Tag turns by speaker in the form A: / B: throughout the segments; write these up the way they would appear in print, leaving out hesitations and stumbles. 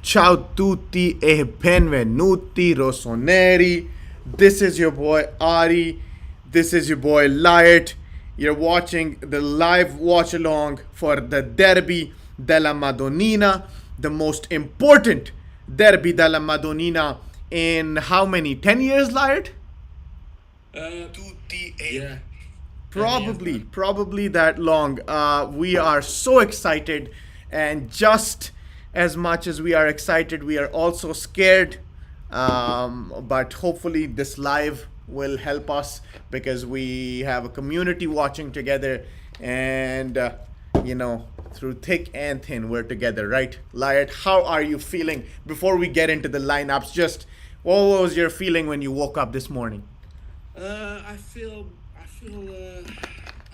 A: Ciao tutti e benvenuti rossoneri. This is your boy Ari. This is your boy Liot. You're watching the live watch along for the Derby Della Madonnina, the most important Derby Della Madonnina in how many? 10 years, Liot?
B: Yeah, 10 years, man.
A: Probably that long. We are so excited, and just as much as we are excited, we are also scared. But hopefully, this live will help us because we have a community watching together, and through thick and thin, we're together, right? Liot, how are you feeling before we get into the lineups? Just what was your feeling when you woke up this morning?
B: I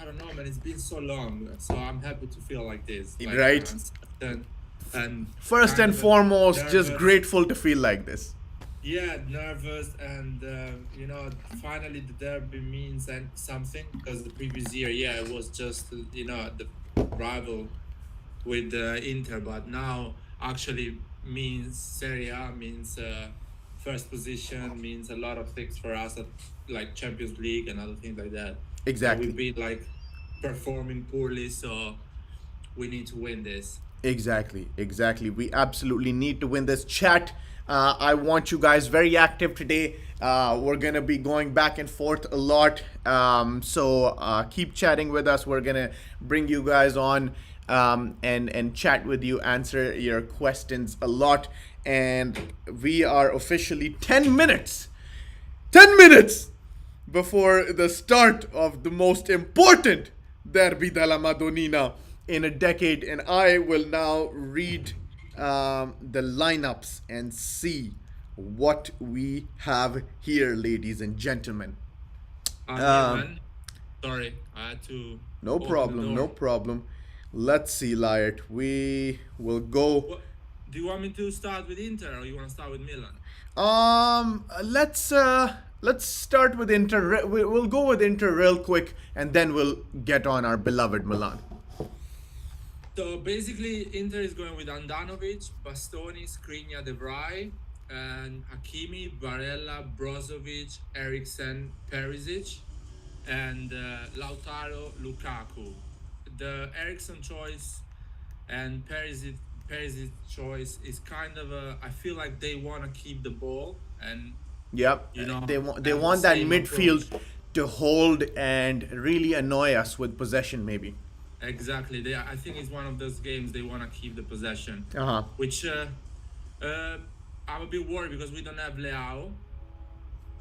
B: don't know, man. It's been so long, so I'm happy to feel like this, like
A: Right?
B: uncertain and
A: First
B: kind
A: and
B: of
A: foremost, just
B: nervous.
A: grateful to feel like this.
B: Yeah, nervous, and finally the derby means something because the previous year, yeah, it was just the rival with Inter, but now actually means Serie A, means first position, means a lot of things for us, like Champions League and other things like that. And we've
A: Exactly.
B: been like performing poorly, so we need to win this.
A: Exactly. We absolutely need to win this chat. I want you guys very active today. We're gonna be going back and forth a lot. So keep chatting with us. We're gonna bring you guys on and chat with you, answer your questions a lot. And we are officially 10 minutes before the start of the most important Derby della Madonnina in a decade, and I will now read the lineups and see what we have here, ladies and gentlemen.
B: I'm here,
A: Um,
B: man. Sorry, I had to
A: no
B: open the
A: problem, no
B: door.
A: problem. Let's see, Liart. We will go.
B: What do you want me to start with Inter or you want to start with Milan?
A: Let's start with Inter. We'll go with Inter real quick, and then we'll get on our beloved Milan.
B: So basically, Inter is going with Andanovic, Bastoni, Skriniar, De Vrij, and Hakimi, Barella, Brozovic, Eriksen, Perisic, and Lautaro, Lukaku. The Eriksen choice and Perisic choice is kind of a. I feel like they want to keep the ball and
A: Yep, they
B: have the
A: want that
B: same
A: midfield
B: approach.
A: to hold and really annoy us with possession, maybe.
B: Exactly. I think it's one of those games they want to keep the possession,
A: Uh huh.
B: which uh, I'm a bit worried because we don't have Leao.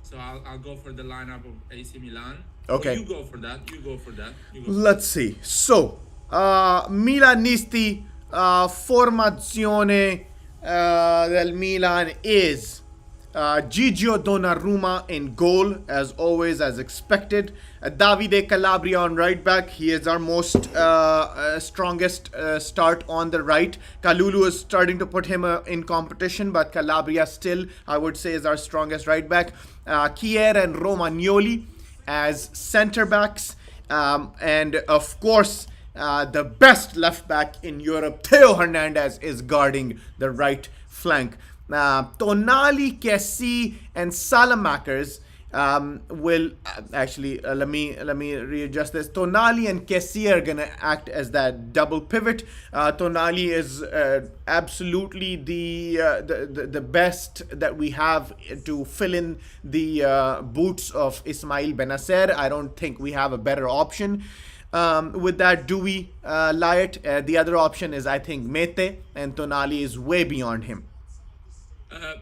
B: So I'll go for the lineup of AC Milan. Or
A: Okay.
B: you go for that. You go for that. You go for that.
A: Let's see. So, Milanisti formazione del Milan is Gigio Donnarumma in goal, as always, as expected. Davide Calabria on right back. He is our most strongest start on the right. Kalulu is starting to put him in competition, but Calabria still, I would say, is our strongest right back. Kier and Romagnoli as center backs. And of course, the best left back in Europe, Theo Hernandez, is guarding the right flank. Tonali, Kessie, and Salamakers will actually let me readjust this. Tonali and Kessie are gonna act as that double pivot. Tonali is absolutely the best that we have to fill in the boots of Ismail Benacer. I don't think we have a better option. With that, Dewey, Liot. The other option is, I think, Mete, and Tonali is way beyond him.
B: Uh,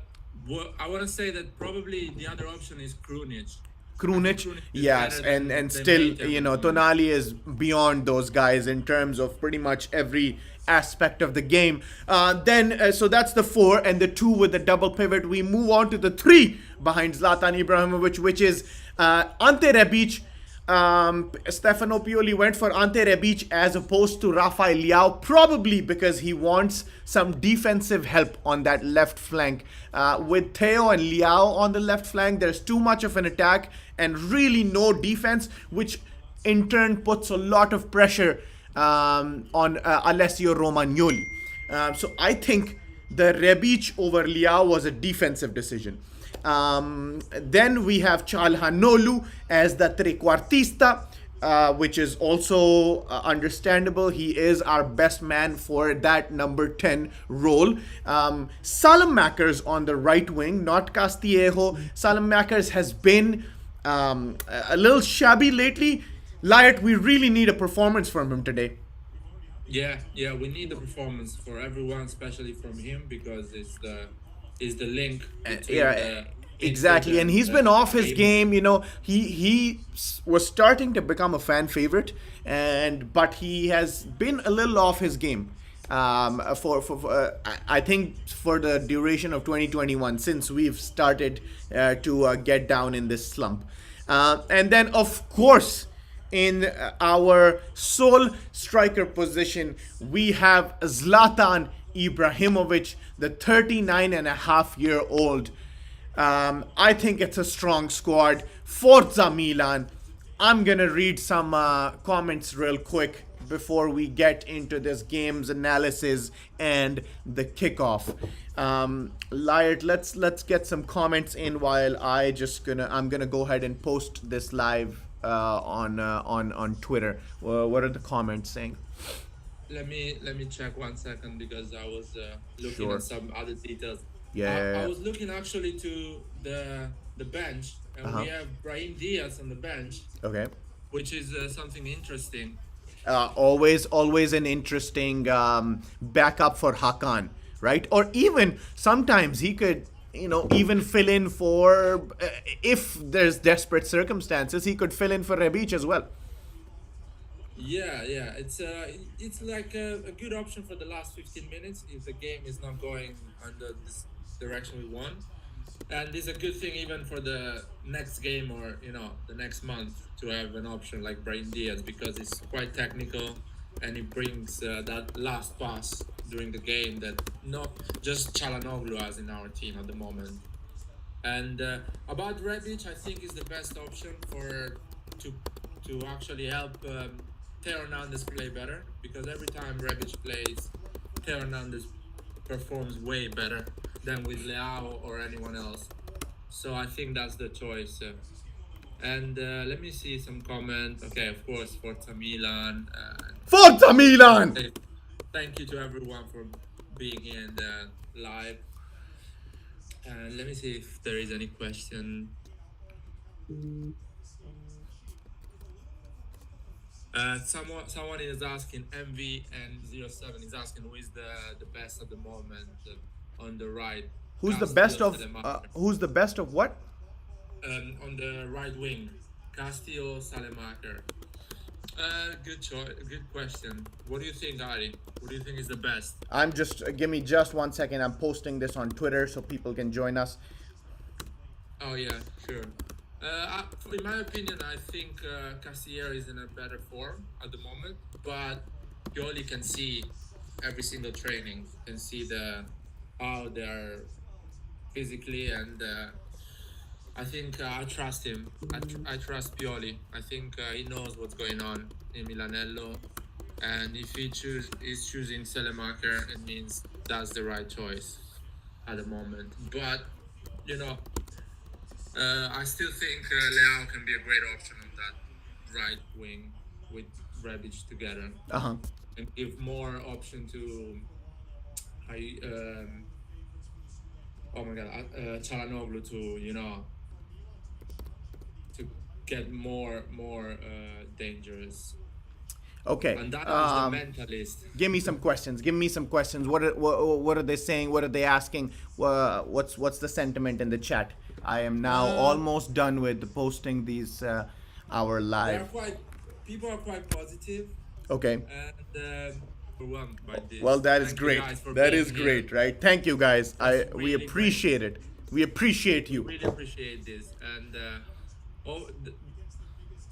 B: well, I want to say that probably the other option is Krunic. I think
A: Krunic,
B: Krunic is
A: yes,
B: better
A: and
B: than
A: still,
B: Mate at the moment.
A: Tonali is beyond those guys in terms of pretty much every aspect of the game. So that's the four, and the two with the double pivot. We move on to the three behind Zlatan Ibrahimovic, which is Ante Rebic. Stefano Pioli went for Ante Rebic as opposed to Rafael Leao, probably because he wants some defensive help on that left flank. With Theo and Leao on the left flank, there's too much of an attack and really no defense, which in turn puts a lot of pressure on Alessio Romagnoli. So I think the Rebic over Liao was a defensive decision. Then we have Çalhanoğlu as the trequartista, which is also understandable. He is our best man for that number 10 role. Salamakers on the right wing, not Castillejo. Salamakers has been a little shabby lately. Lyot, we really need a performance from him today.
B: Yeah, we need the performance for everyone, especially from him, because it's the link between
A: Yeah,
B: the
A: exactly.
B: midfield
A: And he's
B: the
A: been off his
B: team.
A: game. He was starting to become a fan favorite, but he has been a little off his game. I think for the duration of 2021, since we've started to get down in this slump, and then of course in our sole striker position, we have Zlatan Ibrahimovic, the 39-and-a-half-year-old. I think it's a strong squad. Forza Milan. I'm going to read some comments real quick before we get into this game's analysis and the kickoff. Lyot, let's get some comments in while I'm gonna go ahead and post this live on Twitter. What are the comments saying?
B: Let me check 1 second because I was looking
A: Sure.
B: at some other details.
A: Yeah.
B: I was looking actually to the bench, and we have Brahim Diaz on the bench,
A: Okay.
B: which is something interesting.
A: Always an interesting backup for Hakan, right? Or even sometimes he could, even fill in for if there's desperate circumstances, he could fill in for Rebic as well.
B: Yeah, it's like a good option for the last 15 minutes if the game is not going under this direction we want. And it's a good thing even for the next game or the next month to have an option like Brahim Diaz, because it's quite technical and it brings that last pass during the game that not just Çalhanoğlu has in our team at the moment. And about Rebic, I think is the best option to actually help Theo Hernandez play better, because every time Rebic plays, Theo Hernandez performs way better than with Leao or anyone else. So I think that's the choice. And let me see some comment. Okay, of course, Forza Milan.
A: Forza Milan!
B: Thank you to everyone for being here in the live. And let me see if there is any question. Someone is asking, MV and 07 is asking who is the best at the moment on the right.
A: Who's the
B: Castillo,
A: best of?
B: Salemaker.
A: Who's the best of what?
B: On the right wing, Castillo, Salemaker. Good choice. Good question. What do you think, Ari? What do you think is the best?
A: Give me just 1 second. I'm posting this on Twitter so people can join us.
B: Oh yeah, sure. In my opinion, I think Castillo is in a better form at the moment, but Pioli can see every single training, can see how they're physically, and I think I trust him. I trust Pioli. I think he knows what's going on in Milanello, and if is choosing Salemaker, it means that's the right choice at the moment. But I still think Leao can be a great option on that right wing with Rebic together, and give more option to Çalhanoğlu to get more dangerous.
A: Okay.
B: And that is the mentalist.
A: Give me some questions. What are they saying? What are they asking? What's the sentiment in the chat? I am now almost done with posting these our live.
B: People are quite positive,
A: Okay.
B: and overwhelmed by this.
A: Well, that is
B: Thank you
A: great.
B: guys for
A: That
B: being
A: is
B: here.
A: great, right? Thank you guys. We
B: really
A: appreciate it. We appreciate you.
B: Really appreciate this, and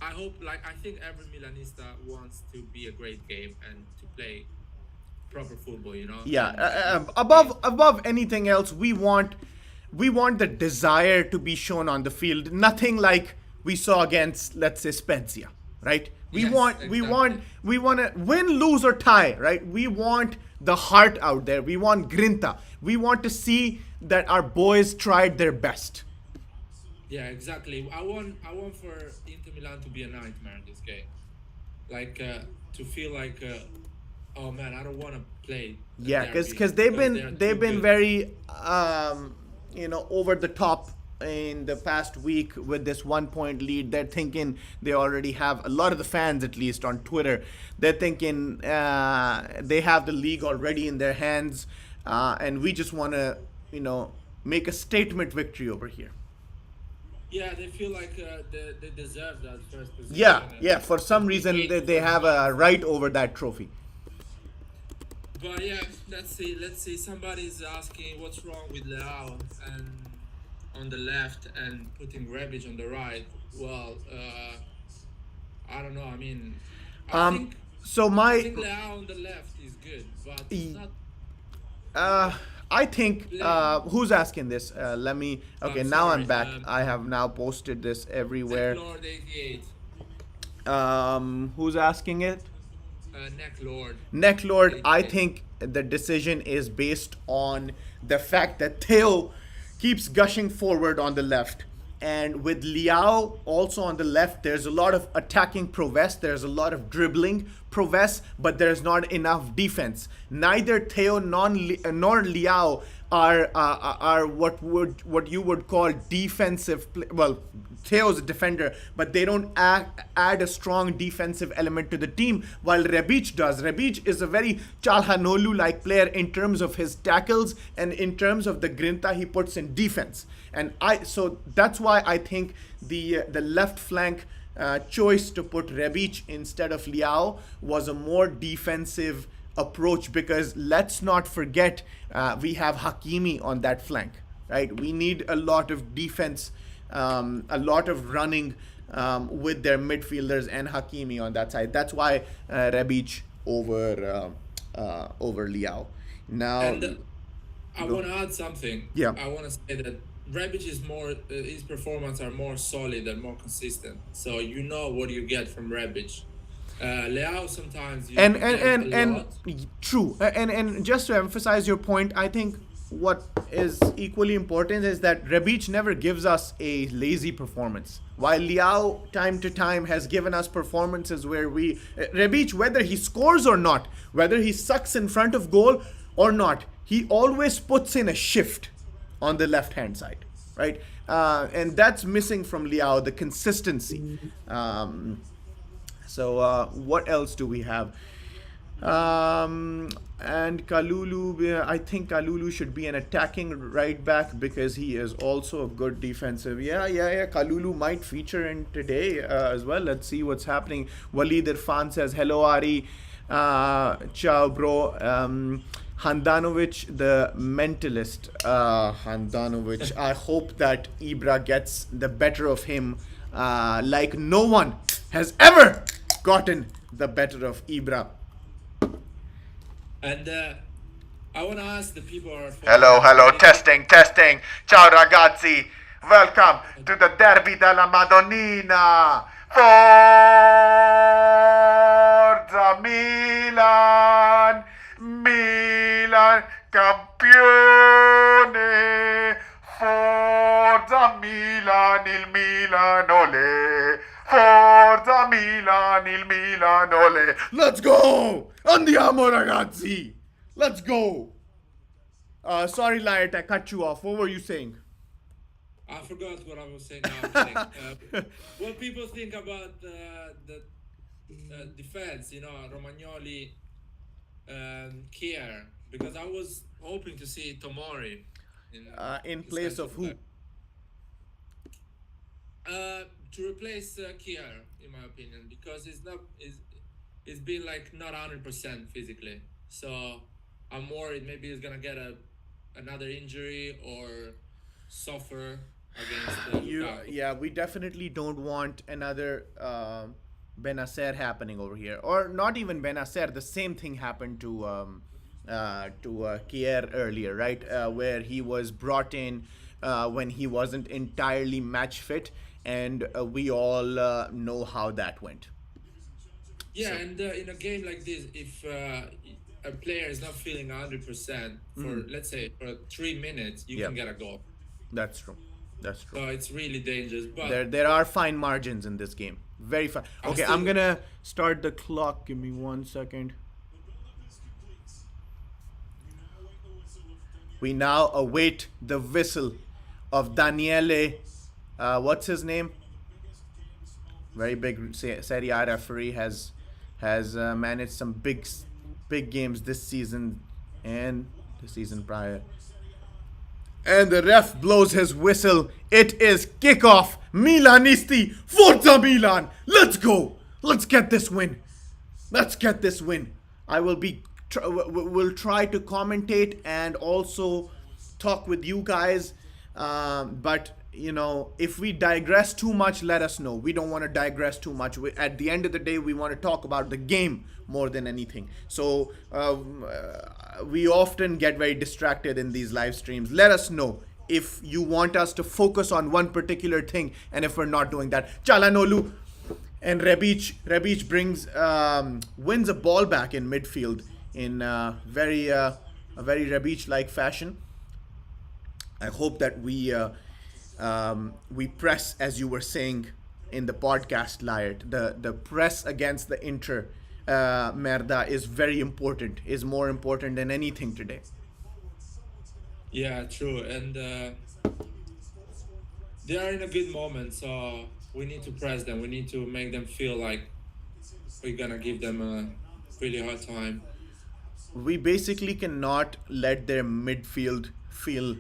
B: I hope, I think every Milanista wants to be a great game and to play proper football,
A: Yeah. Above anything else, we want the desire to be shown on the field. Nothing like we saw against, let's say, Spezia, right?
B: Yes, exactly.
A: We want to win, lose or tie, right? We want the heart out there. We want grinta. We want to see that our boys tried their best.
B: Yeah, exactly. I want for Inter Milan to be a nightmare in this game. Like to feel like, oh man, I don't want to play a
A: Yeah,
B: derby
A: because
B: because they are
A: they've
B: too
A: been
B: good.
A: very over the top in the past week with this 1 point lead. They're thinking they already have a lot of the fans, at least on Twitter. They're thinking they have the league already in their hands, and we just want to make a statement victory over here.
B: Yeah, they feel like they deserve that first
A: Yeah,
B: position, and
A: yeah. For some
B: it's been
A: reason,
B: eight
A: they
B: good
A: have a
B: months.
A: right over that trophy.
B: But yeah, let's see. Let's see. Somebody's asking what's wrong with Leao and on the left and putting Rebic on the right. Well, I don't know. I mean, I
A: Um,
B: think
A: so
B: I
A: my
B: think Leao on the left is good, but he's
A: e-
B: not
A: Uh, I think
B: playing.
A: who's asking this? Let me. Okay,
B: I'm
A: now I'm
B: sorry.
A: back. I have now posted this
B: Neck
A: everywhere.
B: Lord 88.
A: Who's asking it?
B: Neck Lord
A: Neck Lord. I
B: 88.
A: think the decision is based on the fact that Theo keeps gushing forward on the left. And with Liao also on the left, there's a lot of attacking prowess, there's a lot of dribbling prowess, but there's not enough defense. Neither Theo nor Liao are what you would call defensive. Well, Theo's a defender, but they don't add a strong defensive element to the team, while Rebic does. Rebic is a very Chalhanoglu-like player in terms of his tackles and in terms of the grinta he puts in defense. And so that's why I think the left flank choice to put Rebic instead of Liao was a more defensive approach, because let's not forget we have Hakimi on that flank, right? We need a lot of defense, a lot of running with their midfielders and Hakimi on that side. That's why Rebic over Liao. Now,
B: And I
A: go.
B: want to add something.
A: Yeah.
B: I want to say that Rebic is more, his performance are more solid and more consistent. So you know what you get from Rebic. Leao sometimes
A: and
B: you
A: and
B: get
A: and,
B: a
A: and
B: lot.
A: true, and just to emphasize your point, I think what is equally important is that Rebic never gives us a lazy performance, while Liao time to time has given us performances where Rebic, whether he scores or not, whether he sucks in front of goal or not, he always puts in a shift on the left hand side, right? And that's missing from Liao, the consistency. What else do we have? And Kalulu, I think Kalulu should be an attacking right back because he is also a good defensive. Yeah. Kalulu might feature in today as well. Let's see what's happening. Walid Irfan says, hello, Ari. Ciao, bro. Handanovic, the mentalist. Handanovic. I hope that Ibra gets the better of him like no one has ever gotten the better of Ibra.
B: And I want to ask the people who are
A: Hello,
B: following us,
A: hello,
B: what do you think?
A: testing. Ciao ragazzi. Welcome to the Derby Della Madonnina. Forza Milan, Milan campione. Forza Milan, il Milan ole. Forza Milan, il Milan ole. Let's go! Andiamo ragazzi! Let's go! Sorry, Light, I cut you off. What were you saying?
B: I forgot what I was saying. No, I'm kidding. What people think about the defense, Romagnoli, Kier, because I was hoping to see Tomori
A: In
B: in
A: place
B: center
A: of who?
B: back. To replace Kier, in my opinion, because it's been like not 100% physically. So I'm worried maybe he's gonna get another injury or suffer against Lukaku.
A: Yeah, we definitely don't want another Benacer happening over here, or not even Benacer. The same thing happened to Kier earlier, right? Where he was brought in when he wasn't entirely match fit, and we all know how that went.
B: Yeah,
A: So
B: and in a game like this, if a player is not feeling 100% for, let's say, for 3 minutes, you
A: yeah,
B: can get a goal.
A: that's true. That's true.
B: So it's really dangerous. But
A: There are fine margins in this game. Very fine.
B: I
A: Okay, I'm
B: still,
A: gonna start the clock. Give me 1 second. We now await the whistle of Daniele. What's his name? Very big Serie A referee, has managed some big games this season and the season prior. And the ref blows his whistle. It is kickoff. Milanisti, Forza Milan. Let's go. Let's get this win. Let's get this win. I will try to commentate and also talk with you guys. But if we digress too much, let us know. We don't want to digress too much. At the end of the day, we want to talk about the game more than anything. So we often get very distracted in these live streams. Let us know if you want us to focus on one particular thing, and if we're not doing that. Chalanolu and Rebic wins a ball back in midfield in a very Rebic-like fashion. I hope that we press, as you were saying in the podcast, Liart. The press against the Inter Merda is very important. Is more important than anything today.
B: yeah, true. And they are in a good moment, so we need to press them. We need to make them feel like we're gonna give them a really hard time.
A: We basically cannot let their midfield feel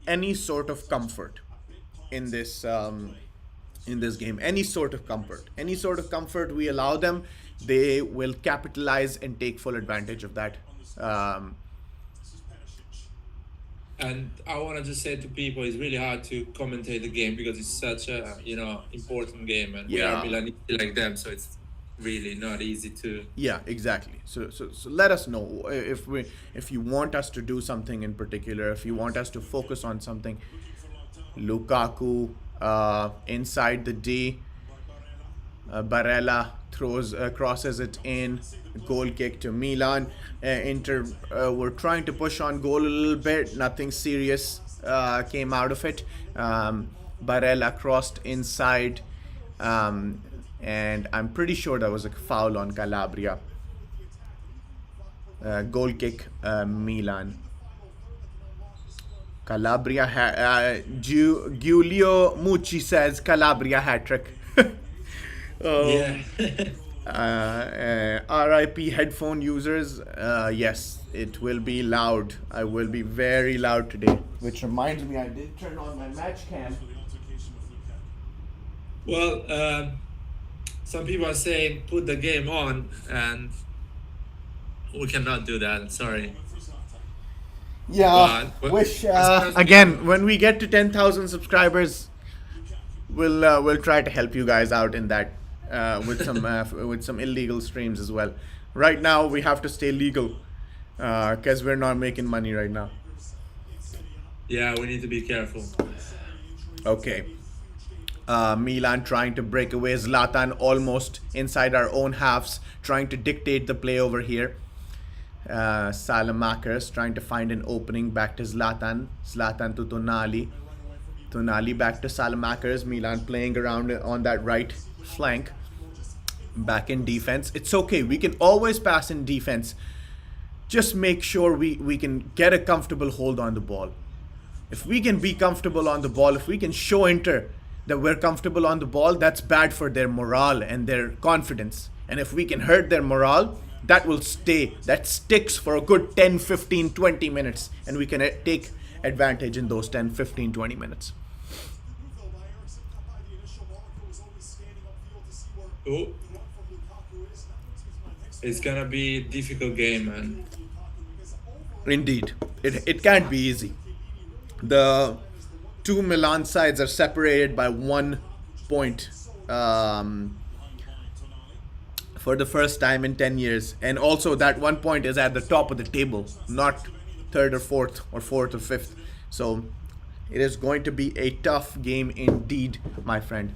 A: any sort of comfort in this game. Any sort of comfort we allow them, they will capitalize and take full advantage of that.
B: And I want to just say to people, it's really hard to commentate the game because it's such a important game, and we are
A: Yeah.
B: Milanisti like them, so it's really not easy to.
A: Yeah, exactly. So let us know if you want us to do something in particular, if you want us to focus on something. Lukaku inside the D. Barella crosses it in. Goal kick to Milan. Inter were trying to push on goal a little bit. Nothing serious came out of it. Barella crossed inside. And I'm pretty sure that was a foul on Calabria. Goal kick, Milan. Calabria, Giulio Mucci says Calabria hat trick.
B: Yeah.
A: RIP headphone users. Yes, it will be loud. I will be very loud today. Which reminds me, I did turn on my match cam.
B: Well, some people are saying put the game on, and we cannot do that. Sorry.
A: Yeah,
B: But
A: wish
B: as
A: again when we get to 10,000 subscribers, we'll try to help you guys out in that with some illegal streams as well. Right now we have to stay legal because we're not making money right now.
B: Yeah, we need to be careful.
A: Okay. Milan trying to break away. Zlatan almost inside our own halves, trying to dictate the play over here. Salamakers trying to find an opening back to Zlatan. Zlatan to Tonali. Tonali back to Salamakers. Milan playing around on that right flank. Back in defense. It's okay. We can always pass in defense. Just make sure we can get a comfortable hold on the ball. If we can be comfortable on the ball, if we can show Inter that we're comfortable on the ball, that's bad for their morale and their confidence. And if we can hurt their morale, that will stay. That sticks for a good 10, 15, 20 minutes. And we can take advantage in those 10, 15, 20 minutes.
B: Oh, it's gonna be a difficult game, man.
A: Indeed. It can't be easy. The two Milan sides are separated by 1 point for the first time in 10 years. And also that 1 point is at the top of the table, not third or fourth or fifth. So it is going to be a tough game indeed, my friend.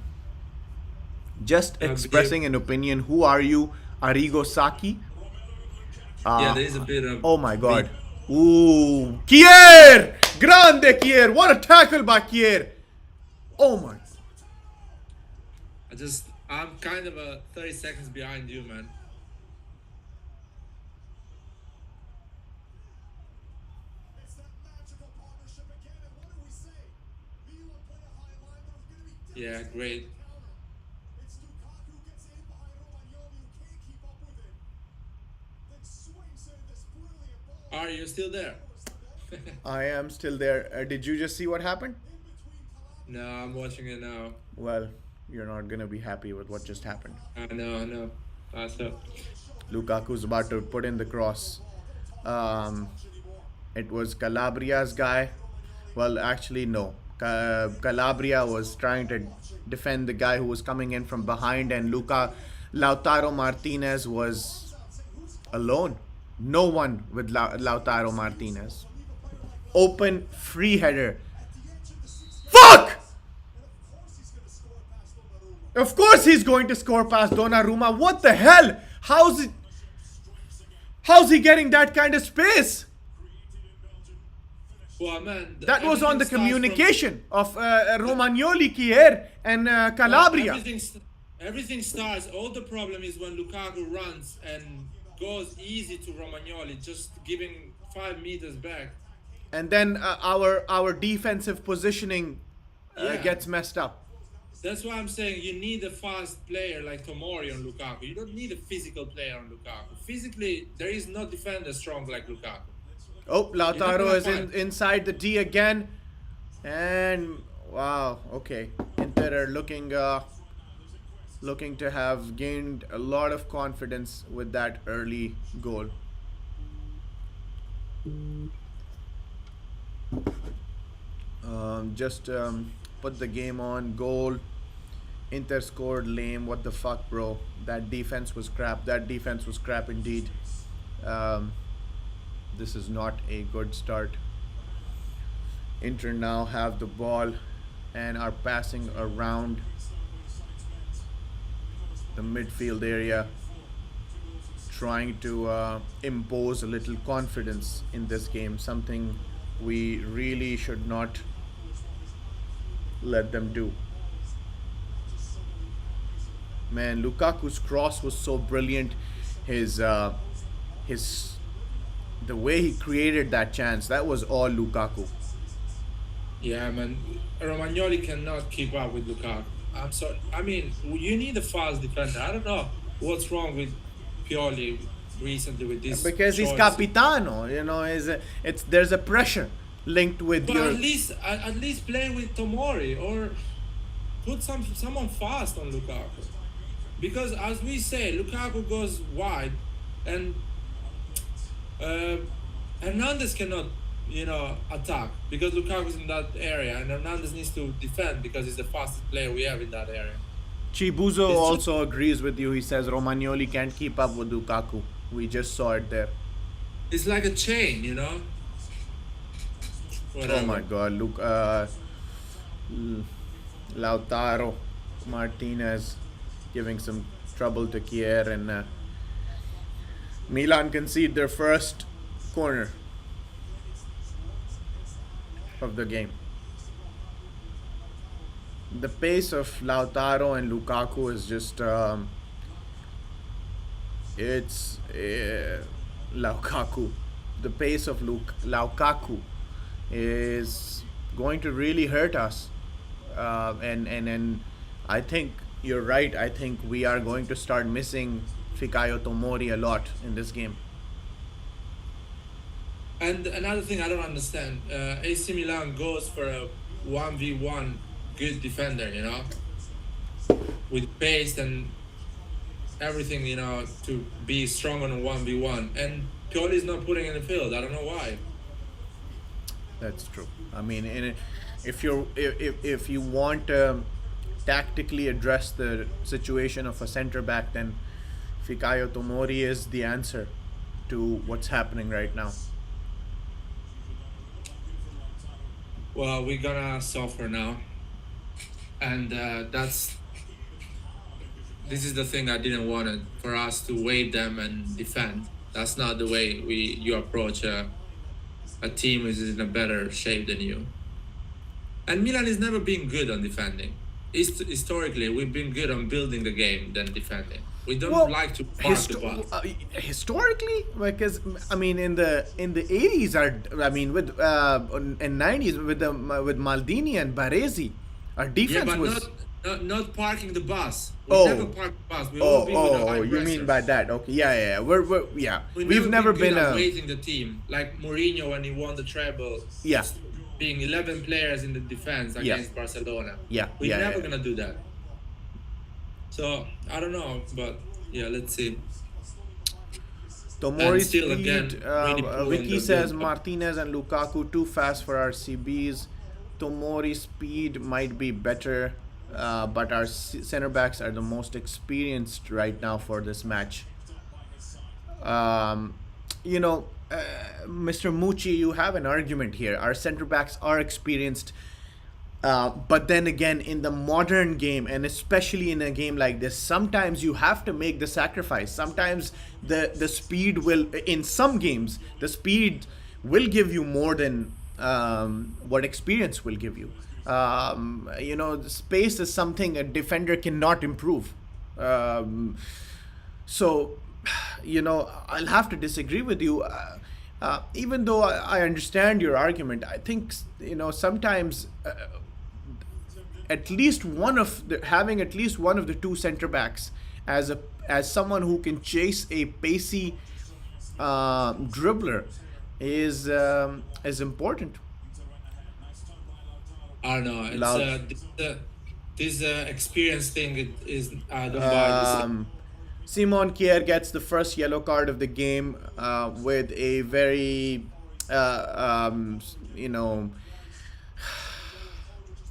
A: Just expressing an opinion. Who are you? Arrigo Sacchi.
B: Yeah,
A: Uh,
B: there is a bit of
A: oh my
B: beat.
A: god. Ooh. Kier! Grande Kier! What a tackle by Kier! Oh my.
B: I'm kind of a 30 seconds behind you, man. Yeah, great. Are you still there?
A: I am still there. Did you just see what happened?
B: No, I'm watching it now.
A: Well, you're not gonna be happy with what just happened.
B: I know, I know. So,
A: Lukaku's about to put in the cross. Um, it was Calabria's guy. Well, actually, no. Calabria was trying to defend the guy who was coming in from behind, and Lautaro Martinez was alone. No one with Lautaro Martinez. Open free header. Fuck! Of course he's going to score past Donnarumma. What the hell? How's he getting that kind of space?
B: well, man,
A: That was on
B: everything
A: the
B: starts from
A: communication of Romagnoli, Kier, and Calabria.
B: everything starts. All the problem is when Lukaku runs and goes easy to Romagnoli, just giving 5 meters back.
A: And then our defensive positioning
B: Yeah.
A: gets messed up.
B: That's why I'm saying you need a fast player like Tomori on Lukaku. You don't need a physical player on Lukaku. Physically, there is no defender strong like Lukaku.
A: Oh,
B: You're not
A: Lautaro
B: gonna
A: is
B: find.
A: inside the D again. And wow, okay. Inter are looking to have gained a lot of confidence with that early goal. Just put the game on. Goal. Inter scored lame. What the fuck, bro? That defense was crap. That defense was crap indeed. Um, this is not a good start. Inter now have the ball and are passing around the midfield area, trying to impose a little confidence in this game, something we really should not let them do. Man, Lukaku's cross was so brilliant. His the way he created that chance, that was all Lukaku.
B: Yeah, man. Romagnoli cannot keep up with Lukaku. I'm sorry. I mean, you need a fast defender. I don't know what's wrong with Pioli recently with this
A: Because he's
B: choice.
A: capitano, it's there's a pressure linked with
B: But
A: your.
B: at least play with Tomori or put someone fast on Lukaku. Because as we say, Lukaku goes wide, and uh, Hernandez cannot, attack because Lukaku's in that area, and Hernandez needs to defend because he's the fastest player we have in that area.
A: Chibuzo
B: It's just,
A: also agrees with you. He says Romagnoli can't keep up with Lukaku. We just saw it there.
B: it's like a chain.
A: Oh my
B: Whatever.
A: God, Lautaro Martinez giving some trouble to Kier, and Milan concede their first corner of the game. The pace of Lautaro and Lukaku is just it's Lukaku. The pace of Lukaku is going to really hurt us, and I think you're right. I think we are going to start missing Fikayo Tomori a lot in this game.
B: And another thing I don't understand, AC Milan goes for a 1v1 good defender, with pace and everything, to be strong on a 1v1. And Pioli is not putting in the field. I don't know why.
A: That's true. I mean, if you want to tactically address the situation of a center back, then Fikayo Tomori is the answer to what's happening right now.
B: Well, we're gonna suffer now. And this is the thing I didn't want it, for us to wait them and defend. That's not the way you approach a team who is in a better shape than you. And Milan has never been good on defending. Historically, we've been good on building the game than defending. We don't
A: Well,
B: like to park the bus.
A: historically, because I mean, in the 80s, I mean, with in 90s with Maldini and Baresi, our
B: Yeah,
A: defense
B: but
A: was.
B: not parking the bus. We never
A: Oh,
B: park the bus. We always
A: oh,
B: been with a
A: oh,
B: high
A: oh, you mean
B: pressure.
A: by that? Okay, yeah, yeah, yeah. Yeah.
B: We've
A: We've
B: never
A: never
B: been good
A: been
B: at
A: a.
B: weighting the team. Like Mourinho when he won the treble,
A: Yeah,
B: being 11 players in the defense
A: yeah,
B: against Barcelona.
A: yeah,
B: We're
A: yeah,
B: never
A: yeah.
B: gonna do that. So I don't know, but yeah, let's see. And
A: Tomori
B: still,
A: speed.
B: again, really poor on
A: Vicky
B: the
A: says
B: build up.
A: Martinez and Lukaku too fast for our CBs. Tomori speed might be better, but our center backs are the most experienced right now for this match. Um, you know, Mr. Mucci, you have an argument here. Our center backs are experienced, but then again, in the modern game, and especially in a game like this, sometimes you have to make the sacrifice. Sometimes the speed will, in some games, the speed will give you more than what experience will give you. The space is something a defender cannot improve. Um, so, I'll have to disagree with you. Even though I understand your argument, I think sometimes at least one of the having at least one of the two center backs as someone who can chase a pacey dribbler is important.
B: I don't know. It's
A: Loud.
B: this experience thing is I don't buy this.
A: Simon Kier gets the first yellow card of the game with a very, uh, um, you know,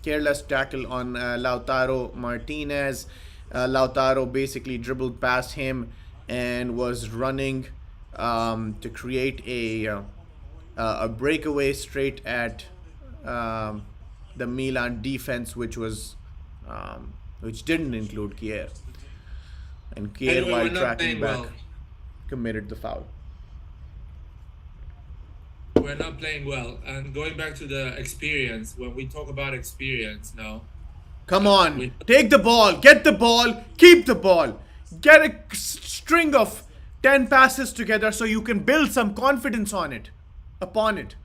A: careless tackle on Lautaro Martinez. Lautaro basically dribbled past him and was running to create a breakaway straight at um, the Milan defense, which didn't include Kier. And Kier,
B: Anyway,
A: while
B: we're not
A: tracking
B: playing
A: back,
B: well.
A: committed the foul.
B: We're not playing well. And going back to the experience, when we talk about experience now,
A: Come on,
B: we
A: take the ball, get the ball, keep the ball. Get a string of 10 passes together so you can build some confidence upon it.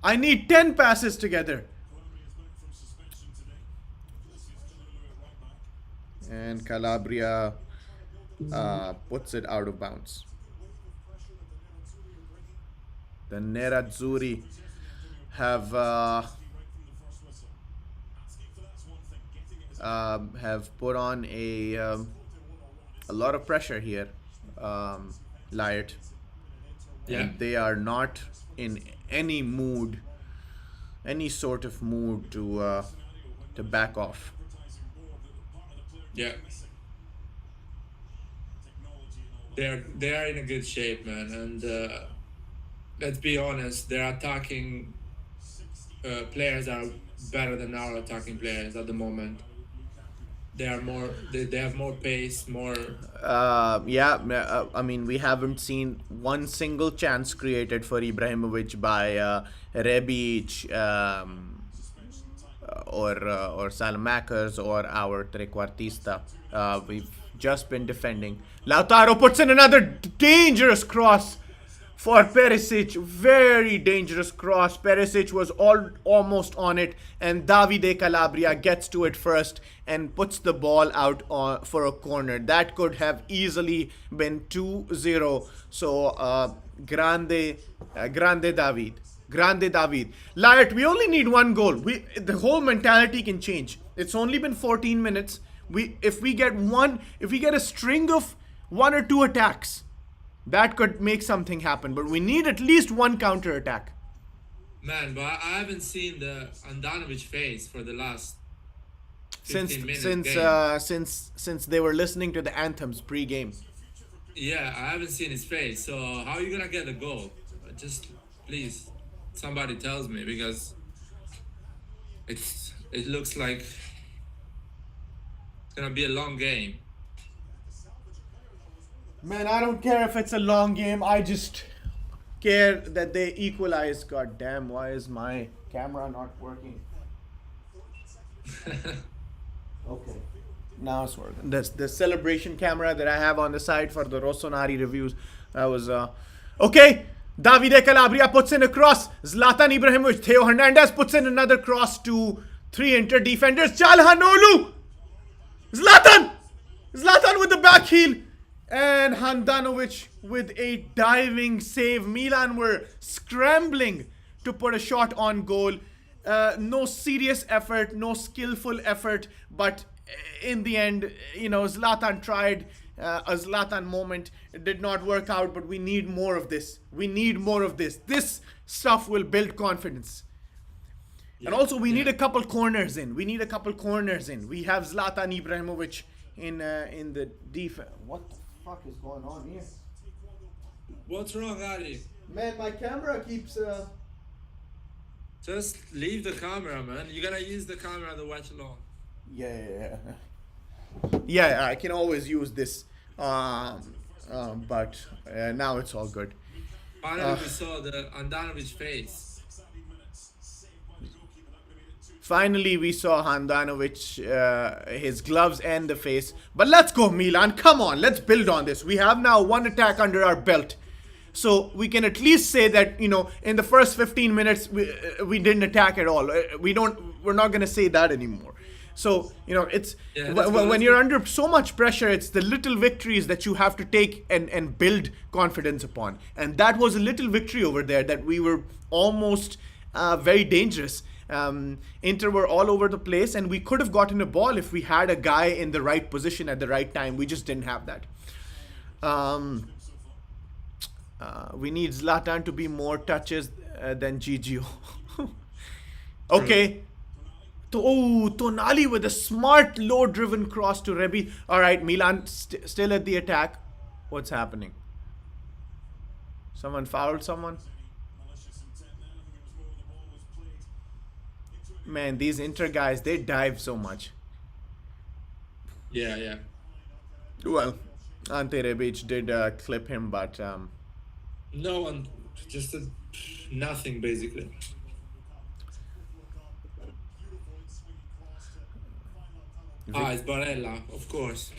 A: I need 10 passes together. And Calabria puts it out of bounds. The Nerazzurri have put on a lot of pressure here, Lyot,
B: yeah.
A: and they are not in any mood, any sort of mood to back off.
B: Yeah. They are in a good shape, man, and let's be honest, their attacking players are better than our attacking players at the moment. They are more. They have more pace, more.
A: I mean, we haven't seen one single chance created for Ibrahimovic by Rebic, or Salamakers or our trequartista. We've just been defending. Lautaro puts in another dangerous cross for Perisic. Very dangerous cross. Perisic was almost on it, and Davide Calabria gets to it first and puts the ball out for a corner. That could have easily been 2-0. So, grande David. Grande David. Lyot, we only need one goal. The whole mentality can change. It's only been 14 minutes. If we get a string of one or two attacks, that could make something happen. But we need at least one counter attack.
B: Man, but I haven't seen the Andanovic face for the last
A: Since
B: 15 minutes
A: since
B: game.
A: since they were listening to the anthems pre-game.
B: Yeah, I haven't seen his face. So how are you gonna get the goal? Just please, somebody tells me, because it looks like it's gonna be a long game.
A: Man, I don't care if it's a long game. I just care that they equalize. God damn, why is my camera not working? Okay. Now it's working. That's the celebration camera that I have on the side for the Rossoneri reviews. That was okay. Davide Calabria puts in a cross. Zlatan Ibrahimovic, Theo Hernandez puts in another cross to 3 Inter defenders. Çalhanoğlu! Zlatan! Zlatan with the back heel. And Handanovic with a diving save. Milan were scrambling to put a shot on goal. No serious effort, no skillful effort, but in the end, Zlatan tried a Zlatan moment. It did not work out, but we need more of this. We need more of this. This stuff will build confidence. And also, we need a couple corners in. We need a couple corners in. We have Zlatan Ibrahimovic in the defense. What the fuck is going on here?
B: What's wrong, Ali?
A: Man, my camera keeps.
B: Just leave the camera, man. You're gonna use the camera to watch along.
A: Yeah, I can always use this. But now it's all good.
B: Finally, we saw the Andanovic face.
A: Finally, we saw Handanovic, his gloves and the face. But let's go, Milan. Come on, let's build on this. We have now one attack under our belt. So we can at least say that, in the first 15 minutes, we didn't attack at all. We're not going to say that anymore. So, it's when you're under so much pressure, it's the little victories that you have to take and build confidence upon. And that was a little victory over there that we were almost very dangerous. Inter were all over the place, and we could have gotten a ball if we had a guy in the right position at the right time. We just didn't have that. We need Zlatan to be more touches than Gigio. Okay. Tonali with a smart low-driven cross to Rebi. All right, Milan still at the attack. What's happening? Someone fouled someone? Man, these Inter guys, they dive so much.
B: Yeah.
A: Well, Ante Rebic did clip him, but...
B: No one, just nothing, basically. It's Barella, of course.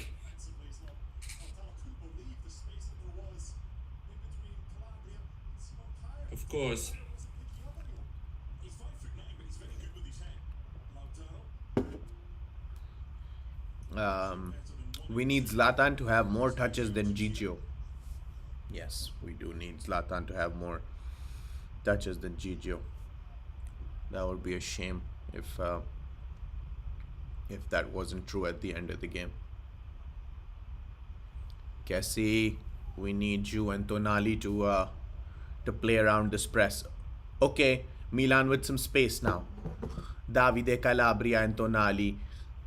B: Of course.
A: We need Zlatan to have more touches than Gigio. Yes, we do need Zlatan to have more touches than Gigio. That would be a shame if that wasn't true at the end of the game. Kessie, we need you and Tonali to play around this press. Okay, Milan with some space now. Davide Calabria and Tonali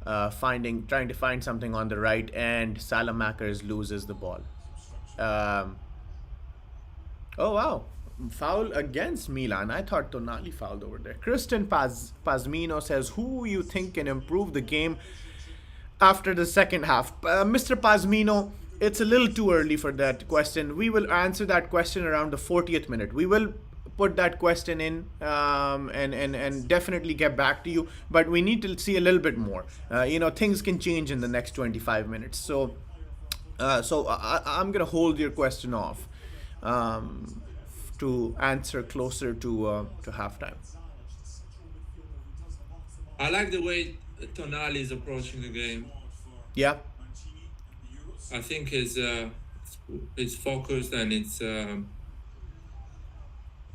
A: trying to find something on the right, and Salamakers loses the ball. Oh wow, foul against Milan. I thought Tonali fouled over there. Kristen Pazmino says, who you think can improve the game after the second half? Mr. Pazmino, it's a little too early for that question. We will answer that question around the 40th minute. We will put that question in and definitely get back to you, but we need to see a little bit more. Things can change in the next 25 minutes. So I'm gonna hold your question off to answer closer to halftime.
B: I like the way Tonali is approaching the game.
A: Yeah.
B: I think it's focused, and it's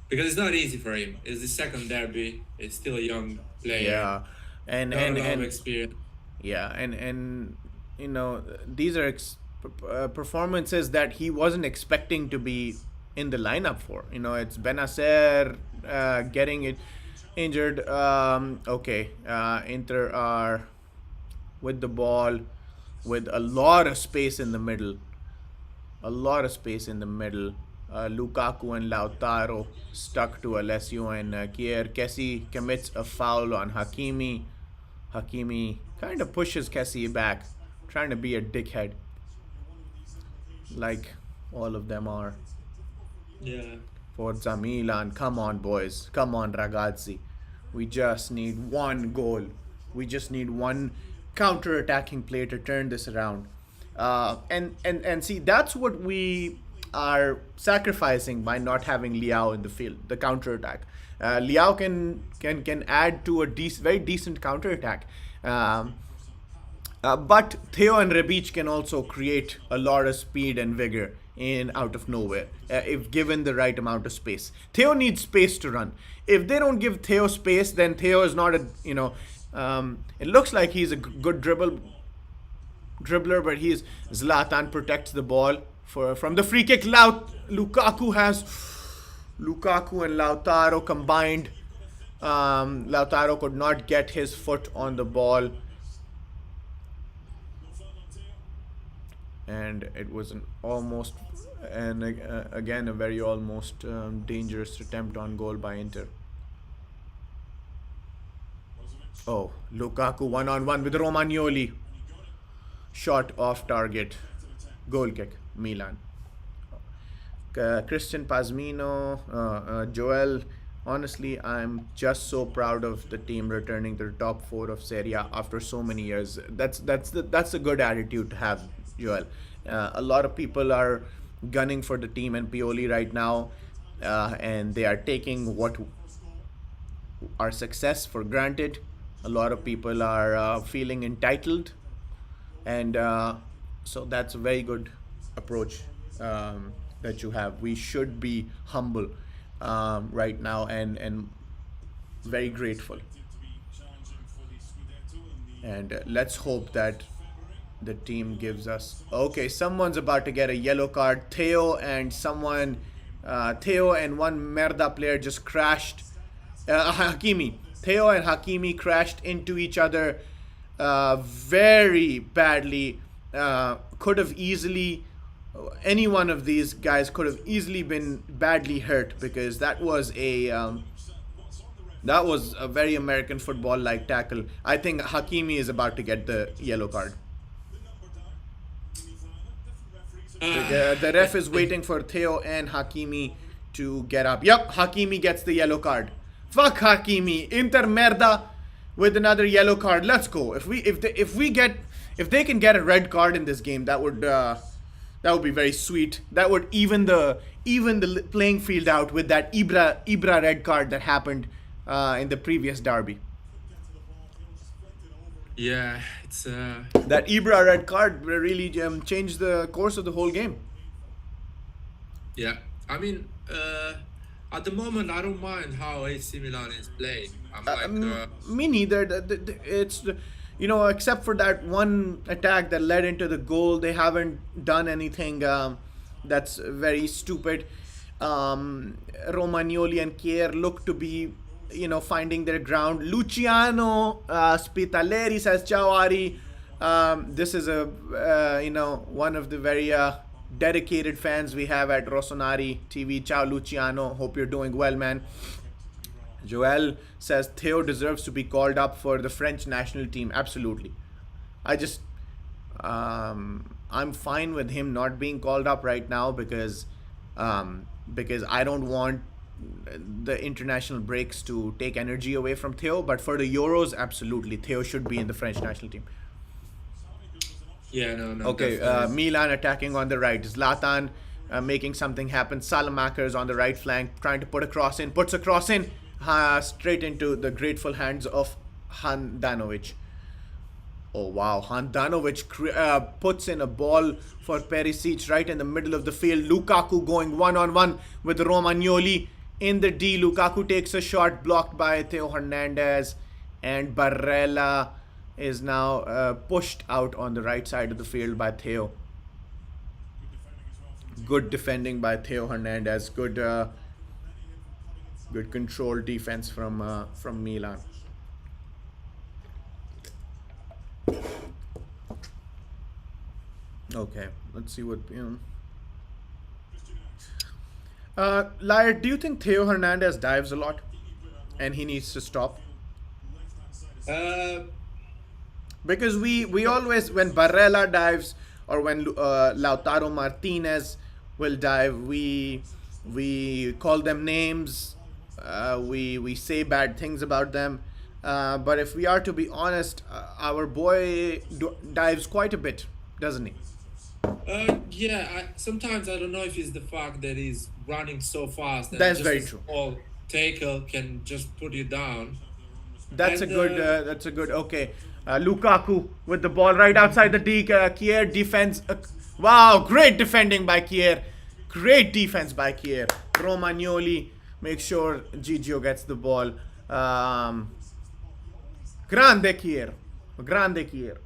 B: because it's not easy for him. It's the second derby. It's still a young player.
A: Yeah, and
B: a lot of experience.
A: Yeah, and these are performances that he wasn't expecting to be in the lineup for. It's Benacer getting it injured. Okay, Inter are with the ball with a lot of space in the middle. Lukaku and Lautaro stuck to Alessio and Kier. Kessie commits a foul on Hakimi. Hakimi kind of pushes Kessie back. trying to be a dickhead, like all of them are.
B: Yeah.
A: Forza Milan, come on, boys. Come on, ragazzi. We just need one goal. We just need one counter-attacking play to turn this around. And see, that's what we are sacrificing by not having Liao in the field, the counter-attack. Liao can add to a very decent counter-attack. Um, but Theo and Rebic can also create a lot of speed and vigor in out of nowhere if given the right amount of space. Theo needs space to run. If they don't give Theo space, then Theo is not a it looks like he's a good dribbler, but he's Zlatan protects the ball from the free kick. Lukaku and Lautaro combined. Lautaro could not get his foot on the ball. And it was again a very almost dangerous attempt on goal by Inter. Oh, Lukaku 1-on-1 with Romagnoli. Shot off target. Goal kick, Milan. Christian Pazmino, Joel. Honestly, I'm just so proud of the team returning to the top four of Serie A after so many years. That's a good attitude to have, Joel. A lot of people are gunning for the team and Pioli right now, and they are taking what our success for granted. A lot of people are feeling entitled, and so that's a very good approach that you have. We should be humble right now and very grateful. And let's hope that the team gives us. Okay, someone's about to get a yellow card. Theo and one Merda player just crashed. Hakimi. Theo and Hakimi crashed into each other very badly. Could have easily, any one of these guys could have easily been badly hurt, because that was a very American football-like tackle. I think Hakimi is about to get the yellow card. The ref is waiting for Theo and Hakimi to get up. Yep, Hakimi gets the yellow card. Fuck Hakimi. Inter Merda with another yellow card. Let's go. If they can get a red card in this game, that would be very sweet. That would even the playing field out with that Ibra red card that happened in the previous derby.
B: Yeah, it's
A: That Ibra red card really changed the course of the whole game.
B: yeah. I mean, at the moment, I don't mind how AC Milan is playing. I'm
A: Me neither. It's except for that one attack that led into the goal, they haven't done anything that's very stupid. Romagnoli and Kier look to be finding their ground. Luciano Spitaleri says, "Ciao Ari." This is one of the very dedicated fans we have at Rossoneri TV. Ciao Luciano, hope you're doing well, man. Joel says Theo deserves to be called up for the French national team. Absolutely. I'm fine with him not being called up right now because I don't want the international breaks to take energy away from Theo. But for the Euros, absolutely, Theo should be in the French national team.
B: yeah, no.
A: Okay, Milan attacking on the right. Zlatan making something happen. Salamakers on the right flank, trying to put a cross in. Puts a cross in straight into the grateful hands of Handanovic. Oh wow, Handanovic puts in a ball for Perisic right in the middle of the field. Lukaku going 1-on-1 with Romagnoli in the D. Lukaku takes a shot blocked by Theo Hernandez, and Barella is now pushed out on the right side of the field by Theo. Good defending by Theo Hernandez. Good controlled defense from Milan. Okay, let's see what Liar, do you think Theo Hernandez dives a lot and he needs to stop? because we always, when Barella dives or when Lautaro Martinez will dive, we call them names, we say bad things about them. But if we are to be honest, our boy dives quite a bit, doesn't he?
B: Yeah, sometimes I don't know if it's the fact that he's running so fast and
A: That's
B: just
A: very
B: a
A: true.
B: small tackle can just put you down.
A: That's a
B: And
A: good. That's a good. Okay, Lukaku with the ball right outside the D. Kier defense. Wow, great defending by Kier. Great defense by Kier. Romagnoli makes sure Gigio gets the ball. Um, grande Kier. Grande Kier.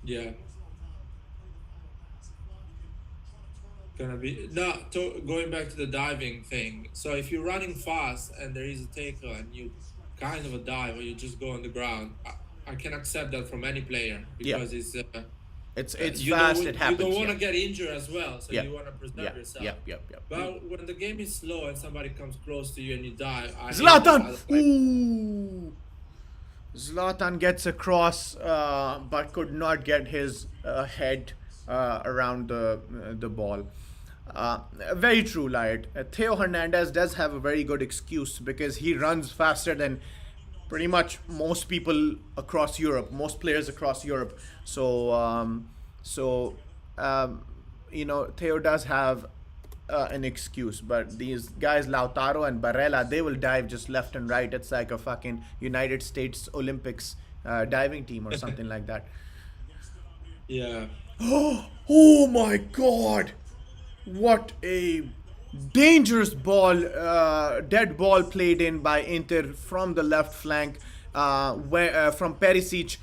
B: yeah, gonna be no. Going back to the diving thing. So if you're running fast and there is a tackle and you kind of a dive or you just go on the ground, I can accept that from any player
A: Yeah,
B: because it's
A: it's
B: you
A: fast.
B: don't
A: It
B: you don't
A: happens.
B: want
A: Yeah,
B: to get injured as well, so
A: yeah,
B: you want to
A: yeah,
B: preserve yourself.
A: yeah, yeah, yeah.
B: But when the game is slow and somebody comes close to you and you die, I hate that.
A: Zlatan. Ooh. Zlatan gets across, but could not get his head around the ball. Very true, Light. Theo Hernandez does have a very good excuse because he runs faster than pretty much most people across Europe, most players across Europe. So um, Theo does have an excuse, but these guys, Lautaro and Barella, they will dive just left and right. It's like a fucking United States Olympics diving team or something like that.
B: Yeah.
A: Oh my god! What a dangerous ball, dead ball played in by Inter from the left flank, from Perisic,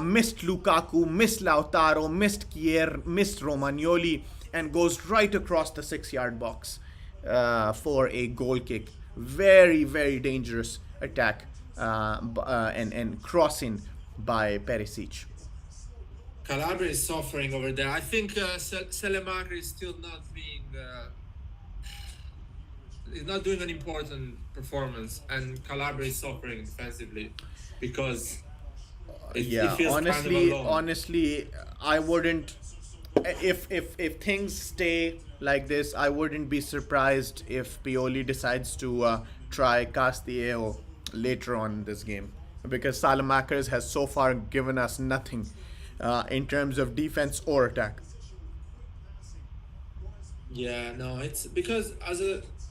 A: missed Lukaku, missed Lautaro, missed Kier, missed Romagnoli, and goes right across the 6 yard box for a goal kick. Very, very dangerous attack and crossing by Perisic.
B: Calabria is suffering over there. I think Selemaker is still not being. He's not doing an important performance, and Calabria is suffering defensively because it
A: Yeah,
B: feels kind of alone.
A: honestly, I wouldn't. If things stay like this, I wouldn't be surprised if Pioli decides to try Castillejo later on in this game, because Salamakers has so far given us nothing in terms of defense or attack.
B: Yeah, no, it's because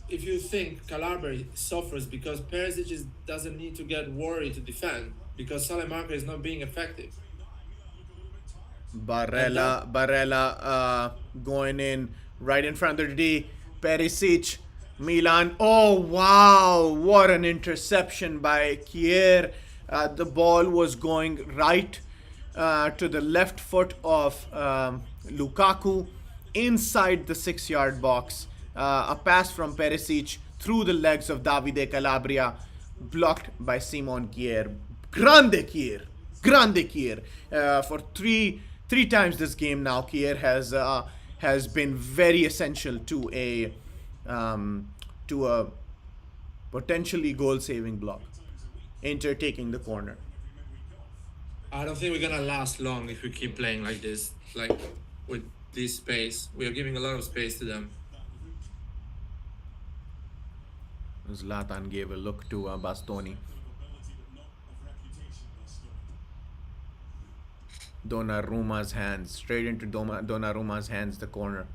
B: if you think Calabria suffers because Perisic doesn't need to get worried to defend because Salemaker is not being effective, and that
A: Barella going in right in front of the D. Perisic, Milan. Oh wow! What an interception by Kier. The ball was going right to the left foot of Lukaku inside the 6 yard box. A pass from Perisic through the legs of Davide Calabria, blocked by Simon Kier. Grande Kier. Grande Kier. For three times this game now, Kier has been very essential to a potentially goal saving block. Inter taking the corner.
B: I don't think we're gonna last long if we keep playing like this, like with this space. We are giving a lot of space to them.
A: Zlatan gave a look to Bastoni. Donnarumma's hands, straight into Donnarumma's hands, the corner.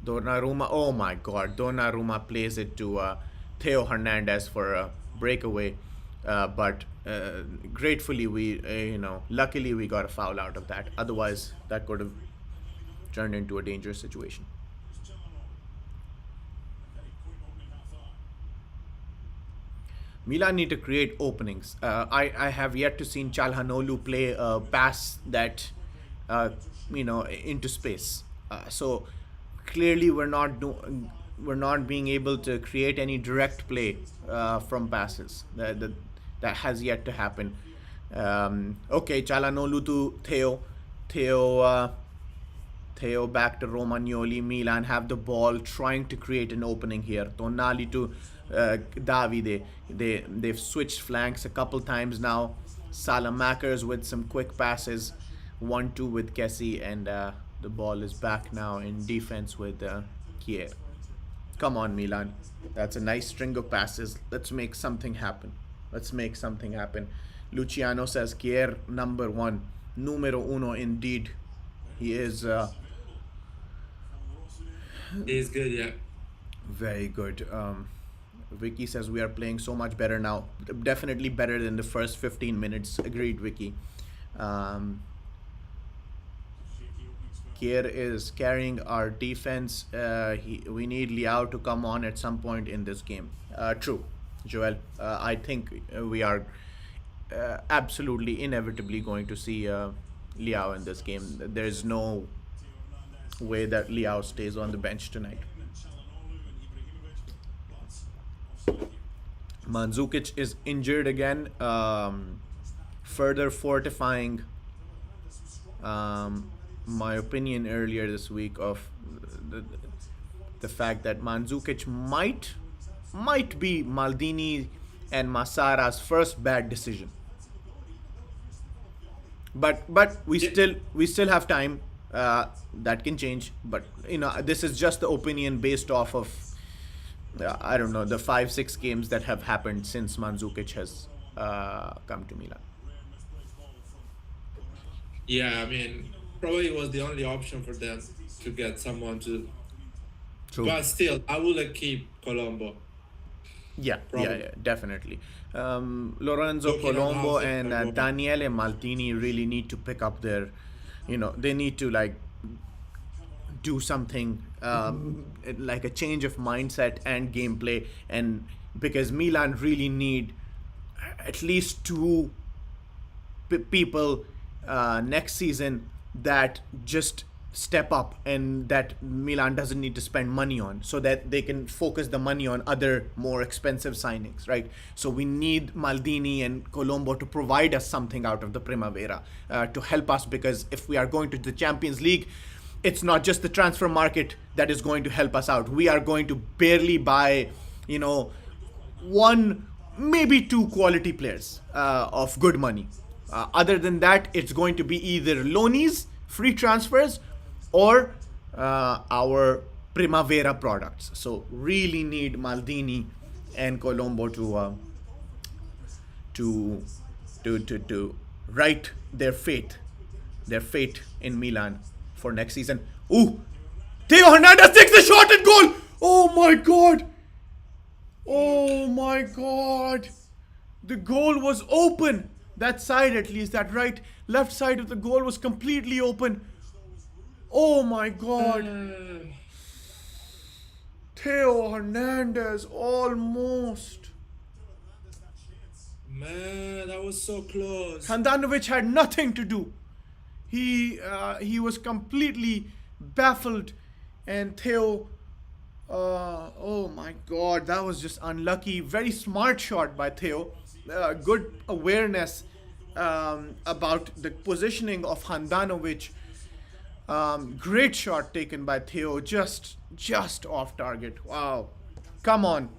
A: Donnarumma, oh my god, Donnarumma plays it to Theo Hernandez for a breakaway. But gratefully, luckily we got a foul out of that. Otherwise, that could have turned into a dangerous situation. Milan need to create openings. I have yet to see Calhanoglu play a pass that, into space. So clearly we're not being able to create any direct play from passes. That has yet to happen. Okay, Calhanoglu to Theo. Theo Theo back to Romagnoli. Milan have the ball, trying to create an opening here. Tonali to Davide. They've switched flanks a couple times now. Salamakers with some quick passes. 1-2 with Kessie, and the ball is back now in defense with Kier. Come on, Milan. That's a nice string of passes. Let's make something happen. Let's make something happen. Luciano says Kier number one. Numero uno indeed. He is
B: He's good, yeah.
A: very good. Vicky says we are playing so much better now. Definitely better than the first 15 minutes. Agreed, Vicky. Kier is carrying our defense. We need Liao to come on at some point in this game. True, Joel. I think we are absolutely, inevitably going to see Liao in this game. There's no way that Liao stays on the bench tonight. Mandzukic is injured again, further fortifying my opinion earlier this week of the fact that Mandzukic might be Maldini and Massara's first bad decision. But we still have time. That can change. But this is just the opinion based off of I don't know, the 5-6 games that have happened since Mandzukic has come to Milan.
B: Yeah, I mean, probably was the only option for them to get someone to.
A: True.
B: But still, I would keep Colombo.
A: Yeah,
B: Probably.
A: definitely. Lorenzo
B: Looking at
A: Colombo
B: how's the
A: and
B: Colombo.
A: Daniele Maldini really need to pick up their, they need to do something like a change of mindset and gameplay, and because Milan really need at least two people next season that just step up and that Milan doesn't need to spend money on, so that they can focus the money on other more expensive signings, right? So we need Maldini and Colombo to provide us something out of the Primavera to help us, because if we are going to the Champions League, it's not just the transfer market that is going to help us out. We are going to barely buy, one, maybe two quality players of good money. Other than that, it's going to be either loanees, free transfers, or our Primavera products. So really need Maldini and Colombo to write their fate in Milan for next season. Ooh, Theo Hernandez takes the shot and goal. Oh my god! Oh my god! The goal was open. That side, at least, that left side of the goal was completely open. Oh my god. Theo Hernandez almost.
B: Man, that was so close.
A: Handanovic had nothing to do. He was completely baffled, and Theo. Oh my god, that was just unlucky. Very smart shot by Theo. Good awareness about the positioning of Handanovic. Great shot taken by Theo, just off target. Wow. Come on.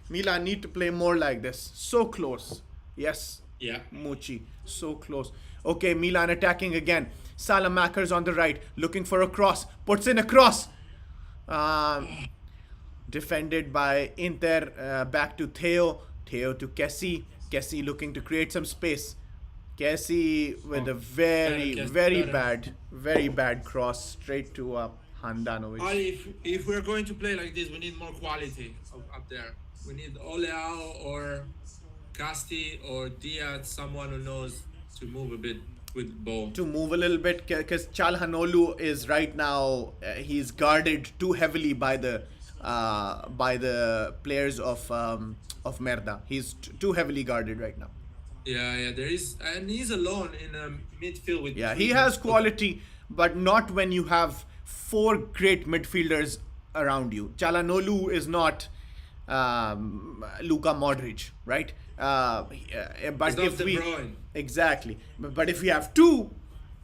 A: Milan need to play more like this. So close. Yes.
B: Yeah.
A: Mucci. So close. Okay, Milan attacking again. Salamakers on the right, looking for a cross. Puts in a cross. Defended by Inter. Back to Theo. Theo to Kessie. Kessie looking to create some space. Kessie with a very bad cross straight to Handanovic.
B: Ali, if we're going to play like this, we need more quality up there. We need Oleao or Casti or Diaz, someone who knows to move a bit with ball.
A: To move a little bit, because Calhanoglu is right now, he's guarded too heavily by the players of Merda. He's too heavily guarded right now.
B: Yeah, there is, and he's alone in a midfield with.
A: Yeah, he has quality, but not when you have four great midfielders around you. Calhanoglu is not Luka Modric, right? But
B: It's not
A: if
B: De
A: we
B: Bruyne.
A: exactly, but if we have two,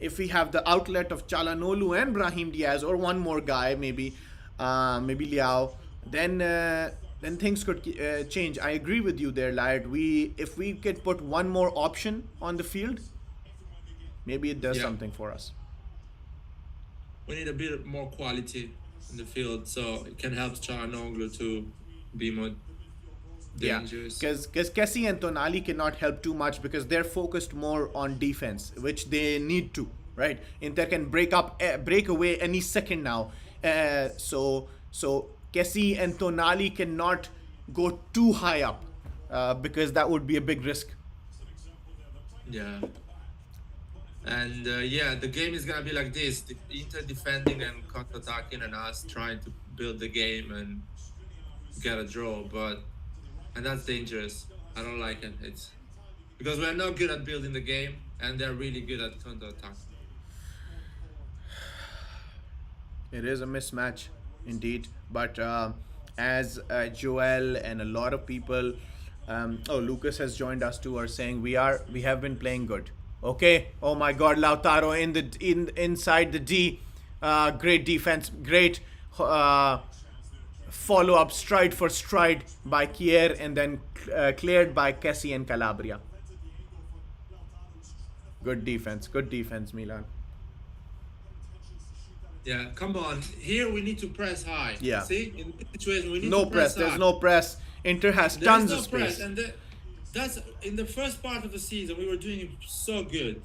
A: if we have the outlet of Chalanolu and Brahim Diaz or one more guy, maybe Liao, then things could change. I agree with you there, Laird. If we could put one more option on the field, maybe it does
B: Yeah.
A: something for us.
B: We need a bit more quality in the field, so it can help Charanoglu to be more dangerous.
A: Because Kessie and Tonali cannot help too much because they're focused more on defense, which they need to, right? Inter can break away any second now. So Kessie and Tonali cannot go too high up because that would be a big risk.
B: Yeah. And the game is gonna be like this: the Inter defending and counter-attacking, and us trying to build the game and get a draw. And that's dangerous. I don't like it. It's because we're not good at building the game, and they're really good at counter-attack.
A: It is a mismatch, indeed. But as Joel and a lot of people, Lucas has joined us too, are saying we have been playing good. Okay. Oh my God, Lautaro inside the D, great defense, great follow up stride for stride by Kier, and then cleared by Kessie and Calabria. Good defense, Milan.
B: Yeah, come on. Here we need to press high.
A: Yeah.
B: See, in this situation we need
A: No
B: to
A: press.
B: high.
A: There's no press. Inter has
B: There's
A: tons
B: no
A: of space.
B: press, and that's in the first part of the season we were doing so good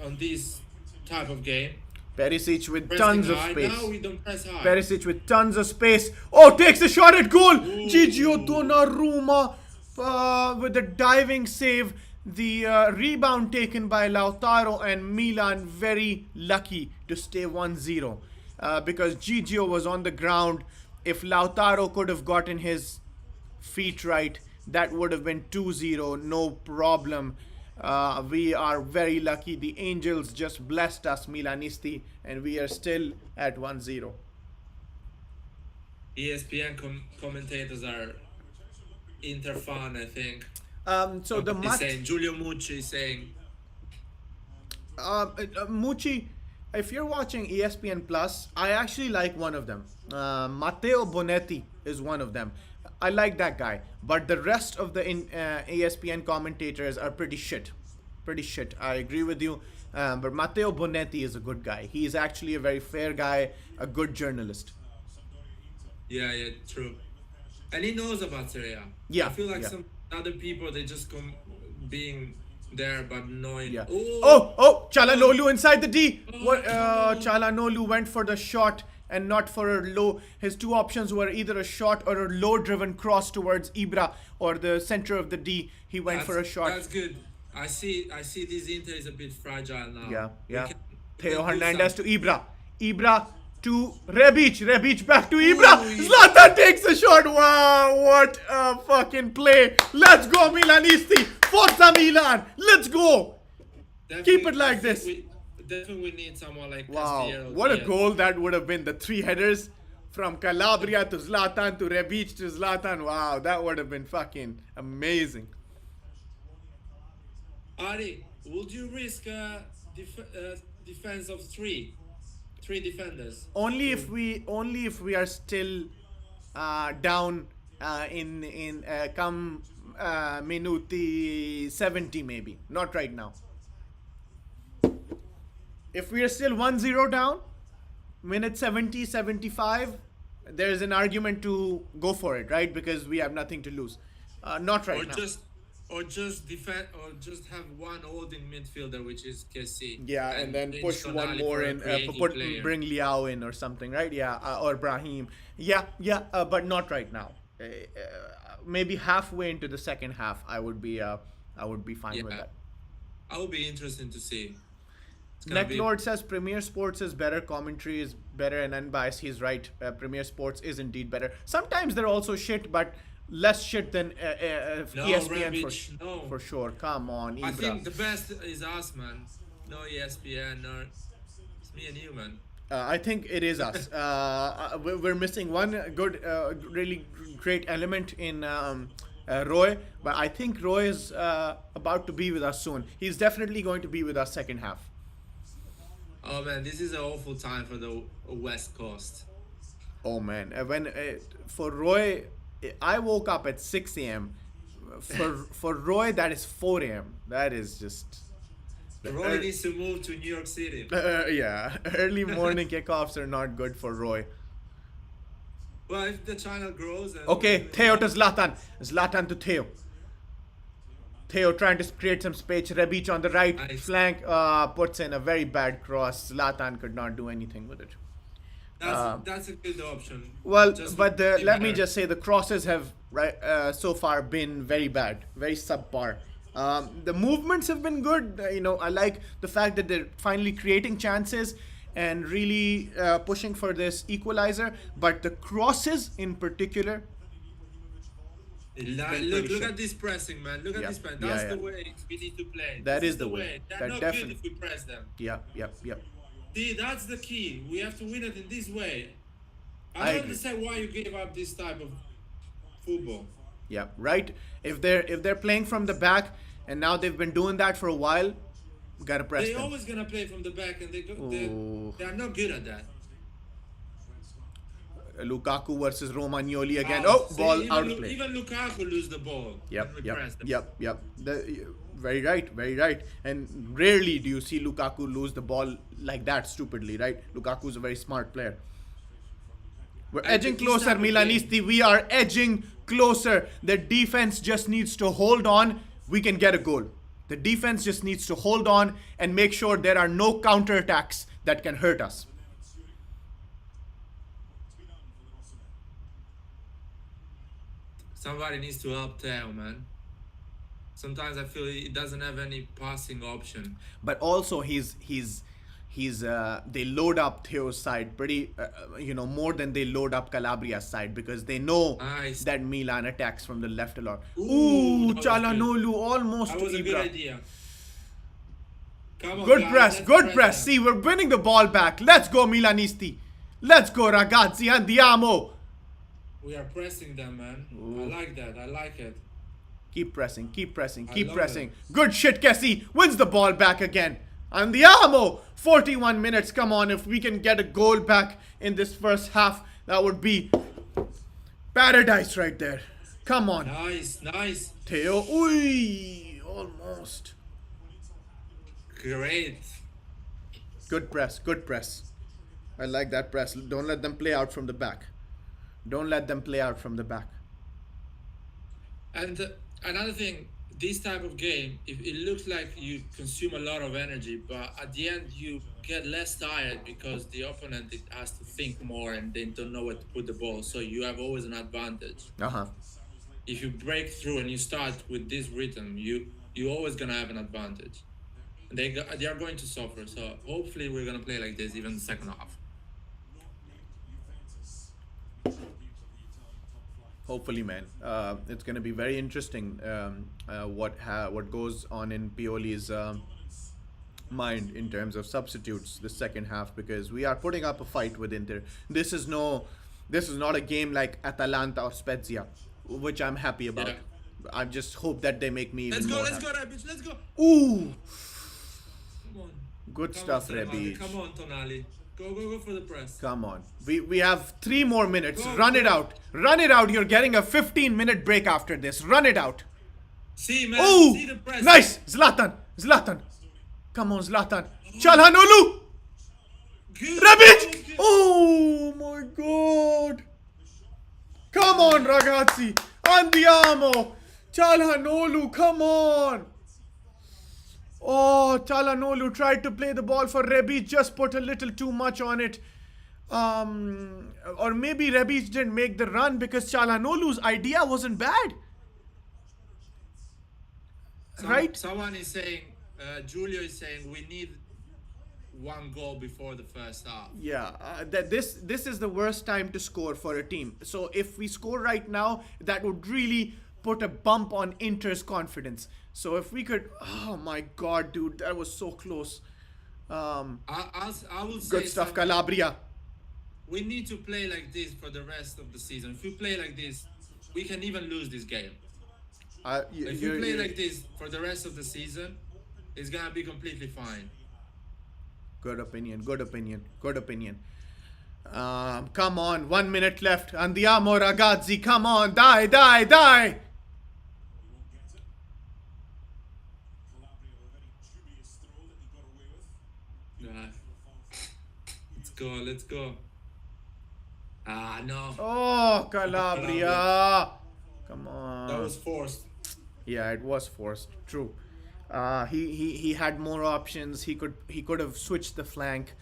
B: on this type of game.
A: Perisic with
B: Pressing
A: tons of
B: high.
A: space.
B: Now we don't press high.
A: Perisic with tons of space. Oh, takes a shot at goal. Gigio Donnarumma with a diving save. The rebound taken by Lautaro, and Milan very lucky to stay 1-0 because Gigio was on the ground. If Lautaro could have gotten his feet right, that would have been 2-0, no problem. We are very lucky. The Angels just blessed us, Milanisti, and we are still at 1-0.
B: ESPN commentators are Inter fan, I think.
A: So the
B: He's saying Giulio Mucci is saying
A: Mucci, if you're watching ESPN Plus, I actually like one of them. Matteo Bonetti is one of them. I like that guy, but the rest of the ESPN commentators are pretty shit. I agree with you, but Matteo Bonetti is a good guy. He is actually a very fair guy, a good journalist.
B: yeah, true. And he knows about Serie A.
A: Yeah,
B: I feel like
A: yeah.
B: some other people, they just come being there but knowing.
A: Yeah.
B: Oh,
A: Oh, Chalanolu inside the D. What? Chalanolu went for the shot and not for a low. His two options were either a shot or a low-driven cross towards Ibra or the center of the D. He went for a shot.
B: That's good. I see this Inter is a bit fragile now.
A: Yeah.
B: We
A: Theo
B: can do
A: Hernandez to
B: something.
A: Ibra. Ibra to Rebic back to Ibra.
B: Ooh,
A: Zlatan takes the shot. Wow, what a fucking play. Let's go, Milanisti. Forza Milan. Let's go. Keep it like this.
B: Definitely we need someone like
A: Wow,
B: Castiero
A: what a
B: Diaz.
A: goal that would have been. The three headers from Calabria to Zlatan to Rebic to Zlatan. Wow, that would have been fucking amazing.
B: Ari, would you risk defense of three defenders?
A: Only if we are still down in come minuti 70 maybe. Not right now. If we are still 1-0 down, minute 70, 75, there's an argument to go for it, right? Because we have nothing to lose. Not right now.
B: Or just defend, or just have one holding midfielder, which is Kessie.
A: Yeah, and then push one
B: Tonali
A: more
B: for a
A: in,
B: creative player.
A: bring Liao in or something, right? Yeah, or Brahim. Yeah, but not right now. Maybe halfway into the second half, I would be fine with
B: Yeah.
A: that.
B: I will be interested to see. It's gonna be-
A: Necklord says Premier Sports is better, commentary is better, and unbiased. He's right. Premier Sports is indeed better. Sometimes they're also shit, but less shit than
B: No,
A: ESPN
B: Rebic, no.
A: for sure. Come on, Ibra.
B: I think the best is us, man. No ESPN, no. It's me and you, man.
A: I think it is us. We're missing one good, really great element in Roy, but I think Roy is about to be with us soon. He's definitely going to be with us second half.
B: Oh man, this is an awful time for the West Coast.
A: Oh man, when for Roy, I woke up at 6 a.m. For Roy, that is 4 a.m. That is just
B: Roy needs to move to New York City.
A: yeah. Early morning kickoffs are not good for Roy.
B: Well, if the channel grows, and
A: Okay, Theo to Zlatan. Zlatan to Theo. Theo trying to create some space. Rebic on the right
B: Nice.
A: flank puts in a very bad cross. Zlatan could not do anything with it.
B: That's a good option.
A: Well,
B: Just
A: but
B: really
A: let me
B: better.
A: just say the crosses have so far been very bad, very subpar. The movements have been good. I like the fact that they're finally creating chances and really pushing for this equalizer. But the crosses in particular,
B: Look,
A: pretty
B: look
A: shit.
B: at this pressing, man. Look at
A: Yeah,
B: this press.
A: yeah,
B: That's
A: yeah.
B: the way we need to play.
A: That
B: This
A: is the way.
B: They're
A: That
B: not
A: definitely-
B: good if we press them.
A: yep.
B: See, that's the key. We have to win it in this way.
A: I
B: I don't
A: agree.
B: understand why you gave up this type of football.
A: Yeah, right. If they're playing from the back and now they've been doing that for a while, gotta press
B: They're
A: them.
B: always gonna play from the back, and
A: Ooh.
B: they're not good at that.
A: Lukaku versus Romagnoli again.
B: See,
A: Ball
B: even
A: out of play.
B: Even Lukaku lose the ball. when we press them.
A: Yep. Very right. And rarely do you see Lukaku lose the ball like that stupidly, right? Lukaku's a very smart player. We're
B: I
A: edging
B: think this
A: closer,
B: type of
A: Milanisti. We are edging closer. The defense just needs to hold on. We can get a goal. The defense just needs to hold on and make sure there are no counterattacks that can hurt us.
B: Somebody needs to help Theo, man. Sometimes I feel he doesn't have any passing option.
A: But also they load up Theo's side pretty more than they load up Calabria's side because they know
B: Nice.
A: that Milan attacks from the left a lot.
B: Ooh, that was
A: Chalanolu almost
B: That
A: to
B: was a good
A: Ibra.
B: idea. Come on,
A: Good
B: guys,
A: press,
B: let's
A: good press.
B: them.
A: See, we're winning the ball back. Let's go Milanisti. Let's go ragazzi, andiamo.
B: We are pressing them, man. I like that. I like it.
A: Keep pressing.
B: I love
A: Pressing. Good shit, Kessie. Wins the ball back again. Andiamo. 41 minutes. Come on, if we can get a goal back in this first half, that would be paradise right there. Come on.
B: Nice.
A: Theo. Ui, almost.
B: Great.
A: Good press. I like that press. Don't let them play out from the back.
B: And another thing, this type of game, if it looks like you consume a lot of energy, but at the end you get less tired because the opponent has to think more and they don't know where to put the ball. So you have always an advantage. If you break through and you start with this rhythm, you're always gonna have an advantage. And they are going to suffer. So hopefully we're gonna play like this even the second half.
A: Hopefully, man. It's going to be very interesting what goes on in Pioli's mind in terms of substitutes the second half because we are putting up a fight with Inter. This is not a game like Atalanta or Spezia, which I'm happy about.
B: Yeah.
A: I just hope that they make me even
B: Let's go,
A: more
B: let's
A: happy.
B: go, Rebic, let's go.
A: Ooh,
B: Come on.
A: good
B: Come
A: stuff,
B: on, Tonali.
A: Rebic.
B: Come on, Tonali. Go for the press.
A: Come on. We have 3 more minutes.
B: Go,
A: Run it
B: go.
A: out. Run it out. You're getting a 15-minute break after this. Run it out.
B: See, man.
A: Ooh,
B: See the press.
A: nice. Zlatan. Come on, Zlatan. Çalhanoğlu.
B: Good.
A: Rebic.
B: Good.
A: Oh my God. Come on, ragazzi. Andiamo. Çalhanoğlu, come on. Oh, Çalhanoğlu tried to play the ball for Rebic, just put a little too much on it. Or maybe Rebic didn't make the run because Çalhanoğlu's idea wasn't bad. Right?
B: Someone is saying, Julio is saying, we need 1 goal before the first half.
A: Yeah, that this is the worst time to score for a team. So if we score right now, that would really put a bump on Inter's confidence. So if we could, oh my God, dude, that was so close.
B: I will say
A: Good stuff,
B: something.
A: Calabria.
B: We need to play like this for the rest of the season. If we play like this, we can even lose this game. If we play like this for the rest of the season, it's gonna be completely fine.
A: Good opinion. Good opinion. Good opinion. Come on. 1 minute left. Andiamo, ragazzi. Come on. Die, die, die.
B: Yeah. Let's go. Let's go. Ah, no.
A: Oh, Calabria. Come
B: That
A: on.
B: was forced.
A: Yeah, it was forced. True. He had more options. He could have switched the flank.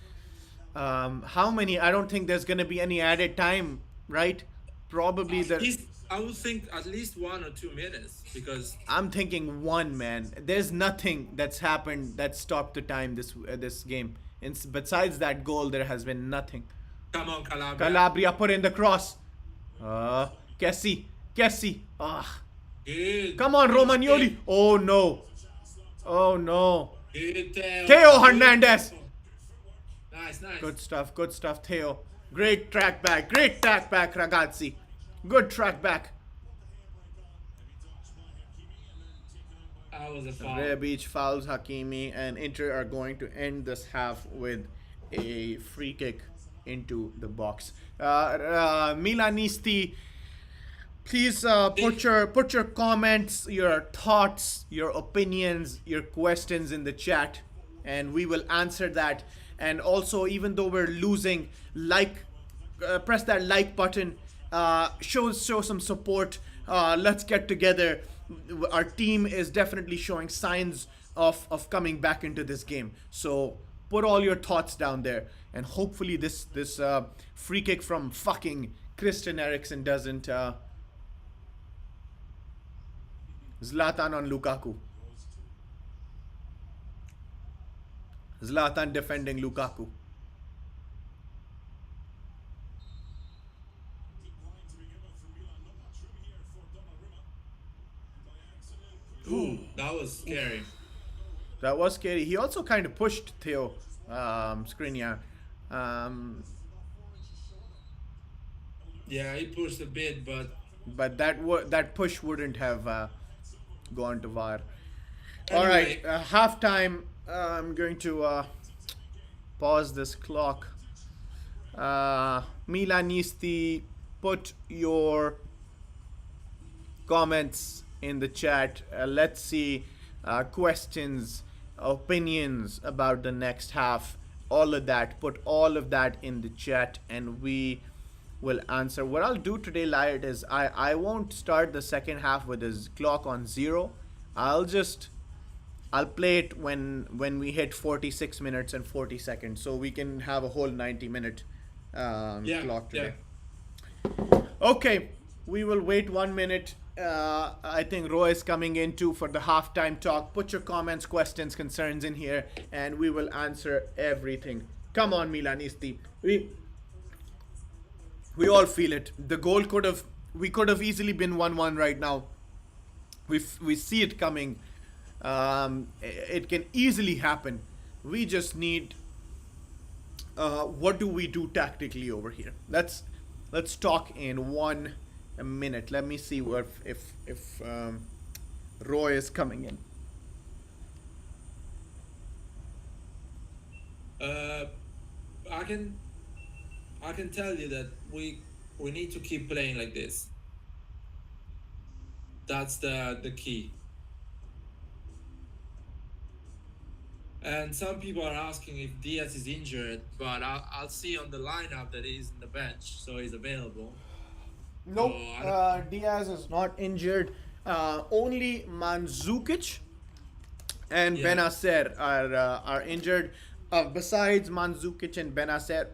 A: How many? I don't think there's gonna be any added time, right? Probably
B: At
A: the.
B: least, I would think at least 1 or 2 minutes because
A: I'm thinking one, man. There's nothing that's happened that stopped the time this game. Besides that goal, there has been nothing.
B: come on, Calabria.
A: Calabria put in the cross. Kessie, Kessie.
B: Good.
A: Come on,
B: Good,
A: Romagnoli. Oh no. Oh no.
B: Good, Theo.
A: Theo
B: Good.
A: Hernandez.
B: Nice, nice.
A: Good stuff, Theo. Great track back, ragazzi. Good track back.
B: That was a foul.
A: Rebic fouls Hakimi, and Inter are going to end this half with a free kick into the box. Milanisti, please put your comments, your thoughts, your opinions, your questions in the chat, and we will answer that. And also, even though we're losing, press that like button. Show some support. Let's get together. Our team is definitely showing signs of coming back into this game. So put all your thoughts down there, and hopefully this free kick from fucking Christian Eriksen doesn't. Zlatan on Lukaku. Zlatan defending Lukaku.
B: Ooh, that was scary.
A: That was scary. He also kind of pushed Theo Skriniar.
B: Yeah, he pushed a bit,
A: But that push wouldn't have gone to VAR. All
B: Anyway.
A: right, halftime. I'm going to pause this clock. Milanisti, put your comments in the chat. Let's see questions, opinions about the next half, all of that. Put all of that in the chat, and we will answer. What I'll do today, Light, is I won't start the second half with his clock on 0. I'll play it when we hit 46 minutes and 40 seconds, so we can have a whole 90-minute clock today. Okay, we will wait 1 minute. I think Roy is coming in too for the halftime talk. Put your comments, questions, concerns in here, and we will answer everything. Come on, Milanisti. We all feel it. The goal we could have easily been 1-1 right now. We see it coming. It can easily happen. We just need. What do we do tactically over here? Let's talk in 1 minute. Let me see if Roy is coming in.
B: I can tell you that we need to keep playing like this. That's the key. And some people are asking if Diaz is injured, but I'll see on the lineup that he's in the bench, so he's available.
A: Nope, Diaz is not injured. Only Mandzukic and Benacer are injured. Besides Mandzukic and Benacer,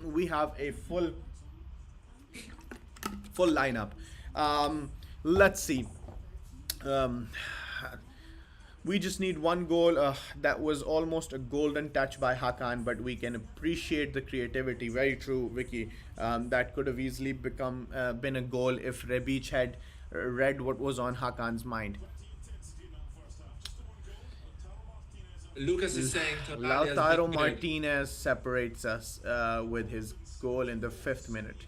A: we have a full lineup. Let's see. We just need one goal. That was almost a golden touch by Hakan, but we can appreciate the creativity. Very true, Vicky. That could have easily been a goal if Rebic had read what was on Hakan's mind.
B: Lucas is saying
A: Lautaro Martinez separates us with his goal in the 5th minute.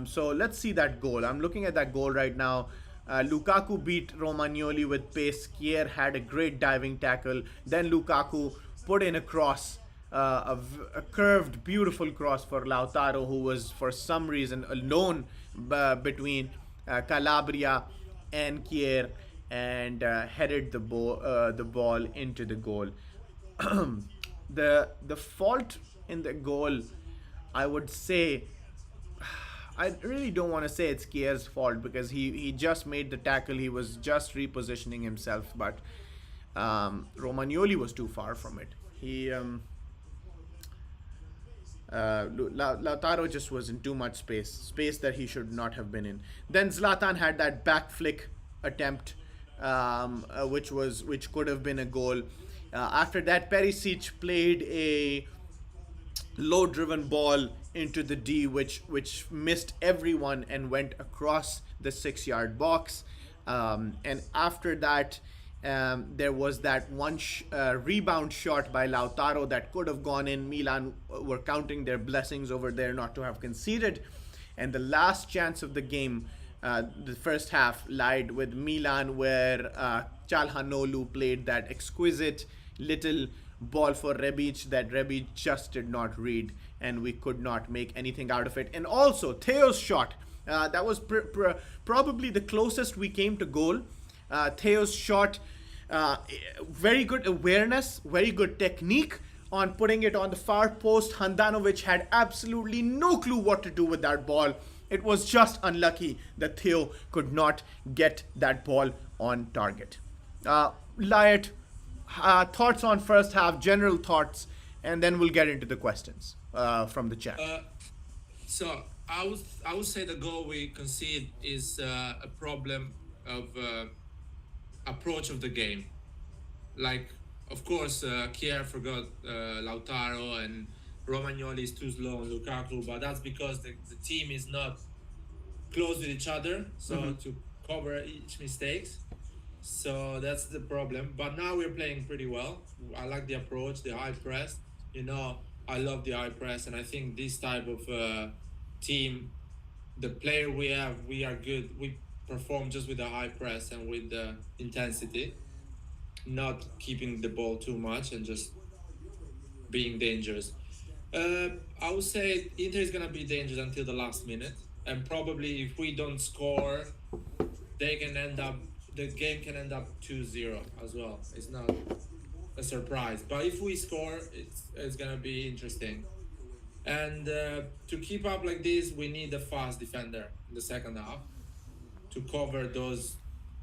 A: So let's see that goal. I'm looking at that goal right now. Lukaku beat Romagnoli with pace. Kier had a great diving tackle. Then Lukaku put in a cross. a curved, beautiful cross for Lautaro, who was for some reason alone between Calabria and Kier, and headed the ball into the goal. The fault in the goal, I would say, I really don't want to say it's Kier's fault because he just made the tackle. He was just repositioning himself, but Romagnoli was too far from it. Lautaro just was in too much space that he should not have been in. Then Zlatan had that back flick attempt, which could have been a goal. After that, Perisic played a low-driven ball into the D, which missed everyone and went across the 6-yard box. And after that, there was that one rebound shot by Lautaro that could have gone in. Milan were counting their blessings over there not to have conceded. And the last chance of the game, the first half, lied with Milan, where Calhanoglu played that exquisite little ball for Rebic that Rebic just did not read, and we could not make anything out of it. And also, Theo's shot, that was probably the closest we came to goal. Theo's shot, very good awareness, very good technique on putting it on the far post. Handanovic had absolutely no clue what to do with that ball. It was just unlucky that Theo could not get that ball on target. Lyot, thoughts on first half, general thoughts, and then we'll get into the questions from the chat.
B: So I would say the goal we concede is a problem of approach of the game. Like, of course, Kier forgot Lautaro, and Romagnoli is too slow on Lukaku, but that's because the team is not close with each other, so to cover each mistakes. So that's the problem. But now we're playing pretty well. I like the approach, the high press. I love the high press, and I think this type of team, the player we have, we are good. We perform just with the high press and with the intensity, not keeping the ball too much and just being dangerous. I would say Inter is gonna be dangerous until the last minute, and probably if we don't score, the game can end up 2-0 as well. It's not a surprise, but if we score, it's gonna be interesting. And to keep up like this, we need a fast defender in the second half to cover those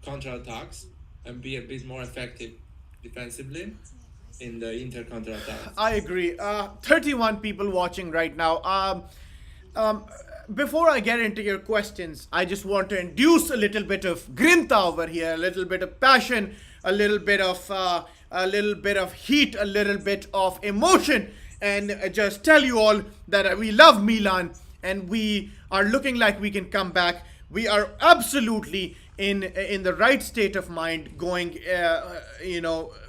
B: counter-attacks and be a bit more effective defensively in the Inter counter-attacks.
A: I agree. 31 people watching right now. Before I get into your questions, I just want to induce a little bit of grinta over here, a little bit of passion, a little bit of heat, a little bit of emotion, and just tell you all that we love Milan and we are looking like we can come back. We are absolutely in the right state of mind, going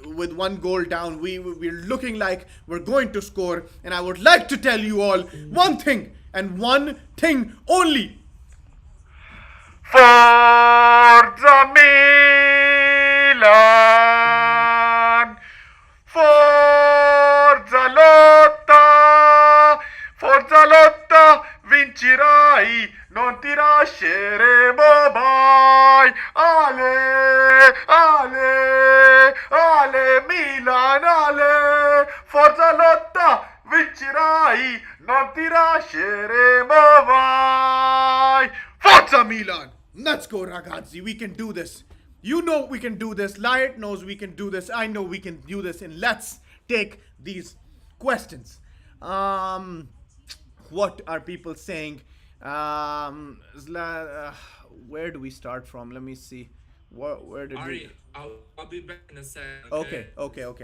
A: with one goal down. We're looking like we're going to score, and I would like to tell you all one thing and one thing only. Forza Milan! Forza lotta! Forza lotta! Vincerai! Non ti lasceremo mai! Ale! Ale! Ale Milan! Ale! Forza lotta! Vincerai! Non ti lasceremo mai! Forza Milan! Let's go, ragazzi. We can do this. You know we can do this. Lyot knows we can do this. I know we can do this. And let's take these questions. What are people saying? Where do we start from? Let me see. Where did
B: Ari,
A: we?
B: I'll be back in a second.
A: Okay.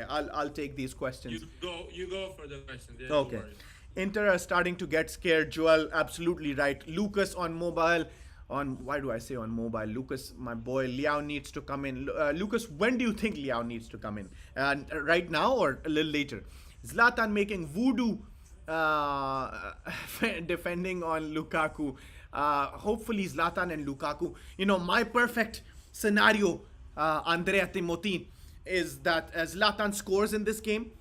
A: I'll take these questions.
B: You go for the questions. Yeah,
A: Okay.
B: don't worry.
A: Inter are starting to get scared. Joel, absolutely right. Lucas on mobile. Why do I say on mobile? Lucas, my boy, Liao needs to come in. Lucas, when do you think Liao needs to come in? Right now or a little later? Zlatan making voodoo defending on Lukaku. Hopefully Zlatan and Lukaku. My perfect scenario, Andrea Timothy, is that Zlatan scores in this game.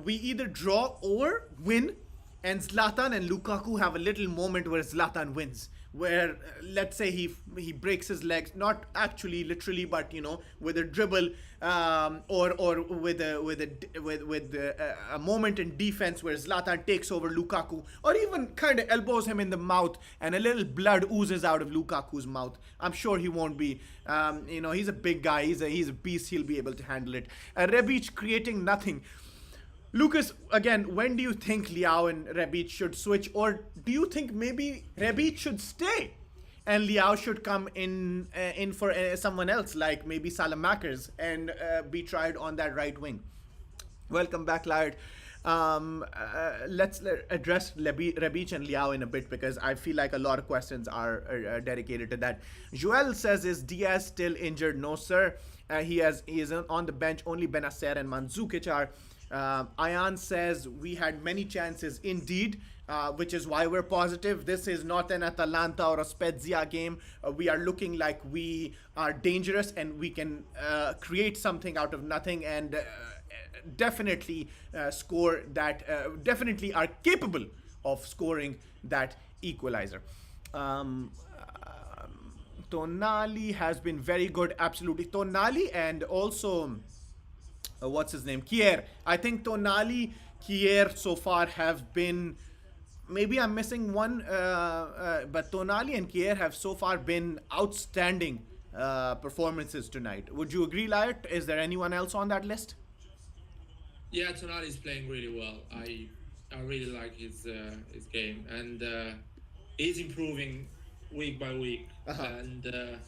A: we either draw or win, and Zlatan and Lukaku have a little moment where Zlatan wins, where let's say he breaks his legs, not actually literally, but with a dribble, or with a moment in defense where Zlatan takes over Lukaku, or even kind of elbows him in the mouth, and a little blood oozes out of Lukaku's mouth. I'm sure he won't be. He's a big guy. He's a beast. He'll be able to handle it. Rebic creating nothing. Lucas, again, when do you think Leao and Rebic should switch, or do you think maybe Rebic should stay and Leao should come in for someone else, like maybe Salamakers, and be tried on that right wing? Welcome back, Laird. Let's address Rebic and Leao in a bit, because I feel like a lot of questions are dedicated to that. Joel says, is Diaz still injured? No, sir. He is on the bench. Only Benacer and Mandzukic are. Ayan says, we had many chances indeed, which is why we're positive. This is not an Atalanta or a Spezia game. We are looking like we are dangerous, and we can create something out of nothing, and definitely score that, definitely are capable of scoring that equalizer. Tonali has been very good, absolutely. Tonali, and also what's his name? Kier. I think Tonali, Kier so far have been. Maybe I'm missing one, but Tonali and Kier have so far been outstanding performances tonight. Would you agree, Lyot? Is there anyone else on that list?
B: Yeah, Tonali is playing really well. I really like his game, and he's improving week by week. And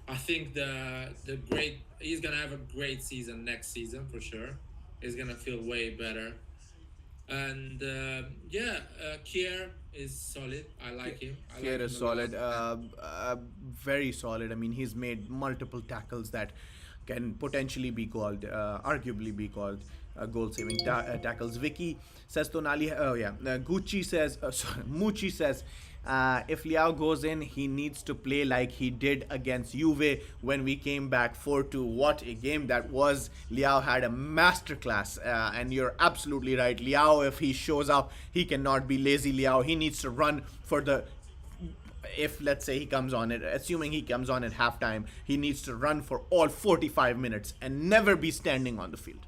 B: I think he's gonna have a great season next season for sure. He's gonna feel way better. And Kier is solid. I like him.
A: Kier is solid, very solid. I mean, he's made multiple tackles that can potentially be called, arguably be called goal-saving tackles. Vicky says Tonali. Oh yeah. Gucci says. Mucci says. If Leao goes in, he needs to play like he did against Juve when we came back 4-2. What a game that was. Leao had a masterclass, and you're absolutely right. Leao, if he shows up, he cannot be lazy. Leao, he needs to run for the... If, let's say, he comes on it, assuming he comes on at halftime, he needs to run for all 45 minutes and never be standing on the field.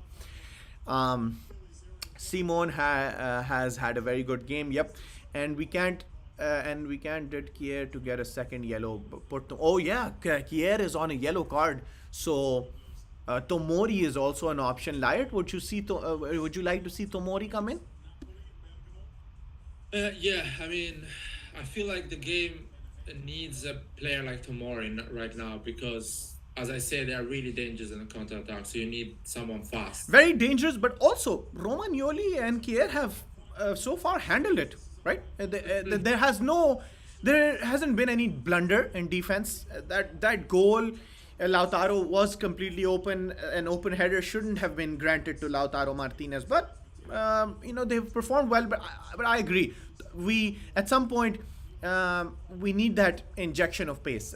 A: Simone has had a very good game. Yep. And we can't did Kier to get a second yellow. Oh yeah, Kier is on a yellow card, so Tomori is also an option. Lyot, would you like to see Tomori come in?
B: Yeah, I mean, I feel like the game needs a player like Tomori right now, because, as I said, they are really dangerous in the counter-attack, so you need someone fast.
A: Very dangerous, but also Romagnoli and Kier have so far handled it. Right? There hasn't been any blunder in defense. That goal, Lautaro was completely open. An open header shouldn't have been granted to Lautaro Martinez, but they've performed well. But I agree. We at some point we need that injection of pace.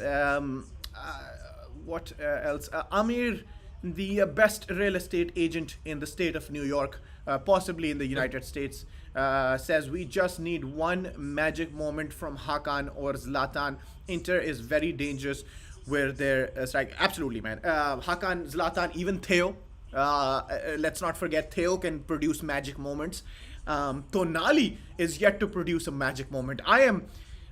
A: What else? Amir, the best real estate agent in the state of New York, possibly in the United States, says we just need one magic moment from Hakan or Zlatan. Inter is very dangerous where they're like, absolutely, man. Hakan, Zlatan, even Theo. Let's not forget, Theo can produce magic moments. Tonali is yet to produce a magic moment. I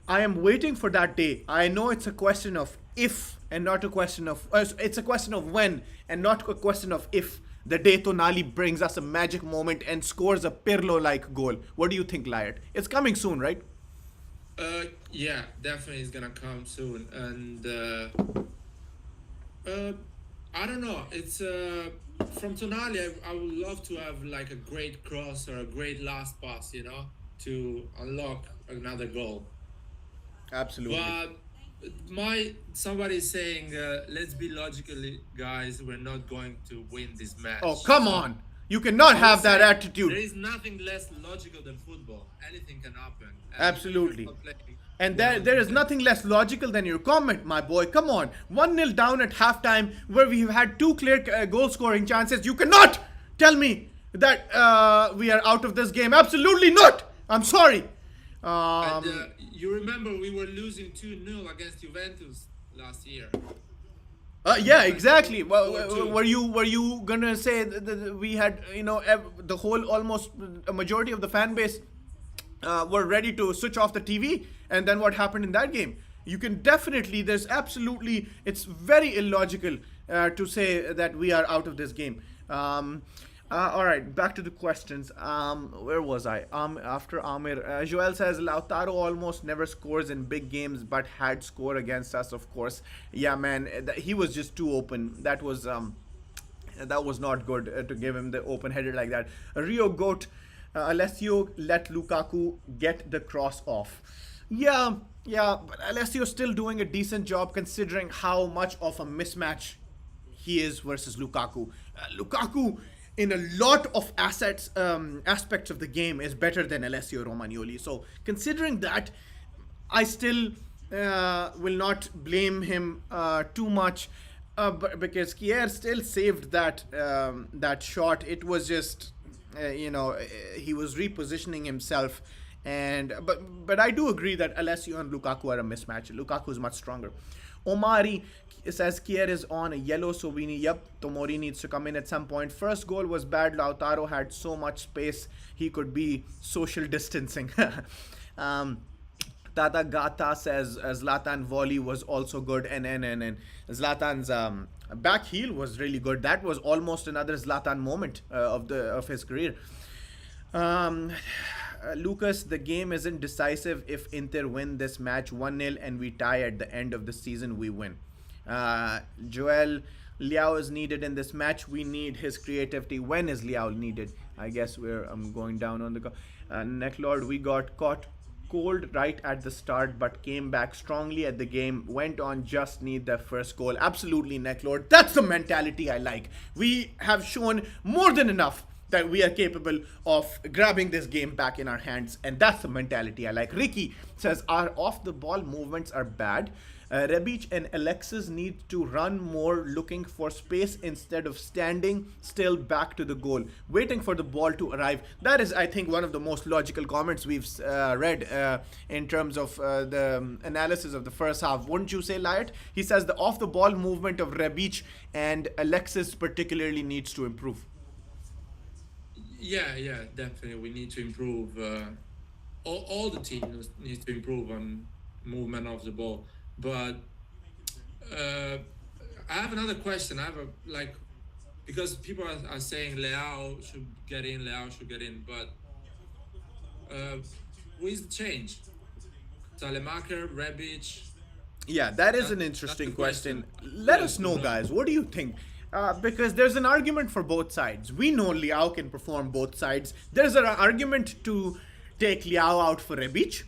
A: am waiting for that day. I know it's a question of if and not a question of... it's a question of when and not a question of if. The day Tonali brings us a magic moment and scores a Pirlo-like goal. What do you think, Lyot? It's coming soon, right?
B: Yeah, definitely it's gonna come soon. And I don't know. It's from Tonali. I would love to have like a great cross or a great last pass, to unlock another goal.
A: Absolutely.
B: But somebody's saying, let's be logical, guys. We're not going to win this match.
A: Oh, come on. You cannot have that attitude.
B: There is nothing less logical than football. Anything can happen.
A: Absolutely. And there is nothing less logical than your comment, my boy. Come on. 1-0 down at halftime, where we've had two clear goal scoring chances. You cannot tell me that we are out of this game. Absolutely not. I'm sorry.
B: And
A: Um,
B: you remember we were losing 2-0 against Juventus last year.
A: yeah,
B: Like
A: exactly. Well,
B: 4-2.
A: were you gonna say that we had, the whole, almost a majority of the fan base were ready to switch off the TV, and then what happened in that game? You can definitely, there's absolutely, it's very illogical to say that we are out of this game. All right, back to the questions. Where was I? After Amir, Joel says Lautaro almost never scores in big games, but had score against us, of course. Yeah, man, he was just too open. That was not good to give him the open header like that. Rio Goat, Alessio let Lukaku get the cross off. Yeah, yeah, but Alessio's still doing a decent job considering how much of a mismatch he is versus Lukaku. Lukaku, in a lot of aspects of the game, is better than Alessio Romagnoli. So considering that, I still will not blame him too much, because Kier still saved that shot. It was just, he was repositioning himself, and but I do agree that Alessio and Lukaku are a mismatch. Lukaku is much stronger. Omari says Kier is on a yellow, so we need, yep, Tomori needs to come in at some point. First goal was bad. Lautaro had so much space, he could be social distancing. um, Tata Gata says Zlatan volley was also good, and Zlatan's back heel was really good. That was almost another Zlatan moment of his career. Um, Lucas, the game isn't decisive. If Inter win this match 1-0 and we tie at the end of the season, we win. Joel, Liao is needed in this match. We need his creativity. When is Liao needed? I guess I'm going down on the Necklord. We got caught cold right at the start, but came back strongly at the game. Went on, just need the first goal. Absolutely, Necklord. That's the mentality I like. We have shown more than enough that we are capable of grabbing this game back in our hands, and that's the mentality I like. Ricky says our off the ball movements are bad. Rebic and Alexis need to run more, looking for space instead of standing still back to the goal, waiting for the ball to arrive. That is, I think, one of the most logical comments we've read in terms of the analysis of the first half. Wouldn't you say, Lyot? He says the off the ball movement of Rebic and Alexis particularly needs to improve.
B: Yeah, definitely. We need to improve. All the teams needs to improve on movement of the ball. But I have another question. I have because people are saying Leao should get in, but who is the change? Salemaker, Rebic.
A: Yeah, that is an
B: That's the
A: interesting
B: question.
A: question. Let
B: Yes,
A: us
B: who
A: know,
B: knows?
A: guys. What do you think? Because there's an argument for both sides. We know Liao can perform both sides. There's an argument to take Liao out for Rebic,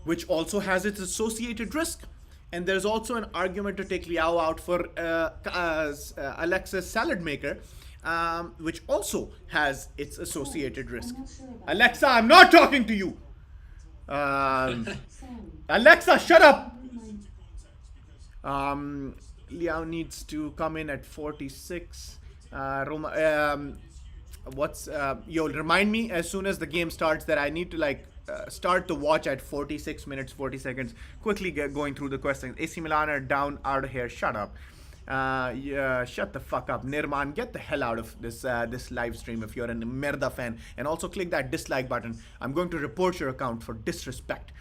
A: which also has its associated risk. And there's also an argument to take Liao out for Alexis Salad Maker, which also has its associated risk. Alexa, I'm not talking to you. Um, Alexa, shut up. Liao needs to come in at 46. You'll remind me as soon as the game starts that I need to start the watch at 46 minutes 40 seconds. Quickly going through the questions. AC Milan are down, out of here. Shut up. Yeah, shut the fuck up, Nirman. Get the hell out of this live stream if you're a Merda fan, and also click that dislike button. I'm going to report your account for disrespect.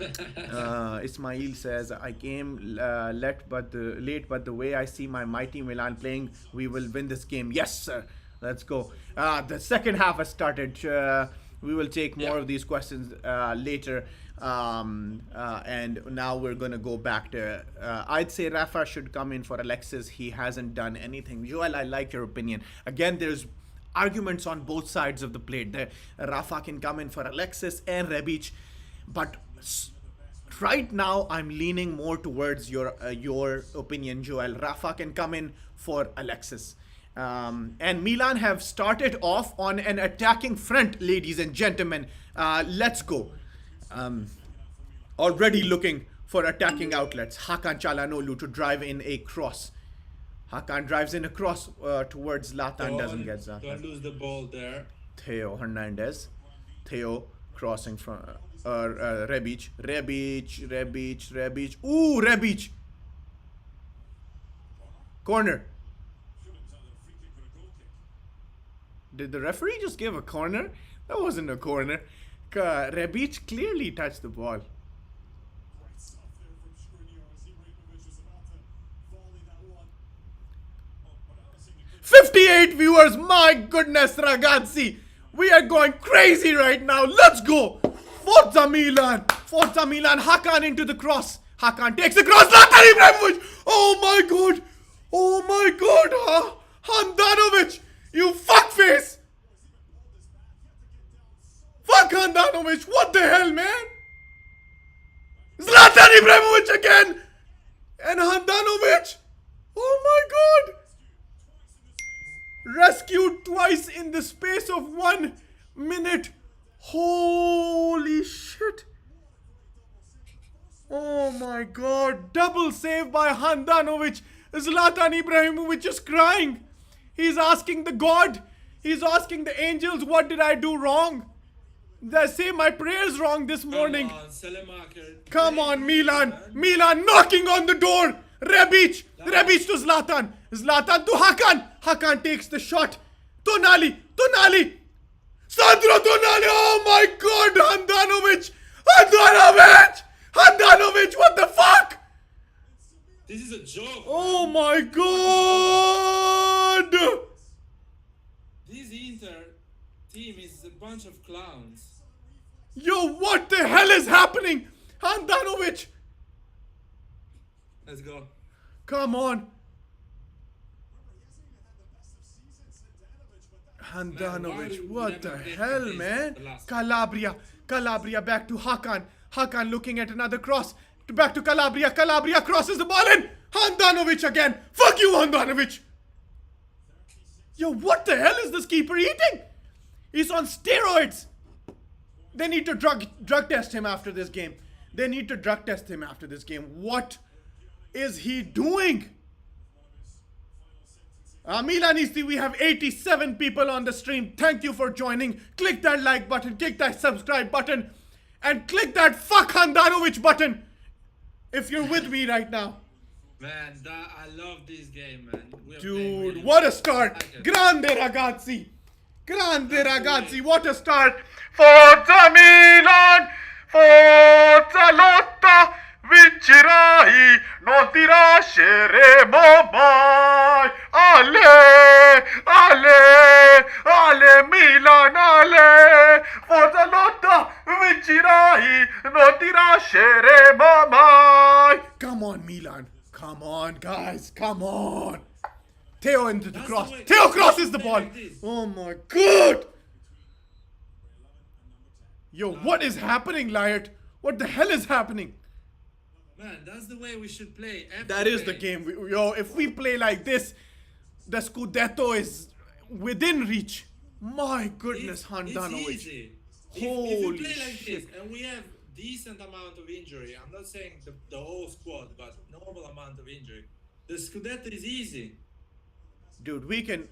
A: Ismail says I came late, but the way I see my mighty Milan playing, we will win this game. Yes, sir. Let's go. The second half has started. We will take more of these questions later. And now we're gonna go back to. I'd say Rafa should come in for Alexis. He hasn't done anything. Joel, I like your opinion. Again, there's arguments on both sides of the plate. Rafa can come in for Alexis and Rebic, but right now I'm leaning more towards your opinion, Joel. Rafa can come in for Alexis. And Milan have started off on an attacking front, ladies and gentlemen. Let's go. Already looking for attacking outlets. Hakan Çalhanoğlu to drive in a cross. Hakan drives in across towards Zlatan, doesn't get
B: Don't
A: Zlatan.
B: lose the ball there.
A: Theo Hernandez. Theo crossing from Rebic. Ooh, Rebic. Corner. Did the referee just give a corner? That wasn't a corner. Rebic clearly touched the ball. 58 viewers, my goodness, ragazzi. We are going crazy right now. Let's go. Forza Milan. Forza Milan. Hakan into the cross. Hakan takes the cross. Zlatan Ibrahimovic. Oh my god. Oh my god. Handanovic. You fuckface. Fuck Handanovic. What the hell, man? Zlatan Ibrahimovic again. And Handanovic. Oh my god. Rescued twice in the space of 1 minute. Holy shit. Oh my god. Double save by Handanovic. Zlatan Ibrahimovic is crying. He's asking the God. He's asking the angels, what did I do wrong? They say my prayers wrong this morning. Come on, Milan. Milan knocking on the door. Rebic to Zlatan. Zlatan to Hakan. Hakan takes the shot. Tonali. Sandro Tonali. Oh my god. Handanovic. What the fuck?
B: This is a joke.
A: Oh my god.
B: This Inter team is a bunch of clowns.
A: Yo, what the hell is happening? Handanovic.
B: Let's go.
A: Come on. Handanovic, what the hell, man? Calabria back to Hakan. Hakan looking at another cross. Back to Calabria. Calabria crosses the ball in. Handanovic again. Fuck you, Handanovic. Yo, what the hell is this keeper eating? He's on steroids. They need to drug test him after this game. What is he doing? Milanisti, we have 87 people on the stream. Thank you for joining. Click that like button, click that subscribe button, and click that fuck Handanovic button if you're with me right now.
B: Man, I love this game, man.
A: Dude, what a start. Grande ragazzi. What a start. Forza Milan. Forza lotta. Vincerai, non ti lasceremo mai. Ale Milan, ale. Forza lotta, vincerai, non ti lasceremo mai. Come on, Milan. Come on, guys. Come on. Theo into the cross. Theo crosses the ball. Oh my god. Yo, what is happening, Lyot? What the hell is happening?
B: Man, that's the way we should play.
A: That is the game. Yo, if we play like this, the Scudetto is within reach. My goodness, Handanovic.
B: It's easy.
A: Holy
B: if we play like
A: shit.
B: this and we have decent amount of injury, I'm not saying the whole squad, but normal amount of injury, the Scudetto is easy.
A: Dude, we can...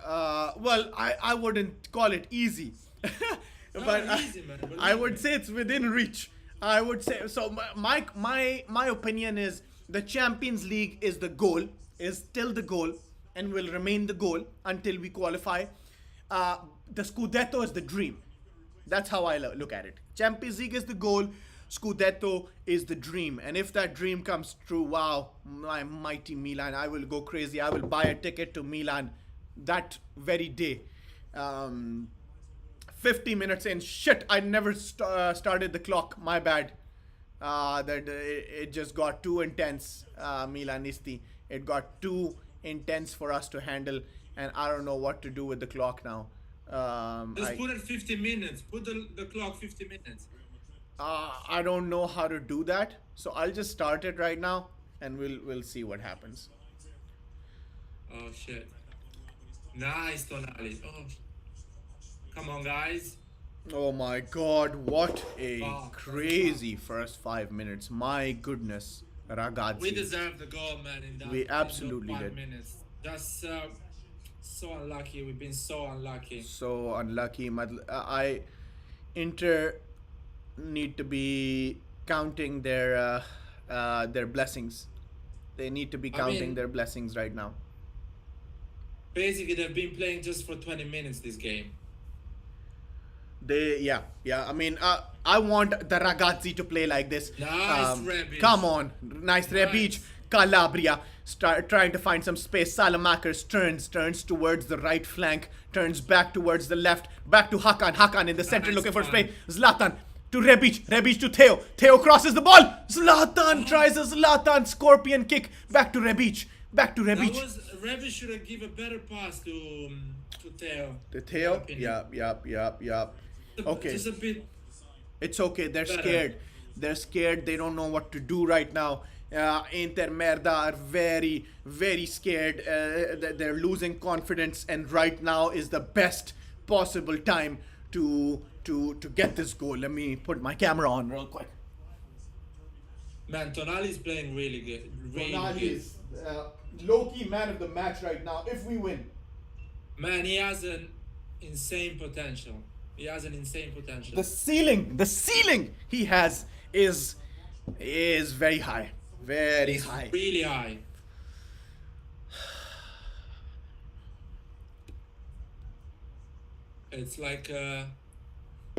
A: well, I wouldn't call it easy. But
B: easy, man.
A: I would say it's within reach. I would say... So my opinion is the Champions League is the goal, is still the goal, and will remain the goal until we qualify. The Scudetto is the dream. That's how I look at it. Champions League is the goal. Scudetto is the dream. And if that dream comes true, wow, my mighty Milan, I will go crazy. I will buy a ticket to Milan that very day. 50 minutes in. Shit, I never started the clock. My bad. It just got too intense, Milanisti. It got too intense for us to handle. And I don't know what to do with the clock now.
B: Just put it 50 minutes. Put the clock 50 minutes.
A: I don't know how to do that, so I'll just start it right now, and we'll see what happens.
B: Oh shit! Nice, Tonali. Oh, come on, guys.
A: Oh my god, what a crazy first 5 minutes. My goodness.
B: We
A: Ragazzi.
B: deserved the goal, man,
A: We
B: in those
A: absolutely
B: five
A: did.
B: minutes. Just so unlucky. We've been so unlucky.
A: So unlucky. I Inter need to be counting their blessings. They need to be
B: I
A: counting
B: mean,
A: their blessings right now.
B: basically, they've been playing just for 20 minutes this game.
A: Yeah. I mean, I want the ragazzi to play like this.
B: Nice Rebic.
A: Come on, nice Rebic. Calabria trying to find some space. Salamakers turns towards the right flank, turns back towards the left, back to Hakan in the center
B: Nice
A: looking for
B: one.
A: space. Zlatan to Rebic to Theo crosses the ball. Zlatan tries a Zlatan scorpion kick back to Rebic.
B: That was Rebic should have given a better pass to Theo.
A: To
B: in my
A: Theo.
B: opinion.
A: Yep. Okay.
B: Just a bit.
A: It's okay. They're
B: Better.
A: scared. They're scared. They don't know what to do right now. Inter Merda are very, very scared. They're losing confidence, and right now is the best possible time to get this goal. Let me put my camera on real quick.
B: Man, Tonali is playing really good. Really
A: Tonali
B: good.
A: is low-key man of the match right now. If we win,
B: Man, he has an insane potential. He has an insane potential.
A: the ceiling he has is very high, very
B: It's
A: high.
B: really high. It's like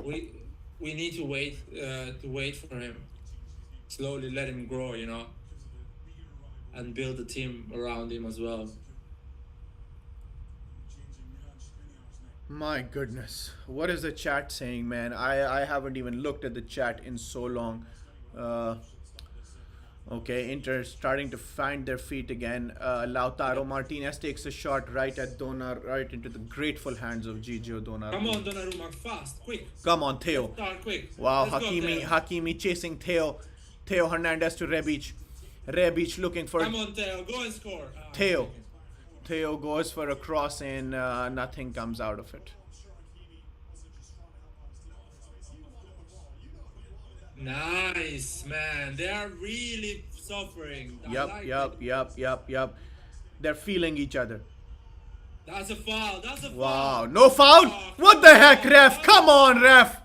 B: we need to wait for him. Slowly let him grow, and build a team around him as well.
A: My goodness, what is the chat saying, man? I haven't even looked at the chat in so long. Okay, Inter starting to find their feet again. Lautaro Martinez takes a shot right at Donna, right into the grateful hands of Gigio Donnarumma.
B: Come on, Donnarumma, fast, quick.
A: Come on, Theo.
B: Start quick.
A: Wow,
B: Let's go, Theo.
A: Hakimi chasing Theo. Theo Hernandez to Rebic. Rebic looking for
B: Come on, Theo, go and score.
A: Theo. Theo goes for a cross and nothing comes out of it.
B: Nice, man. They are really suffering. I
A: Yup,
B: like
A: yup,
B: it.
A: yup, yup, yup. They're feeling each other.
B: That's a foul. That's a foul.
A: Wow, no foul? What the heck, ref? Come on, ref.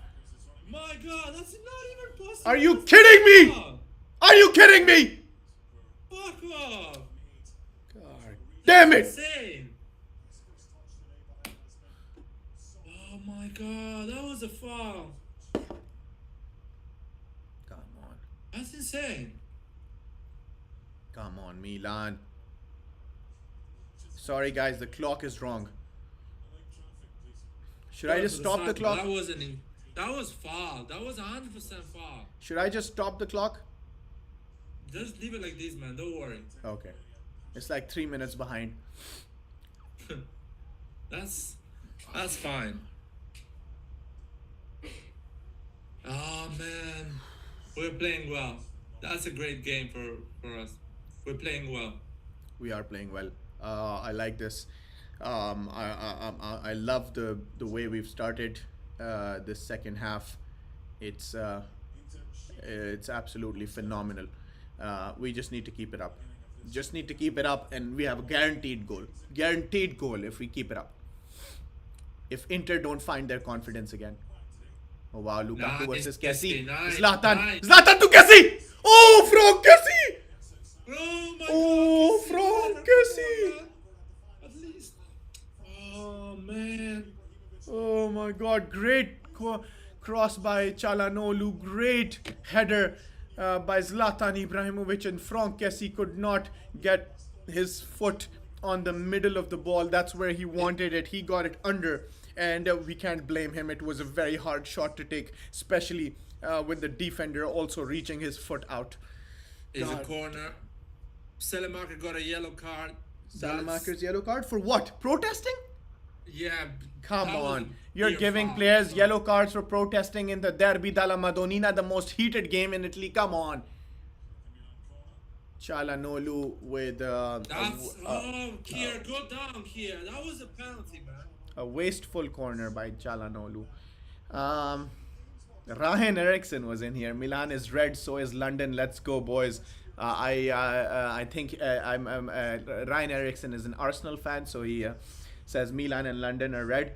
B: My God, that's not even possible.
A: Are you kidding me?
B: Foul.
A: Are you kidding me?
B: Fuck off.
A: God damn it.
B: Insane. Oh my God, that was a foul.
A: Come on.
B: That's insane.
A: Come on, Milan. Sorry, guys, the clock is wrong. Should I just stop the clock?
B: That was foul. That was 100% foul.
A: Should I just stop the clock?
B: Just leave it like this, man. Don't worry.
A: Okay. It's like 3 minutes behind.
B: That's fine. Oh man, we're playing well. That's a great game for us. We're playing well.
A: We are playing well. I like this. I love the way we've started this second half. It's absolutely phenomenal. We just need to keep it up. Just need to keep it up, and we have a guaranteed goal. Guaranteed goal if we keep it up. If Inter don't find their confidence again. Oh wow, Lukaku
B: Nice,
A: versus Kessie.
B: nice,
A: Zlatan.
B: nice.
A: Zlatan to Kessie. Oh, from Kessie.
B: Oh my
A: Oh,
B: God.
A: from Kessie.
B: At least. Oh man.
A: Oh my God! Great cross by Çalhanoğlu. Great header by Zlatan Ibrahimovic, and Franck Kessie could not get his foot on the middle of the ball. That's where he wanted it. He got it under, and we can't blame him. It was a very hard shot to take, especially with the defender also reaching his foot out.
B: Is a
A: God.
B: corner. Selemaker got a yellow card.
A: Salamaker's yellow card for what? Protesting?
B: Yeah.
A: Come
B: that was
A: on.
B: a
A: You're
B: clear
A: giving
B: foul,
A: players
B: so-
A: yellow cards for protesting in the Derby Della Madonnina, the most heated game in Italy. Come on. Çalhanoğlu with
B: That's Kier, go down, Kier. That was a penalty, man.
A: a wasteful corner by Çalhanoğlu. Ryan Eriksson was in here. Milan is red, so is London. Let's go, boys. I think Ryan Eriksson is an Arsenal fan, so he says Milan and London are red.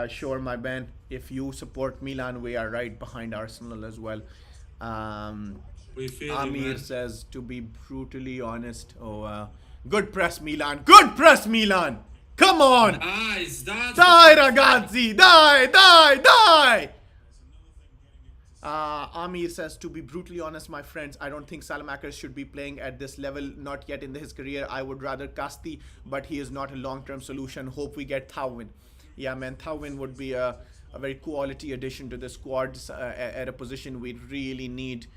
A: Sure, my man. If you support Milan, we are right behind Arsenal as well. Um,
B: We feel you,
A: Amir
B: man.
A: says, to be brutally honest, good press, Milan. Good press, Milan. Come on.
B: Nice. That's
A: Dai, ragazzi. Dai, dai, dai. Amir says, to be brutally honest, my friends, I don't think Salamakers should be playing at this level, not yet in his career. I would rather Casti, but he is not a long-term solution. Hope we get Thawin. Yeah, man, Thawin would be a very quality addition to the squad at a position we really need.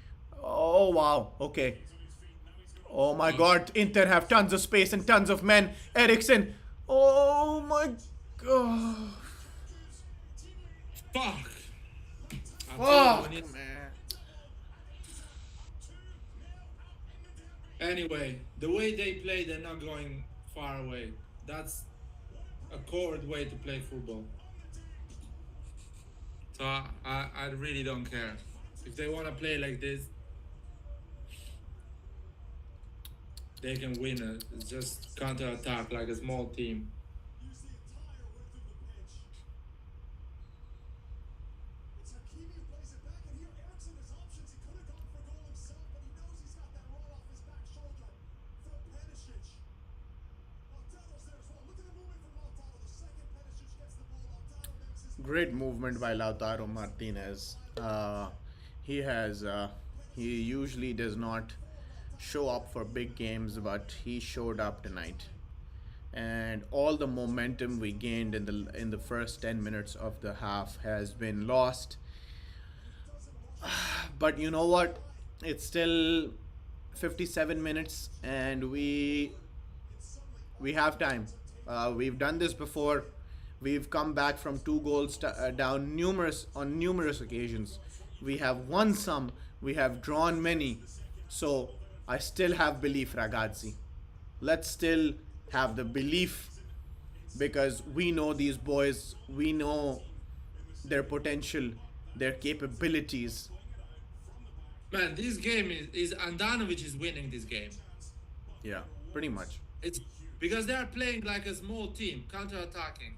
A: Oh, wow. Okay. Oh, my God. Inter have tons of space and tons of men. Eriksson. Oh, my God.
B: fuck. I told you when
A: Fuck, man.
B: Anyway, the way they play, they're not going far away. That's a coward way to play football. So I really don't care. If they want to play like this, they can win it. It's just counter attack like a small team.
A: Great movement by Lautaro Martinez. He has he usually does not show up for big games, but he showed up tonight. And all the momentum we gained in the first 10 minutes of the half has been lost. But you know what? It's still 57 minutes, and we have time. We've done this before. We've come back from 2 goals down numerous occasions. We have won some. We have drawn many. So I still have belief, ragazzi. Let's still have the belief, because we know these boys. We know their potential, their capabilities.
B: Man, this game is Andanovic is winning this game.
A: Yeah, pretty much.
B: It's because they are playing like a small team, counter attacking.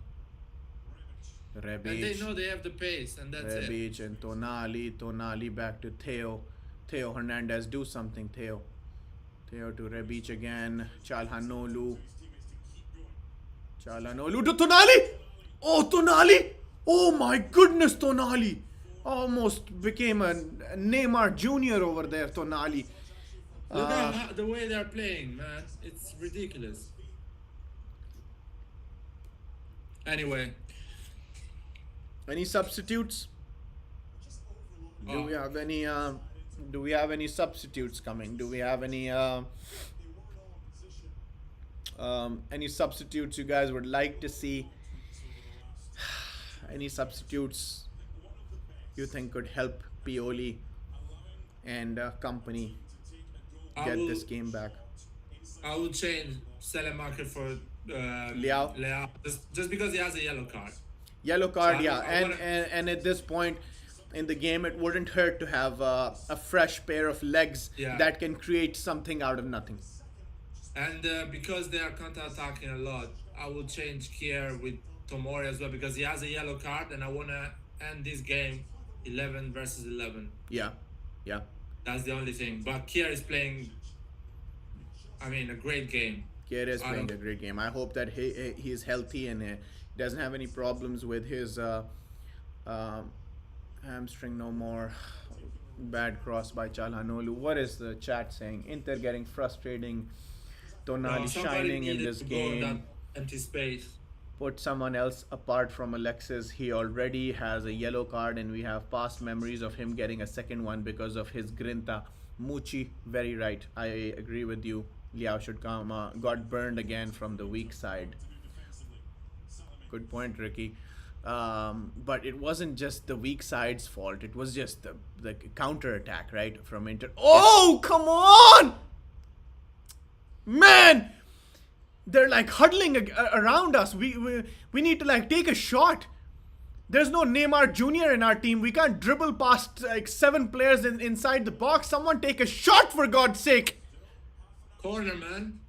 B: And they
A: Rebic,
B: know they have the pace, and that's it.
A: Rebic and Tonali. Tonali back to Theo. Theo Hernandez, do something, Theo. Theo to Rebic again. Chalhanoglu. Chalhanoglu to Tonali. Oh, Tonali. Oh my goodness, Tonali. Almost became a Neymar Jr. over there, Tonali.
B: Look at the way they're playing, man. It's ridiculous. Anyway,
A: Any substitutes? Do
B: Oh.
A: we have any? Do we have any substitutes coming? Do we have any substitutes you guys would like to see? Any substitutes you think could help Pioli and company
B: I
A: get
B: will,
A: this game back?
B: I will change Selemacher for
A: Liao?
B: Leao, just because he has a yellow card.
A: Yellow card,
B: So
A: yeah.
B: I wanna-
A: And at this point in the game, it wouldn't hurt to have a fresh pair of legs
B: Yeah.
A: that can create something out of nothing.
B: And because they are counter-attacking a lot, I will change Kier with Tomori as well because he has a yellow card, and I want to end this game 11 versus 11.
A: Yeah, yeah.
B: That's the only thing. But Kier is playing, I mean, a great game.
A: Kier is
B: I
A: playing
B: don't-
A: a great game. I hope that he's healthy and doesn't have any problems with his hamstring no more. Bad cross by Chalhanoglu. What is the chat saying? Inter getting frustrating. Tonali
B: Somebody
A: shining in
B: needed
A: this
B: to go in that
A: game.
B: empty space.
A: Put someone else apart from Alexis. He already has a yellow card, and we have past memories of him getting a second one because of his grinta. Mucci, very right. I agree with you. Liao should come. Got burned again from the weak side. Good point, Ricky. But it wasn't just the weak side's fault. It was just the counter attack, right, from Inter. Oh, come on! Man! They're like huddling around us. We need to like take a shot. There's no Neymar Jr. in our team. We can't dribble past like 7 players inside the box. Someone take a shot for God's sake.
B: Corner, man.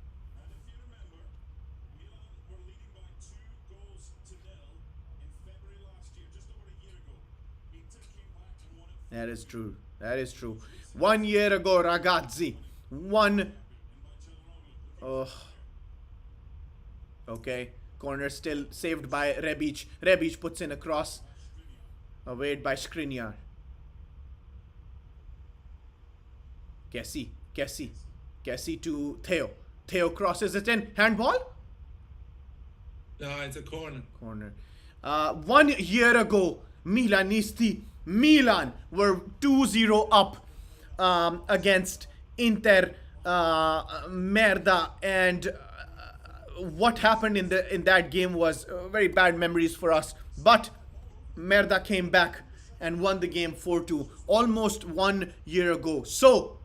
A: That is true. That is true. 1 year ago, ragazzi. Oh. Okay. Corner still saved by Rebic. Rebic puts in a cross. Awaited by Skriniar. Kessie to Theo. Theo crosses it in. Handball?
B: No, it's a corner.
A: 1 year ago, Milan were 2-0 up against Inter Merda, and what happened in that game was very bad memories for us. But Merda came back and won the game 4-2 almost 1 year ago. So,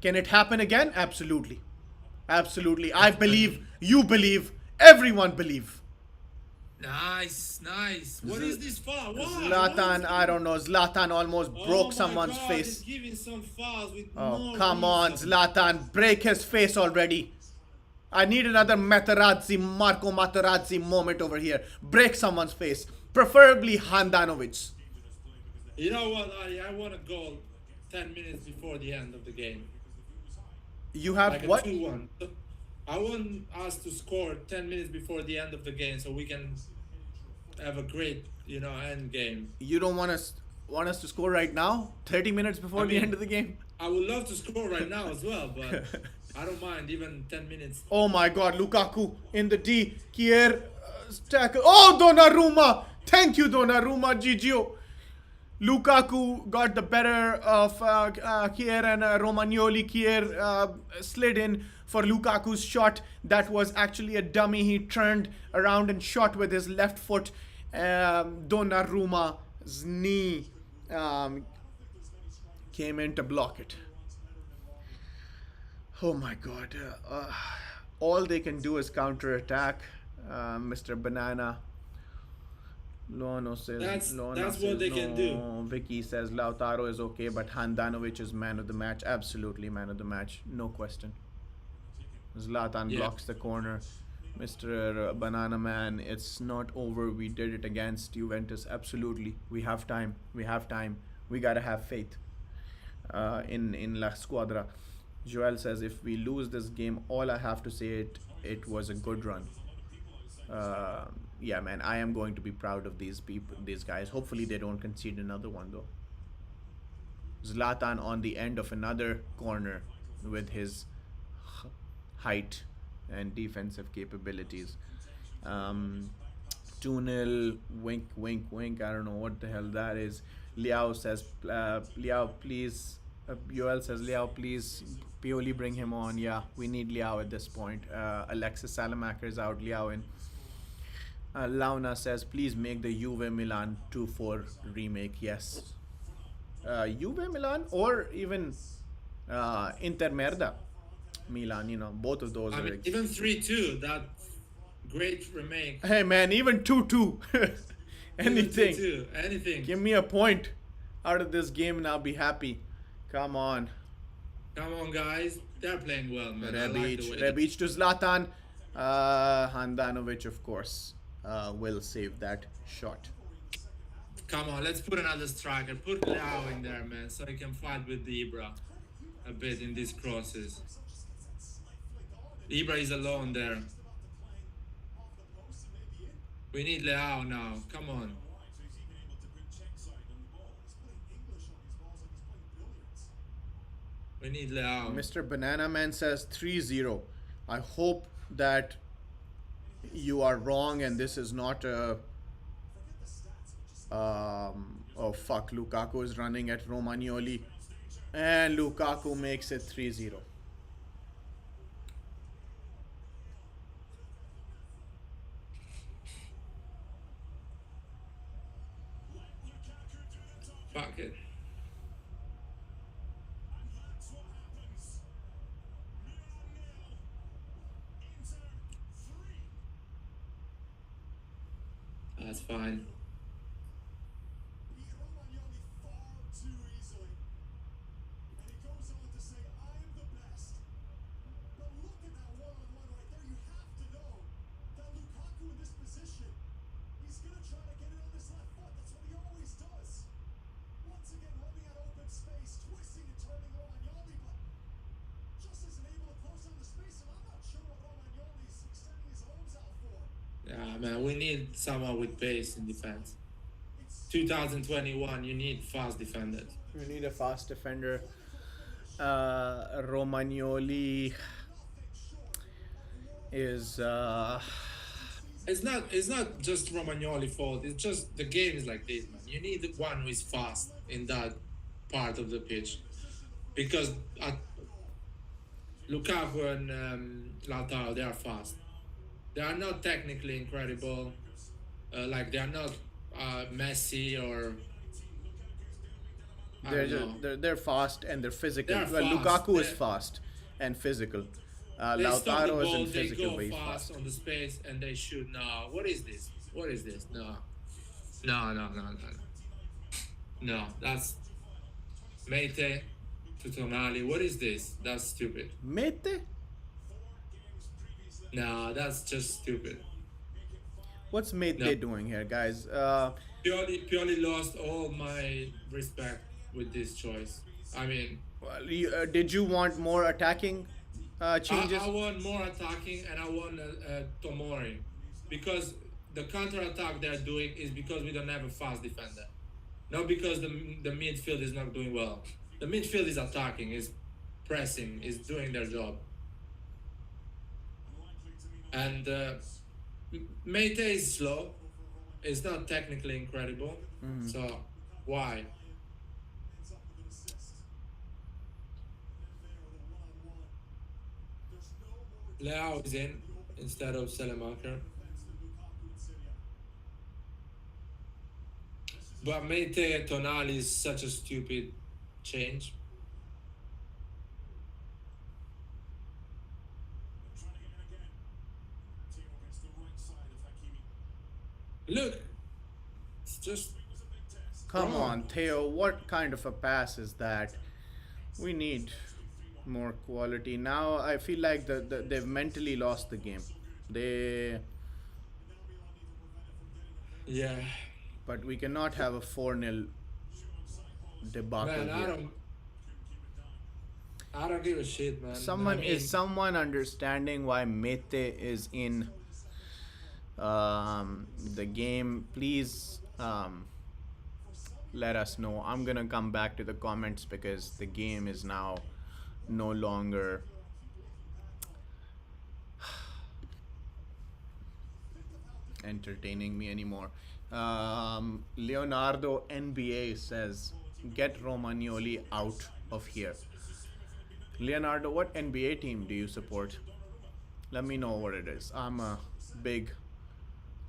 A: can it happen again? Absolutely. Absolutely. I believe, you believe, everyone believe.
B: Nice. What is this foul? Why?
A: Zlatan, I don't know. Zlatan almost broke someone's face.
B: He's giving some fouls with
A: Oh,
B: no
A: come on,
B: reason.
A: Zlatan. Break his face already. I need another Marco Materazzi moment over here. Break someone's face. Preferably Handanovic.
B: You know what, Ali? I want a goal 10 minutes before the end of the game.
A: You have
B: Like a
A: what?
B: 2-1. I want us to score 10 minutes before the end of the game so we can have a great, end game.
A: You don't want us to score right now? 30 minutes before the end of the game?
B: I would love to score right now as well, but I don't mind even 10 minutes.
A: Oh my god, Lukaku in the D. Kier tackle. Oh, Donnarumma! Thank you, Donnarumma, Gigio. Lukaku got the better of Kier and Romagnoli. Kier slid in for Lukaku's shot. That was actually a dummy. He turned around and shot with his left foot. Donnarumma's knee came in to block it. Oh my god. All they can do is counter-attack. Mr. Banana. Luano says
B: That's
A: says
B: what they can do.
A: Vicky says Lautaro is okay, but Handanovic is man of the match. Absolutely man of the match. No question. Zlatan blocks the corner. Mr. Banana Man, it's not over. We did it against Juventus. Absolutely. We have time. We gotta have faith in La Squadra. Joel says if we lose this game, all I have to say it was a good run. Yeah, man, I am going to be proud of these guys. Hopefully they don't concede another one though. Zlatan on the end of another corner with his height and defensive capabilities. 2-0, wink, wink, wink. I don't know what the hell that is. Liao says, Liao, please. Yoel says, Liao, please. Pioli, bring him on. Yeah, we need Liao at this point. Alexis Salamaker is out. Liao in. Launa says, please make the Juve Milan 2-4 remake. Yes. Juve Milan or even Inter Merda Milan, both of those are
B: even 3-2, that great remake.
A: Hey man, even 2-2. Anything.
B: 2-2, anything.
A: Give me a point out of this game and I'll be happy. Come on.
B: Come on, guys. They're playing well, man.
A: Rebic to Zlatan. Handanovic, of course, will save that shot.
B: Come on, let's put another striker. Put Leao in there, man, so he can fight with Ibra a bit in these crosses. Ibra is alone there. We need Leao now. Come on. We need Leao.
A: Mr. Banana Man says 3-0. I hope that you are wrong and this is not a... oh fuck, Lukaku is running at Romagnoli. And Lukaku makes it 3-0.
B: Fuck it. That's fine. Yeah, man, we need someone with pace in defense. 2021, you need fast defenders.
A: We need a fast defender. Romagnoli is
B: It's not just Romagnoli fault. It's just the game is like this, man. You need one who is fast in that part of the pitch because Lukaku and Lautaro, they are fast. They are not technically incredible. Like they are not Messi or I
A: they're
B: don't know.
A: they're fast and they're physical.
B: They are
A: Well,
B: fast.
A: Lukaku is fast and physical.
B: They stop the
A: Lautaro
B: ball.
A: isn't
B: They
A: physical,
B: go
A: but he's
B: fast
A: fast.
B: on the space and they shoot. No, what is this? What is this? No, no, no, no, no, no. No, that's Meite to Tonali. What is this? That's stupid.
A: Mete?
B: No, that's just stupid.
A: What's Mete
B: No.
A: doing here, guys?
B: Purely lost all my respect with this choice. I mean,
A: Well, did you want more attacking changes?
B: I want more attacking and I want Tomori because the counter attack they're doing is because we don't have a fast defender, not because the midfield is not doing well. The midfield is attacking, is pressing, is doing their job, and Meite is slow. It's not technically incredible, so why? Leao is in instead of Selemaker. But Meite Tonali is such a stupid change. Look, it's just
A: Come
B: wrong.
A: on, Theo. What kind of a pass is that? We need more quality. Now I feel like they've mentally lost the game. They,
B: Yeah,
A: but we cannot have a 4-0 debacle
B: man,
A: here.
B: I don't give a shit, man.
A: Someone
B: I mean,
A: is someone understanding why Mete is in the game? Please let us know. I'm gonna come back to the comments because the game is now no longer entertaining me anymore. Leonardo NBA says, "Get Romagnoli out of here." Leonardo, what NBA team do you support? Let me know what it is. I'm a big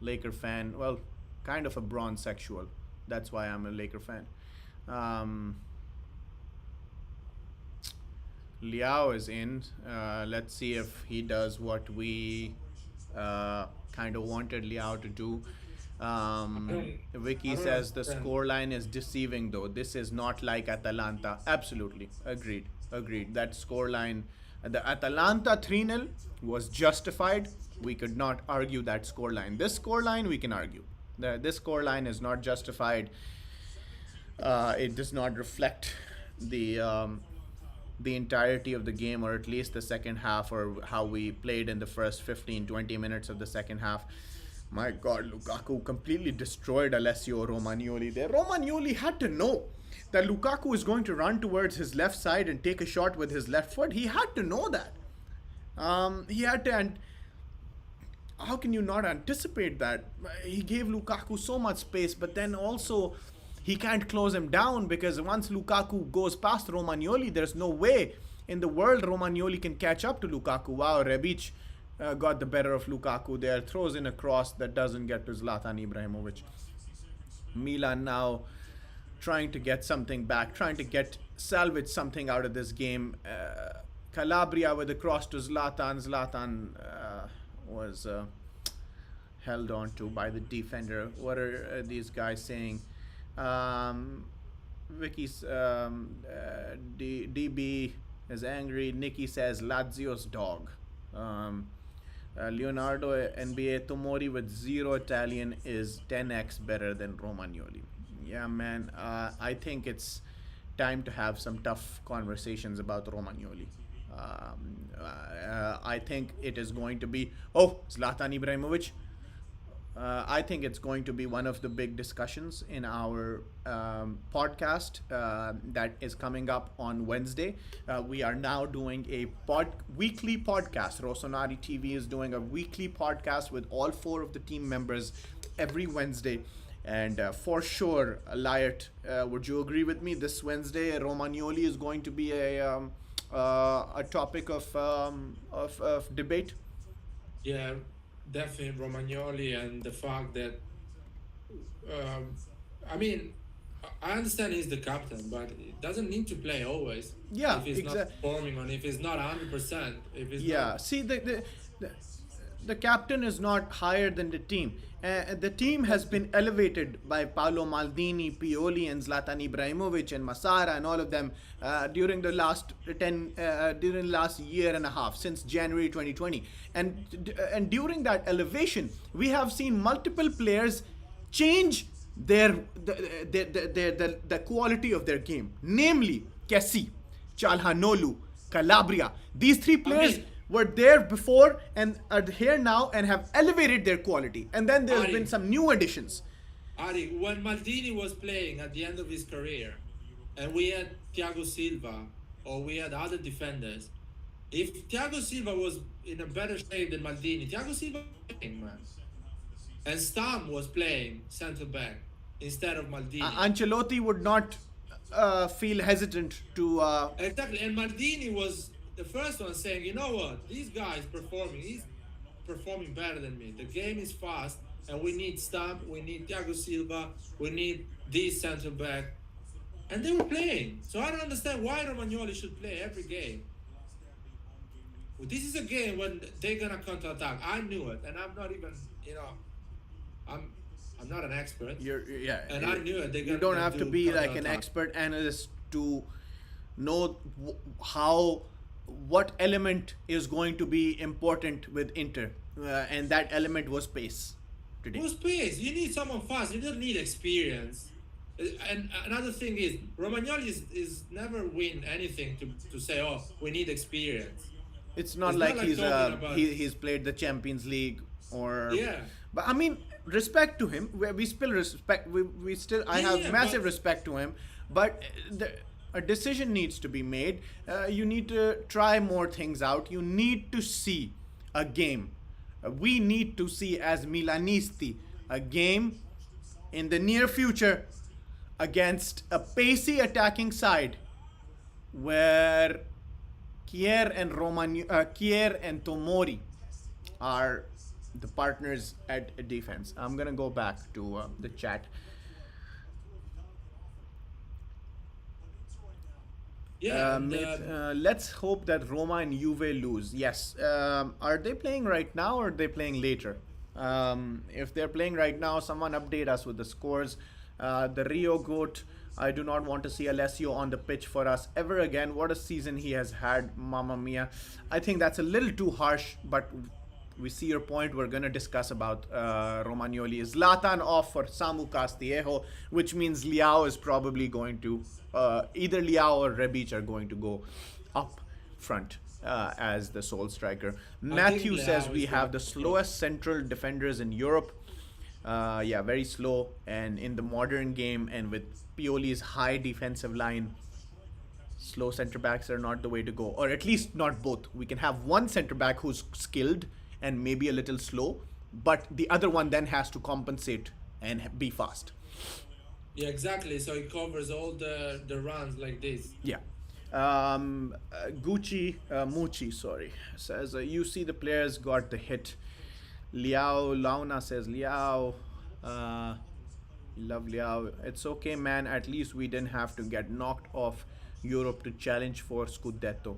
A: Laker fan. Well, kind of a bronze sexual. That's why I'm a Laker fan. Um, Liao is in. Let's see if he does what we kind of wanted Liao to do. Vicky
B: I don't
A: says the
B: understand.
A: scoreline is deceiving though. This is not like Atalanta. Absolutely. Agreed. Agreed. That scoreline, the Atalanta 3-0 was justified. We could not argue that scoreline. This scoreline, we can argue. This scoreline is not justified. It does not reflect the entirety of the game, or at least the second half, or how we played in the first 15-20 minutes of the second half. My God, Lukaku completely destroyed Alessio Romagnoli there. Romagnoli had to know that Lukaku is going to run towards his left side and take a shot with his left foot. He had to know that. He had to, and how can you not anticipate that? He gave Lukaku so much space, but then also he can't close him down because once Lukaku goes past Romagnoli, there's no way in the world Romagnoli can catch up to Lukaku. Wow, Rebic got the better of Lukaku there, throws in a cross that doesn't get to Zlatan Ibrahimovic. Milan now trying to get something back, trying to salvage something out of this game. Calabria with a cross to Zlatan. Zlatan was held on to by the defender. What are these guys saying? Vicky's DB is angry. Nikki says Lazio's dog. Leonardo NBA Tomori with 0 Italian is 10x better than Romagnoli. Yeah, man. I think it's time to have some tough conversations about Romagnoli. I think it is going to be. Oh, Zlatan Ibrahimovic. I think it's going to be one of the big discussions in our podcast that is coming up on Wednesday. We are now doing a weekly podcast. Rossoneri TV is doing a weekly podcast with all four of the team members every Wednesday. And for sure, Lyot, would you agree with me? This Wednesday, Romagnoli is going to be a topic of debate.
B: Yeah, definitely Romagnoli and the fact that um, I mean, I understand he's the captain, but he doesn't need to play always
A: Yeah,
B: if he's not
A: exactly.
B: performing or if he's not 100%. If he's not,
A: Yeah, see, the the captain is not higher than the team. The team has been elevated by Paolo Maldini, Pioli, and Zlatan Ibrahimovic, and Masara, and all of them during the last during the last year and a half since January 2020. And during that elevation, we have seen multiple players change the quality of their game. Namely, Kessie, Chalhanoglu, Calabria. These three
B: I
A: players
B: mean,
A: were there before and are here now and have elevated their quality. And then there's been
B: Ari,
A: some new additions.
B: Ari, when Maldini was playing at the end of his career, and we had Thiago Silva or we had other defenders, if Thiago Silva was in a better shape than Maldini, Thiago Silva was playing, man. And Stam was playing centre back instead of Maldini.
A: Ancelotti would not feel hesitant to.
B: Exactly, and Maldini was the first one saying, you know what, these guys performing, he's performing better than me. The game is fast, and we need Stamp, we need Thiago Silva, we need this centre back, and they were playing. So I don't understand why Romagnoli should play every game. This is a game when they're gonna counter attack. I knew it, and I'm not even, I'm I'm not an expert,
A: Yeah.
B: and I knew it. They're
A: You
B: gonna
A: don't have to
B: do
A: be
B: counter
A: like an
B: attack.
A: expert analyst to know how what element is going to be important with Inter, and that element was pace today.
B: Who's pace? You need someone fast. You don't need experience. And another thing is, Romagnoli is never win anything to say, oh, we need experience.
A: It's not
B: It's
A: like
B: not like
A: he's
B: talking about,
A: he's played the Champions League or.
B: yeah,
A: But I mean, respect to him. We still respect. We still. I
B: yeah,
A: have
B: yeah,
A: massive
B: but
A: respect to him. But a decision needs to be made. You need to try more things out. You need to see a game. We need to see as Milanisti a game in the near future against a pacey attacking side where Kier and Tomori are the partners at defense. I'm gonna go back to the chat.
B: yeah, and
A: Let's hope that Roma and Juve lose. Yes. Are they playing right now or are they playing later? If they're playing right now, someone update us with the scores. The Rio Goat, I do not want to see Alessio on the pitch for us ever again. What a season he has had, Mamma Mia. I think that's a little too harsh, but we see your point. We're going to discuss about Romagnoli. Zlatan off for Samu Castillejo, which means Liao is probably going to, either Liao or Rebic are going to go up front as the sole striker.
B: I think
A: Matthew says
B: Leao
A: we
B: is
A: have
B: going
A: the
B: to
A: slowest central defenders in Europe. Yeah, very slow. And in the modern game, and with Pioli's high defensive line, slow centre backs are not the way to go, or at least not both. We can have one centre back who's skilled and maybe a little slow, but the other one then has to compensate and be fast.
B: yeah, exactly. So it covers all the runs like this.
A: Yeah. Gucci Mucci, sorry, says you see the players got the hit. Liao Launa says Liao. Love Liao. It's okay, man. At least we didn't have to get knocked off Europe to challenge for Scudetto.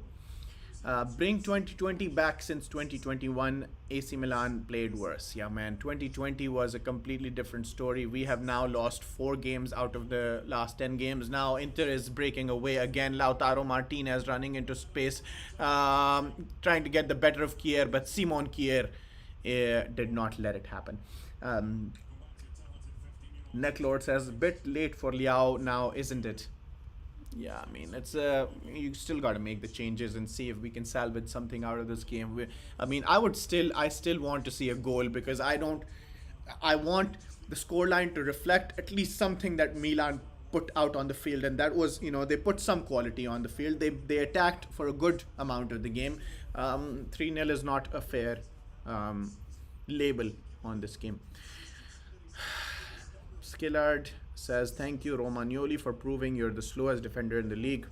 A: Bring 2020 back. Since 2021, AC Milan played worse. Yeah, man. 2020 was a completely different story. We have now lost 4 games out of the last 10 games. Now Inter is breaking away again. Lautaro Martinez running into space, trying to get the better of Kier, but Simon Kier did not let it happen. Necklord says, bit late for Liao now, isn't it? Yeah, I mean, it's you still got to make the changes and see if we can salvage something out of this game. I mean, I still want to see a goal because I want the scoreline to reflect at least something that Milan put out on the field, and that was, they put some quality on the field. They attacked for a good amount of the game. 3-0 is not a fair um, label on this game. Skillard says, "Thank you, Romagnoli, for proving you're the slowest defender in the league."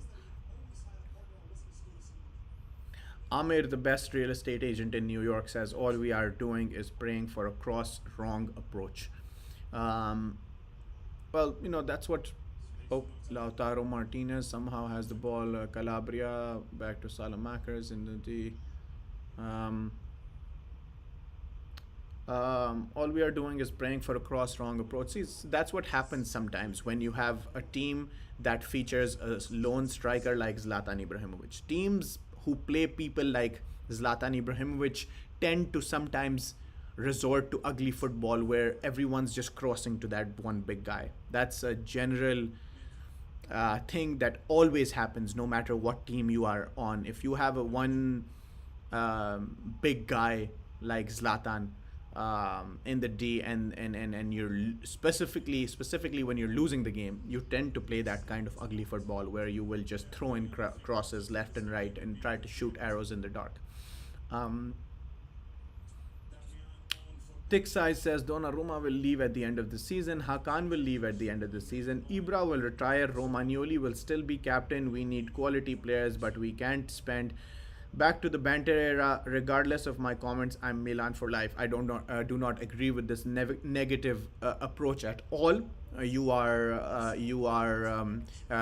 A: Amir, the best real estate agent in New York, says, "All we are doing is praying for a cross wrong approach." Um, well, that's what. Oh, Lautaro Martinez somehow has the ball. Calabria back to Salamakers in the. Um, all we are doing is praying for a cross wrong approach. See, that's what happens sometimes when you have a team that features a lone striker like Zlatan Ibrahimovic. Teams who play people like Zlatan Ibrahimovic tend to sometimes resort to ugly football where everyone's just crossing to that one big guy. That's a general thing that always happens no matter what team you are on. If you have a one big guy like Zlatan in the D, and you're specifically when you're losing the game, you tend to play that kind of ugly football where you will just throw in crosses left and right and try to shoot arrows in the dark. Thick Size says Donnarumma will leave at the end of the season. Hakan will leave at the end of the season. Ibra will retire. Romagnoli will still be captain. We need quality players, but we can't spend. Back to the banter era. Regardless of my comments, I'm Milan for life. I do not agree with this negative approach at all. You are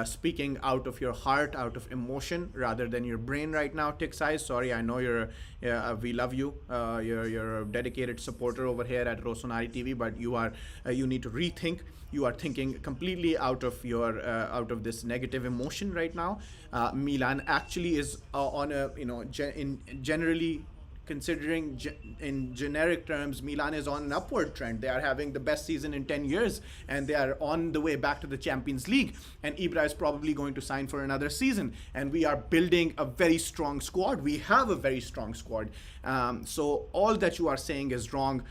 A: speaking out of your heart, out of emotion, rather than your brain right now. Tick Size, sorry, I know we love you. You're a dedicated supporter over here at Rossoneri TV, but you need to rethink. You are thinking completely out of this negative emotion right now. Milan actually is on a generally considering in generic terms, Milan is on an upward trend. They are having the best season in 10 years, and they are on the way back to the Champions League. And Ibra is probably going to sign for another season. And we are building a very strong squad. We have a very strong squad. So all that you are saying is wrong.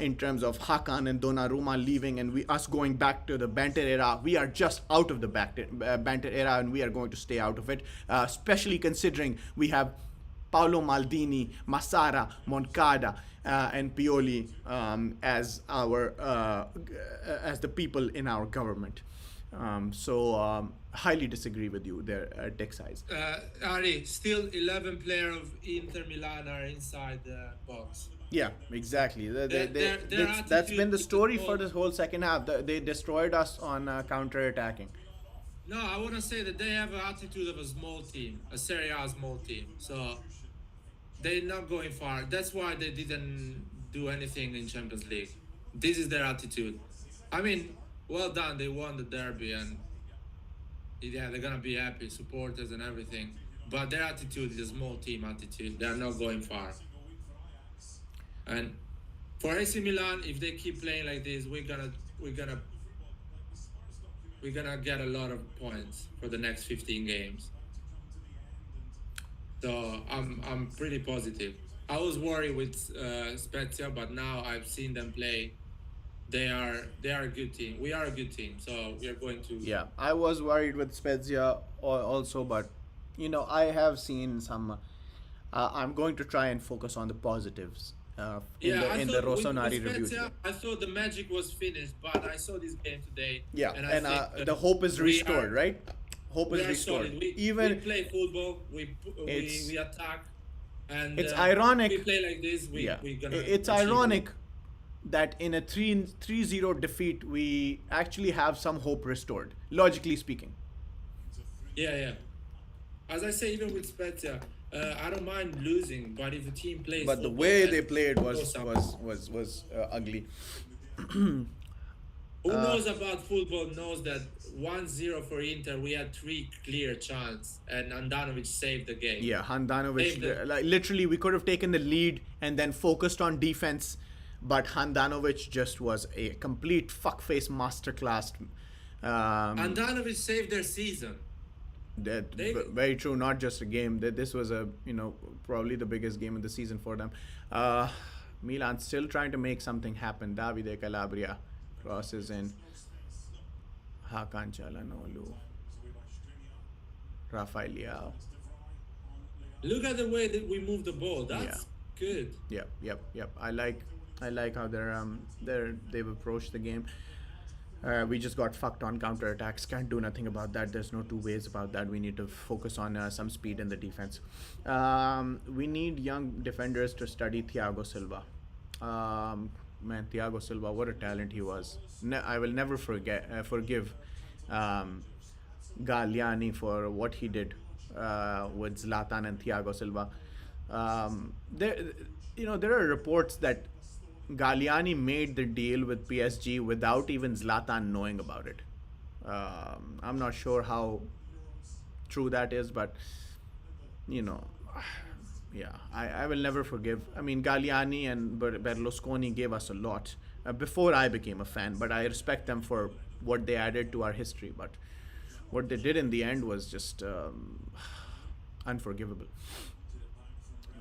A: In terms of Hakan and Donnarumma leaving and us going back to the banter era. We are just out of the banter era, and we are going to stay out of it, especially considering we have Paolo Maldini, Massara, Moncada, and Pioli as the people in our government. Highly disagree with you there, Tech Size.
B: Ari, still 11 players of Inter Milan are inside the box.
A: Yeah, exactly. That's been the story for this whole second half. They destroyed us on counter-attacking.
B: No, I want to say that they have an attitude of a small team, a Serie A small team. So they're not going far. That's why they didn't do anything in Champions League. This is their attitude. I mean, well done. They won the derby, and yeah, they're gonna be happy, supporters and everything. But their attitude is a small team attitude. They are not going far. And for AC Milan, if they keep playing like this, we're gonna get a lot of points for the next 15 games. So I'm pretty positive. I was worried with Spezia, but now I've seen them play. They are a good team. We are a good team, so we are going to.
A: Yeah, I was worried with Spezia also, but I have seen some. I'm going to try and focus on the positives. In the Rossoneri review.
B: I thought the magic was finished, but I saw this game today.
A: Yeah, and the hope is restored, right? Hope is restored.
B: We play football, we attack, and
A: it's ironic.
B: We play like this.
A: It's ironic that in a 3-0 defeat, we actually have some hope restored, logically speaking.
B: Yeah. As I say, even with Spezia, I don't mind losing, but if the team plays,
A: but the way they played was ugly.
B: Who knows about football knows that 1-0 for Inter, we had 3 clear chances, and Handanovic saved the game.
A: Yeah, Handanovic, literally, we could have taken the lead and then focused on defense, but Handanovic just was a complete fuckface masterclass.
B: Handanovic saved their season.
A: Very true. Not just a game. This was probably the biggest game of the season for them. Milan still trying to make something happen. Davide Calabria crosses in. Hakan Çalhanoğlu. Rafael Leao.
B: Look at the way that we move the ball. That's good.
A: Yep. I like how they've approached the game. We just got fucked on counter attacks. Can't do nothing about that. There's no two ways about that. We need to focus on some speed in the defense. We need young defenders to study Thiago Silva. Man, Thiago Silva, what a talent he was. I will never forgive Galliani for what he did with Zlatan and Thiago Silva. There are reports that Galliani made the deal with PSG without even Zlatan knowing about it. I'm not sure how true that is, but yeah, I will never forgive. I mean, Galliani and Berlusconi gave us a lot before I became a fan, but I respect them for what they added to our history. But what they did in the end was just unforgivable.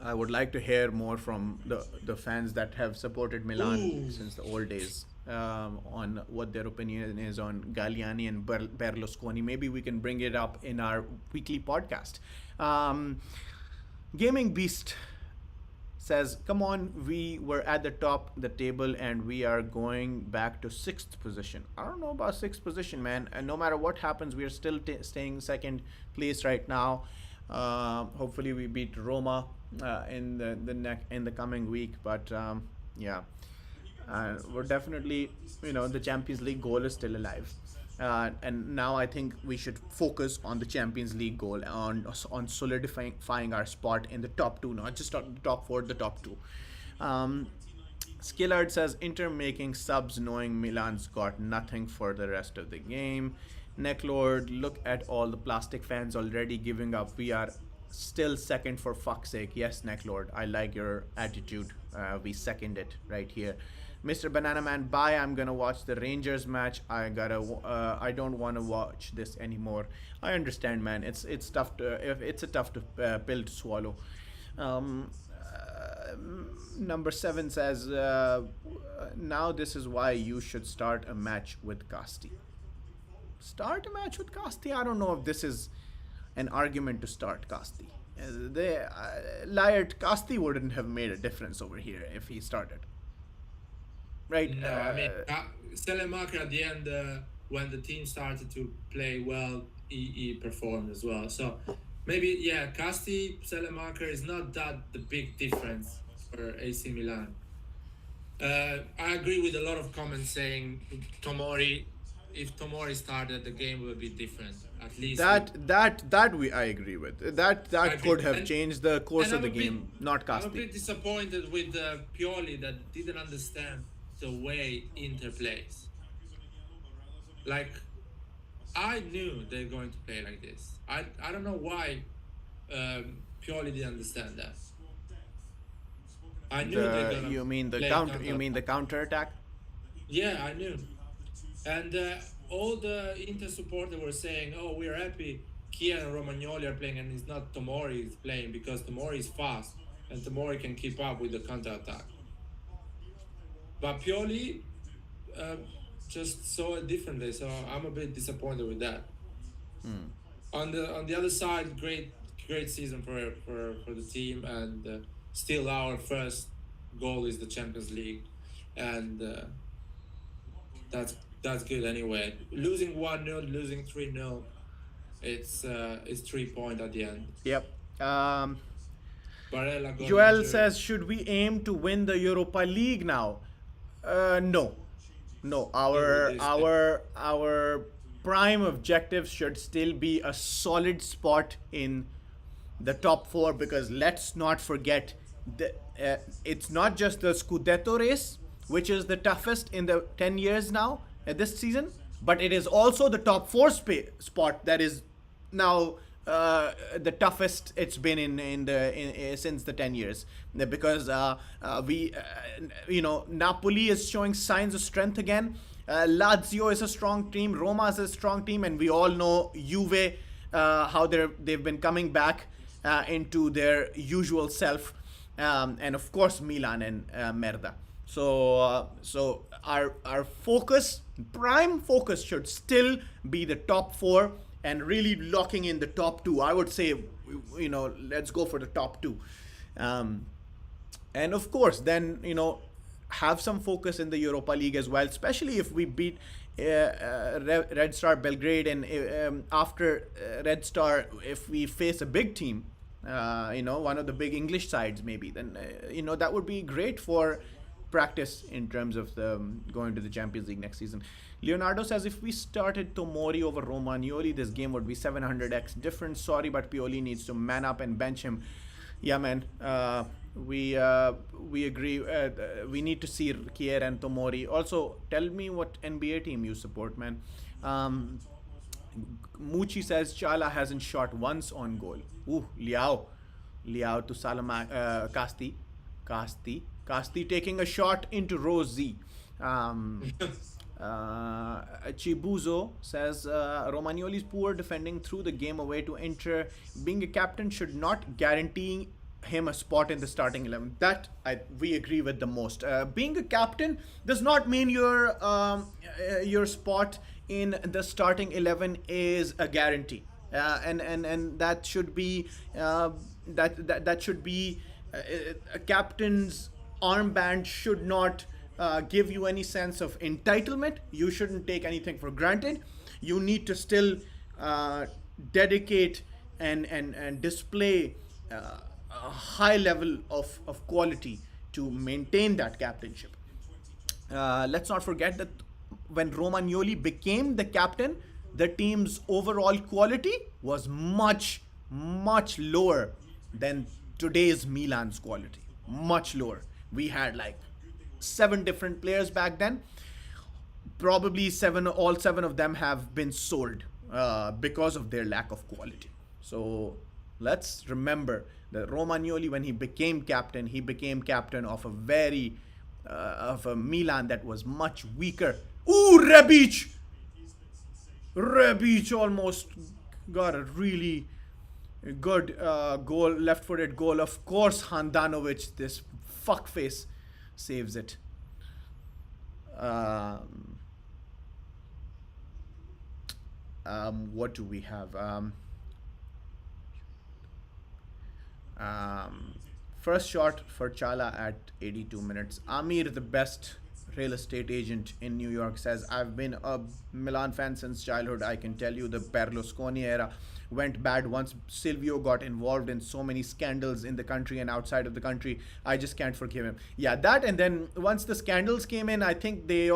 A: I would like to hear more from the fans that have supported Milan since the old days on what their opinion is on Galliani and Berlusconi. Maybe we can bring it up in our weekly podcast. Gaming Beast says, come on, we were at the top of the table and we are going back to 6th position. I don't know about 6th position, man. And no matter what happens, we are still staying 2nd place right now. Hopefully we beat Roma in the coming week, but yeah, we're definitely, the Champions League goal is still alive, and now I think we should focus on the Champions League goal, on solidifying our spot in the top 2, not just the top 4, the top 2. Skillard says, Inter making subs knowing Milan's got nothing for the rest of the game. Necklord, look at all the plastic fans already giving up. We are still 2nd for fuck's sake. Yes, Necklord, I like your attitude. We second it right here. Mr. Banana Man, bye. I'm gonna watch the Rangers match. I don't want to watch this anymore. I understand, man. It's tough it's a tough pill to swallow. Number 7 says, now this is why you should start a match with Casti. Start a match with Casti? I don't know if this is an argument to start Casti. Liart, Casti wouldn't have made a difference over here if he started. Right?
B: No, I mean, Selemacher at the end, when the team started to play well, he performed as well. So maybe, yeah, Casti, Selemacher is not that the big difference for AC Milan. I agree with a lot of comments saying Tomori, if Tomori started, the game would be different. At least
A: I agree with. That could have changed the course of the game, not Casti.
B: I'm a bit disappointed with Pioli that didn't understand the way Inter plays. Like, I knew they're going to play like this. I don't know why Pioli didn't understand that. I knew they're gonna.
A: You mean the counter attack?
B: Yeah, I knew. And all the Inter supporters were saying, "Oh, we're happy Kian and Romagnoli are playing, and it's not Tomori is playing because Tomori is fast and Tomori can keep up with the counter attack." But Pioli just saw it differently, so I'm a bit disappointed with that. On the other side, great season for the team, and still our first goal is the Champions League, and that's good anyway. Losing 1-0, losing 3-0, it's 3 points at the end.
A: Yep.
B: Barella got
A: Joel
B: injured.
A: says, should we aim to win the Europa League now? No. Our prime objective should still be a solid spot in the top 4, because let's not forget it's not just the Scudetto race, which is the toughest in the 10 years now this season, but it is also the top 4 spot that is now the toughest it's been in since the 10 years, because Napoli is showing signs of strength again. Lazio is a strong team, Roma is a strong team, and we all know Juve, how they've been coming back into their usual self. and of course Milan and Merda. So our focus, prime focus, should still be the top four and really locking in the top two. I would say, let's go for the top two. Um, and of course then have some focus in the Europa League as well, especially if we beat Red Star Belgrade, and after Red Star, if we face a big team, one of the big English sides maybe, then that would be great for practice in terms of going to the Champions League next season. Leonardo says if we started Tomori over Romagnoli, this game would be 700x different. Sorry, but Pioli needs to man up and bench him. Yeah, man. We agree. We need to see Kier and Tomori. Also, tell me what NBA team you support, man. Um, Muchi says Chala hasn't shot once on goal. Ooh, Liao to Casti taking a shot into row Z. Um, Chibuzo says Romagnoli's poor defending threw the game away to Inter. Being a captain should not guarantee him a spot in the starting 11. That we agree with the most. Being a captain does not mean your spot in the starting 11 is a guarantee. And that should be that should be a captain's armband should not give you any sense of entitlement. You shouldn't take anything for granted. You need to still dedicate and display a high level of quality to maintain that captainship. Let's not forget that when Romagnoli became the captain, the team's overall quality was much, much lower than today's Milan's quality. Much lower. We had like 7 different players back then. Probably all seven of them have been sold because of their lack of quality. So let's remember that Romagnoli, when he became captain of a Milan that was much weaker. Ooh, Rebic almost got a really good goal, left-footed goal. Of course, Handanovic, this fuckface, saves it. What do we have? First shot for Chala at 82 minutes. Amir, the best real estate agent in New York, says, I've been a Milan fan since childhood. I can tell you the Berlusconi era went bad once Silvio got involved in so many scandals in the country and outside of the country. I just can't forgive him. Yeah, that, and then once the scandals came in, I think the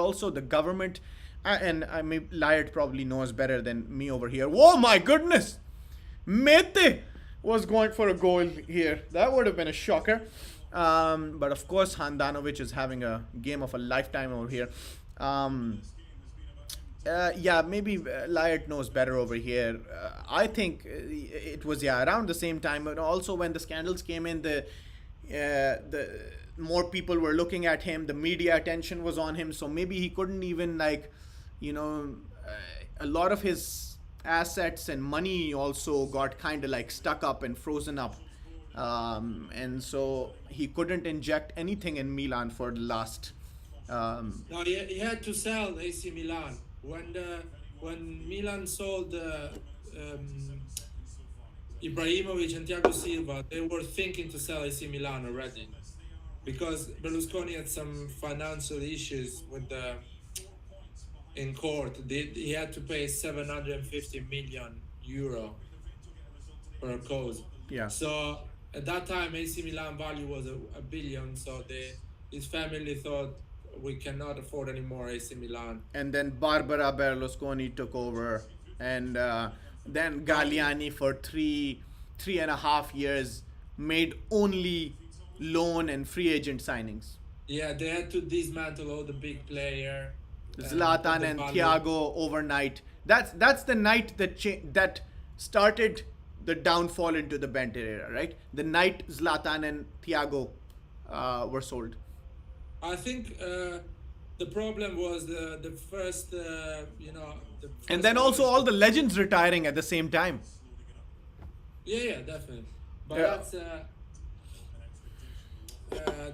A: government, and I mean, Lyot probably knows better than me over here. Oh my goodness! Mete was going for a goal here. That would have been a shocker. But of course, Handanovic is having a game of a lifetime over here. Maybe Lyot knows better over here. I think it was around the same time, but also when the scandals came in, the more people were looking at him, the media attention was on him, so maybe he couldn't even a lot of his assets and money also got kind of like stuck up and frozen up. And so he couldn't inject anything in Milan for the last.
B: No, he had to sell AC Milan when Milan sold Ibrahimovic and Thiago Silva. They were thinking to sell AC Milan already because Berlusconi had some financial issues in court. He had to pay 750 million euro for a cause.
A: Yeah.
B: So at that time, AC Milan value was a billion. So his family thought we cannot afford any more AC Milan.
A: And then Barbara Berlusconi took over, and then Galliani for three and a half years made only loan and free agent signings.
B: Yeah, they had to dismantle all the big player.
A: Zlatan and Thiago overnight. That's the night that started the downfall into the Bente era, right? The night Zlatan and Thiago were sold.
B: I think the problem was the first, the first
A: and then also all the legends retiring at the same time.
B: Yeah, definitely. But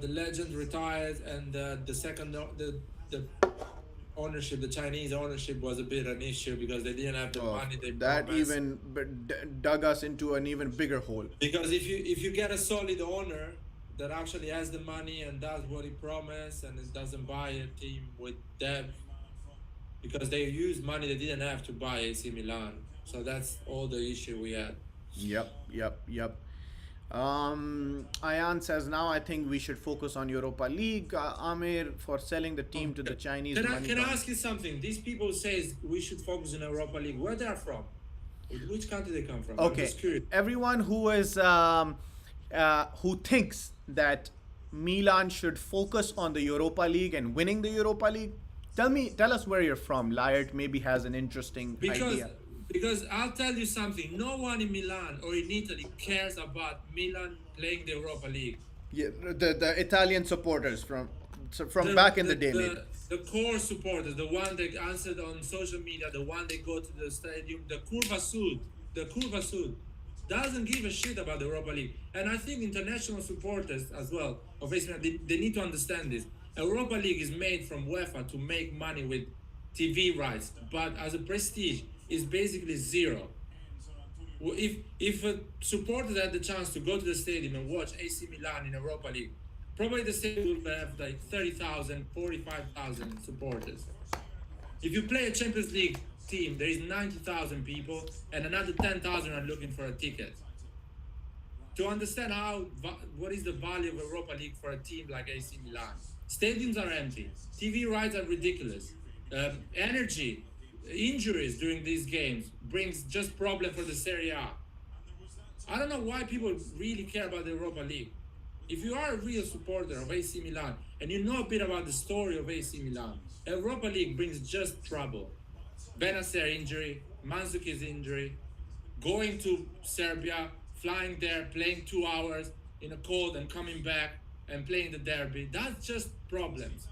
B: the legend retired, and the second the ownership, the Chinese ownership, was a bit an issue because they didn't have the
A: Oh,
B: money they
A: that
B: promised.
A: even dug us into an even bigger hole.
B: Because if you get a solid owner that actually has the money and does what he promised, and it doesn't buy a team with debt, because they used money they didn't have to buy AC Milan. So that's all the issue we had.
A: Yep. Ayan says now I think we should focus on Europa League. Amir for selling the team to the Chinese money.
B: Can I ask you something? These people say we should focus on Europa League. Where they are from? Which country they come from? I'm
A: Okay,
B: just curious.
A: everyone who thinks that Milan should focus on the Europa League and winning the Europa League, tell us where you're from. Liart maybe has an interesting
B: Because
A: idea.
B: because I'll tell you something. No one in Milan or in Italy cares about Milan playing the Europa League.
A: Yeah, the Italian supporters from back in the day, maybe.
B: The core supporters, the one that answered on social media, the one that go to the stadium, the Curva Sud, doesn't give a shit about the Europa League. And I think international supporters as well of AC Milan, they need to understand this. Europa League is made from UEFA to make money with TV rights, but as a prestige, it's basically zero. If a supporter had the chance to go to the stadium and watch AC Milan in Europa League, probably the stadium will have like 30,000, 45,000 supporters. If you play a Champions League team, there is 90,000 people, and another 10,000 are looking for a ticket. To understand what is the value of Europa League for a team like AC Milan, stadiums are empty, TV rights are ridiculous, energy, injuries during these games brings just problem for the Serie A. I don't know why people really care about the Europa League. If you are a real supporter of AC Milan and you know a bit about the story of AC Milan, Europa League brings just trouble. Benacer injury, Mandzuki's injury, going to Serbia, flying there, playing 2 hours in a cold and coming back and playing the derby. That's just problems.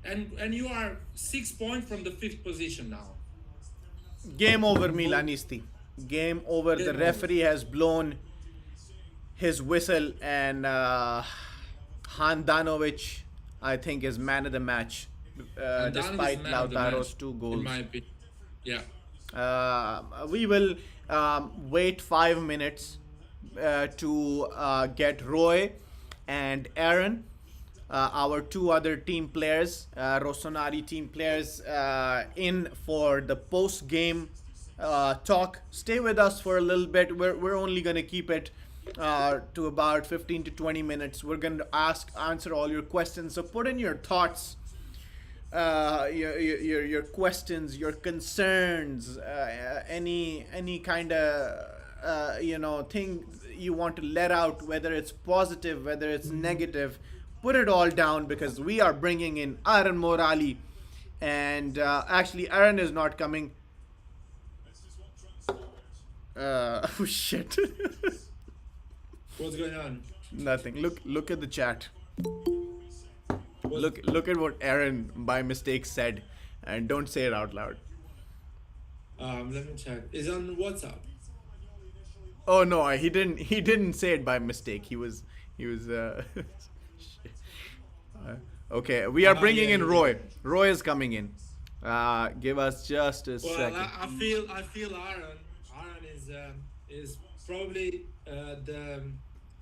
B: And you are 6 points from the 5th position now.
A: Game over, Milanisti. Game over.
B: Game
A: The
B: over.
A: referee has blown his whistle, and Handanovic, I think, is man of the match,
B: And Danovic is
A: despite
B: man of the
A: Lautaro's
B: match,
A: 2
B: in
A: goals.
B: my opinion. Yeah.
A: We will wait 5 minutes to get Roy and Aaron, our 2 other team players, Rossoneri team players, in for the post game talk. Stay with us for a little bit. We're only going to keep it to about 15 to 20 minutes. We're going to answer all your questions. So put in your thoughts, your questions, your concerns, any kind of thing you want to let out, whether it's positive, whether it's negative. Put it all down, because we are bringing in Aaron Morali, and actually Aaron is not coming. Oh shit.
B: What's going on?
A: Nothing. Look at the chat. Look at what Aaron by mistake said, and don't say it out loud.
B: Let me check. It's on WhatsApp.
A: Oh no, he didn't say it by mistake. He was okay, we are bringing in Roy. Roy is coming in. Give us just a
B: Well,
A: second.
B: I feel Aaron. Aaron is probably the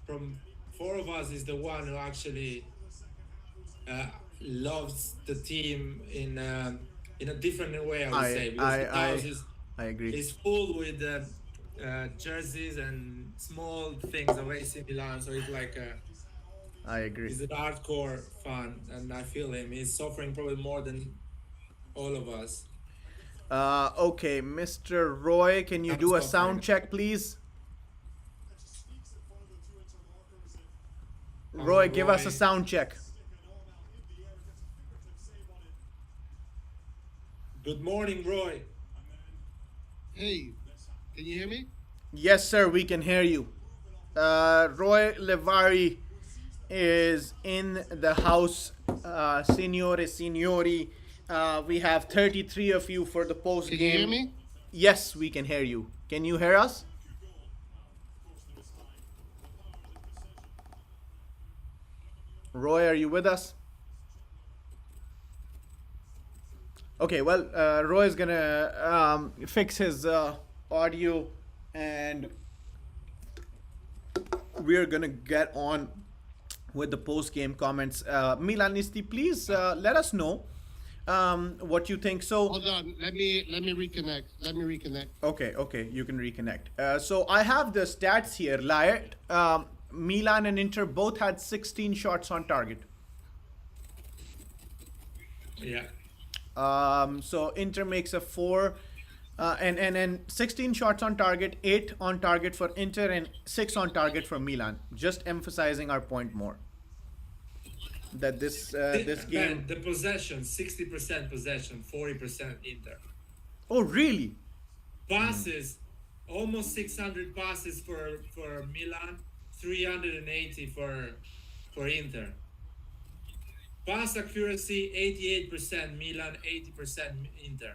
B: from 4 of us is the one who actually loves the team in a different way. I would say, because the house
A: I agree.
B: is full with jerseys and small things of AC Milan. So it's like
A: I agree.
B: he's an hardcore fan, and I feel him. He's suffering probably more than all of us.
A: Okay, Mr. Roy, can you
B: I'm
A: do a
B: suffering.
A: sound check, please? Roy, give us a
B: Roy.
A: sound check.
B: Good morning, Roy.
C: Hey, can you hear me?
A: Yes, sir, we can hear you. Roy Levari is in the house. Signore, signori, we have 33 of you for the post
C: Can
A: game.
C: you hear me?
A: Yes, we can hear you. Can you hear us? Roy, are you with us? Okay, well, Roy is gonna fix his audio, and we're gonna get on with the post game comments. Milanisti, please let us know what you think. So,
C: Hold on. Let me reconnect. Let me reconnect.
A: okay, you can reconnect. So I have the stats here. Liat, Milan and Inter both had 16 shots on target.
B: Yeah.
A: So Inter makes a four, and 16 shots on target, 8 on target for Inter, and 6 on target for Milan. Just emphasizing our point more that this game.
B: Man, the possession, 60% possession, 40% Inter.
A: Oh, really?
B: Passes, almost 600 passes for Milan, 380 for Inter. Pass accuracy, 88% Milan, 80% Inter.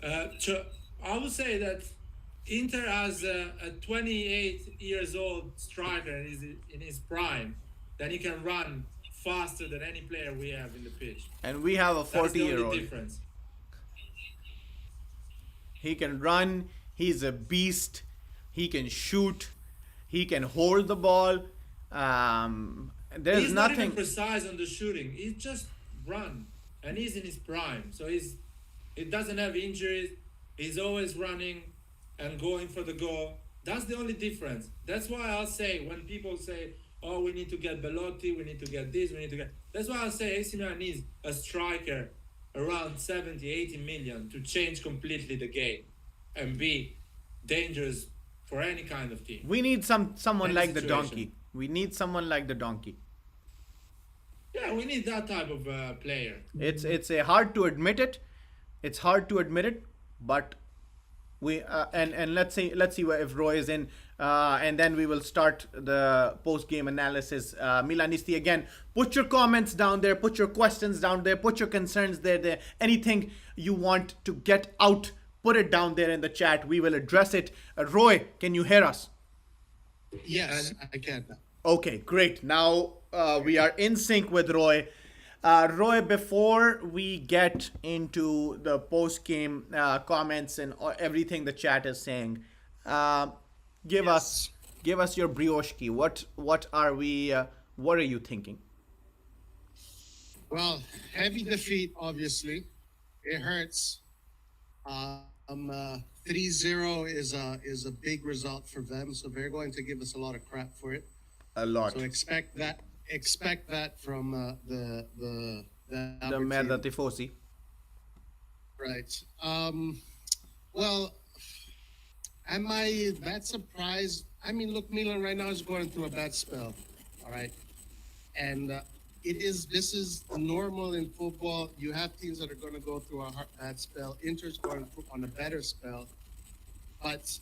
B: I would say that Inter has a 28 years old striker in his prime, that he can run faster than any player we have in the pitch.
A: And we have a
B: That's the
A: 40-year-old.
B: only difference.
A: He can run. He's a beast. He can shoot. He can hold the ball. There's
B: He's not even
A: nothing.
B: precise on the shooting. He just run, and he's in his prime. So he doesn't have injuries. He's always running and going for the goal. That's the only difference. That's why I'll say when people say, "Oh, we need to get Belotti, we need to get this, we need to get." That's why I'll say AC Milan needs a striker around 70, 80 million to change completely the game and be dangerous for any kind of team.
A: We need someone
B: Any
A: like the
B: situation.
A: donkey. We need someone like the donkey.
B: Yeah, we need that type of player.
A: It's a hard to admit it. It's hard to admit it, but we and let's see if Roy is in, and then we will start the post game analysis. Milanisti, again, put your comments down there, put your questions down there, put your concerns there. Anything you want to get out, put it down there in the chat. We will address it. Roy, can you hear us?
C: Yes, I can.
A: Okay, great. Now we are in sync with Roy. Roy, before we get into the post-game comments and everything the chat is saying, give us your brioche. What are we? What are you thinking?
C: Well, heavy defeat, obviously. It hurts. 3-0 is a big result for them, so they're going to give us a lot of crap for it.
A: A lot.
C: So expect that from the
A: The merda tifosi.
C: Right. Well, am I that surprised? I mean, look, Milan right now is going through a bad spell. All right, and this is normal in football. You have teams that are going to go through a bad spell. Inter's going on a better spell, but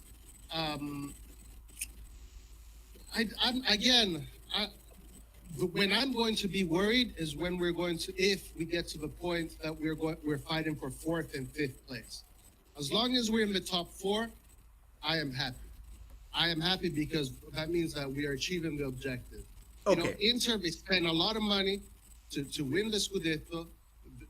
C: when I'm going to be worried is when if we get to the point that we're fighting for fourth and fifth place. As long as we're in the top four, I am happy. I am happy because that means that we are achieving the objective.
A: Okay.
C: You know, Inter, they spent a lot of money to win the Scudetto.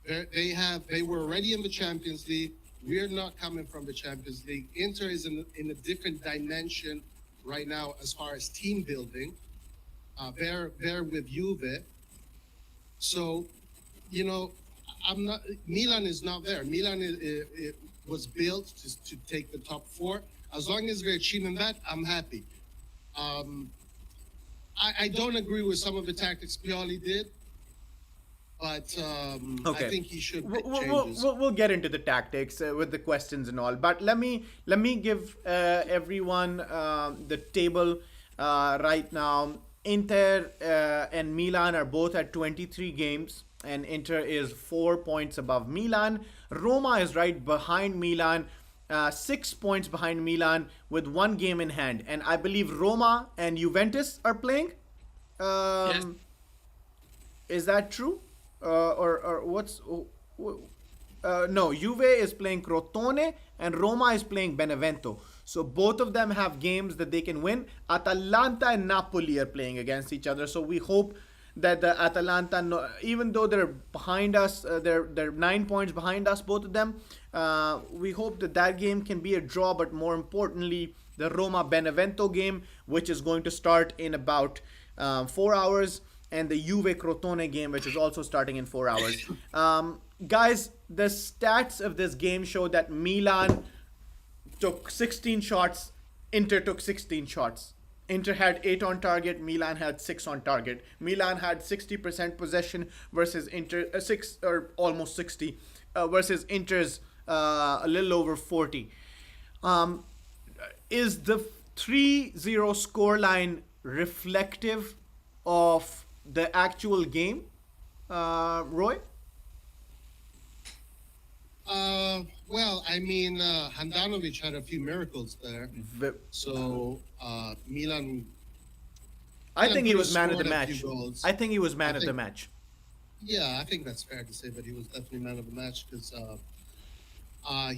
C: They were already in the Champions League. We're not coming from the Champions League. Inter is in a different dimension right now as far as team building. They're with Juve. So, you know, Milan is not there. Milan it was built to take the top four. As long as they're achieving that, I'm happy. I don't agree with some of the tactics Pioli did, but
A: Okay.
C: I think he should make
A: We'll,
C: changes.
A: we'll get into the tactics with the questions and all, but let me give everyone the table right now. Inter and Milan are both at 23 games, and Inter is 4 points above Milan. Roma is right behind Milan, 6 points behind Milan with 1 game in hand, and I believe Roma and Juventus are playing.
B: Yes.
A: Is that true? Or what's? No, Juve is playing Crotone and Roma is playing Benevento. So both of them have games that they can win. Atalanta and Napoli are playing against each other. So we hope that the Atalanta, even though they're behind us, they're 9 points behind us, both of them. We hope that that game can be a draw, but more importantly, the Roma Benevento game, which is going to start in about 4 hours, and the Juve Crotone game, which is also starting in 4 hours. Guys, the stats of this game show that Milan took 16 shots, Inter took 16 shots. Inter had 8 on target, Milan had 6 on target. Milan had 60% possession versus Inter, 6 or almost 60, versus Inter's a little over 40. Um, is the 3-0 scoreline reflective of the actual game, Roy?
C: Well, I mean, Handanovic had a few miracles there. So Milan.
A: I think he
C: could
A: was
C: have
A: man of the
C: scored a few
A: match.
C: goals.
A: I think he was man
C: I
A: of the
C: think-
A: match.
C: Yeah, I think that's fair to say that he was definitely man of the match because I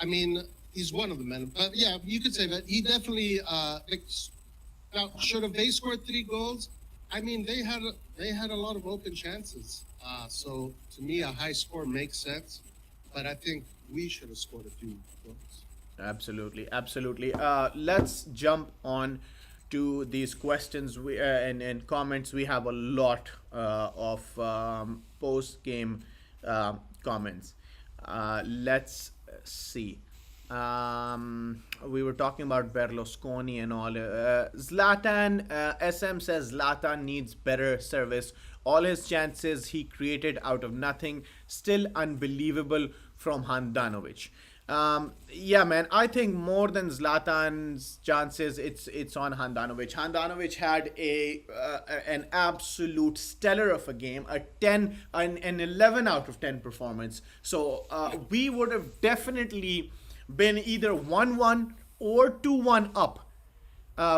C: mean, he's one of the men. But yeah, you could say that he definitely now should have they scored 3 goals. I mean, they had a lot of open chances. So to me, a high score makes sense. But I think we should have scored a few goals.
A: Absolutely, absolutely. Let's jump on to these questions and comments. We have a lot of post game comments. Let's see. We were talking about Berlusconi and all. Zlatan, SM says Zlatan needs better service. All his chances he created out of nothing. Still unbelievable from Handanovic. Yeah, man. I think more than Zlatan's chances, it's on Handanovic. Handanovic had an absolute stellar of a game, an 11 out of 10 performance. So we would have definitely been either 1-1 or 2-1 up.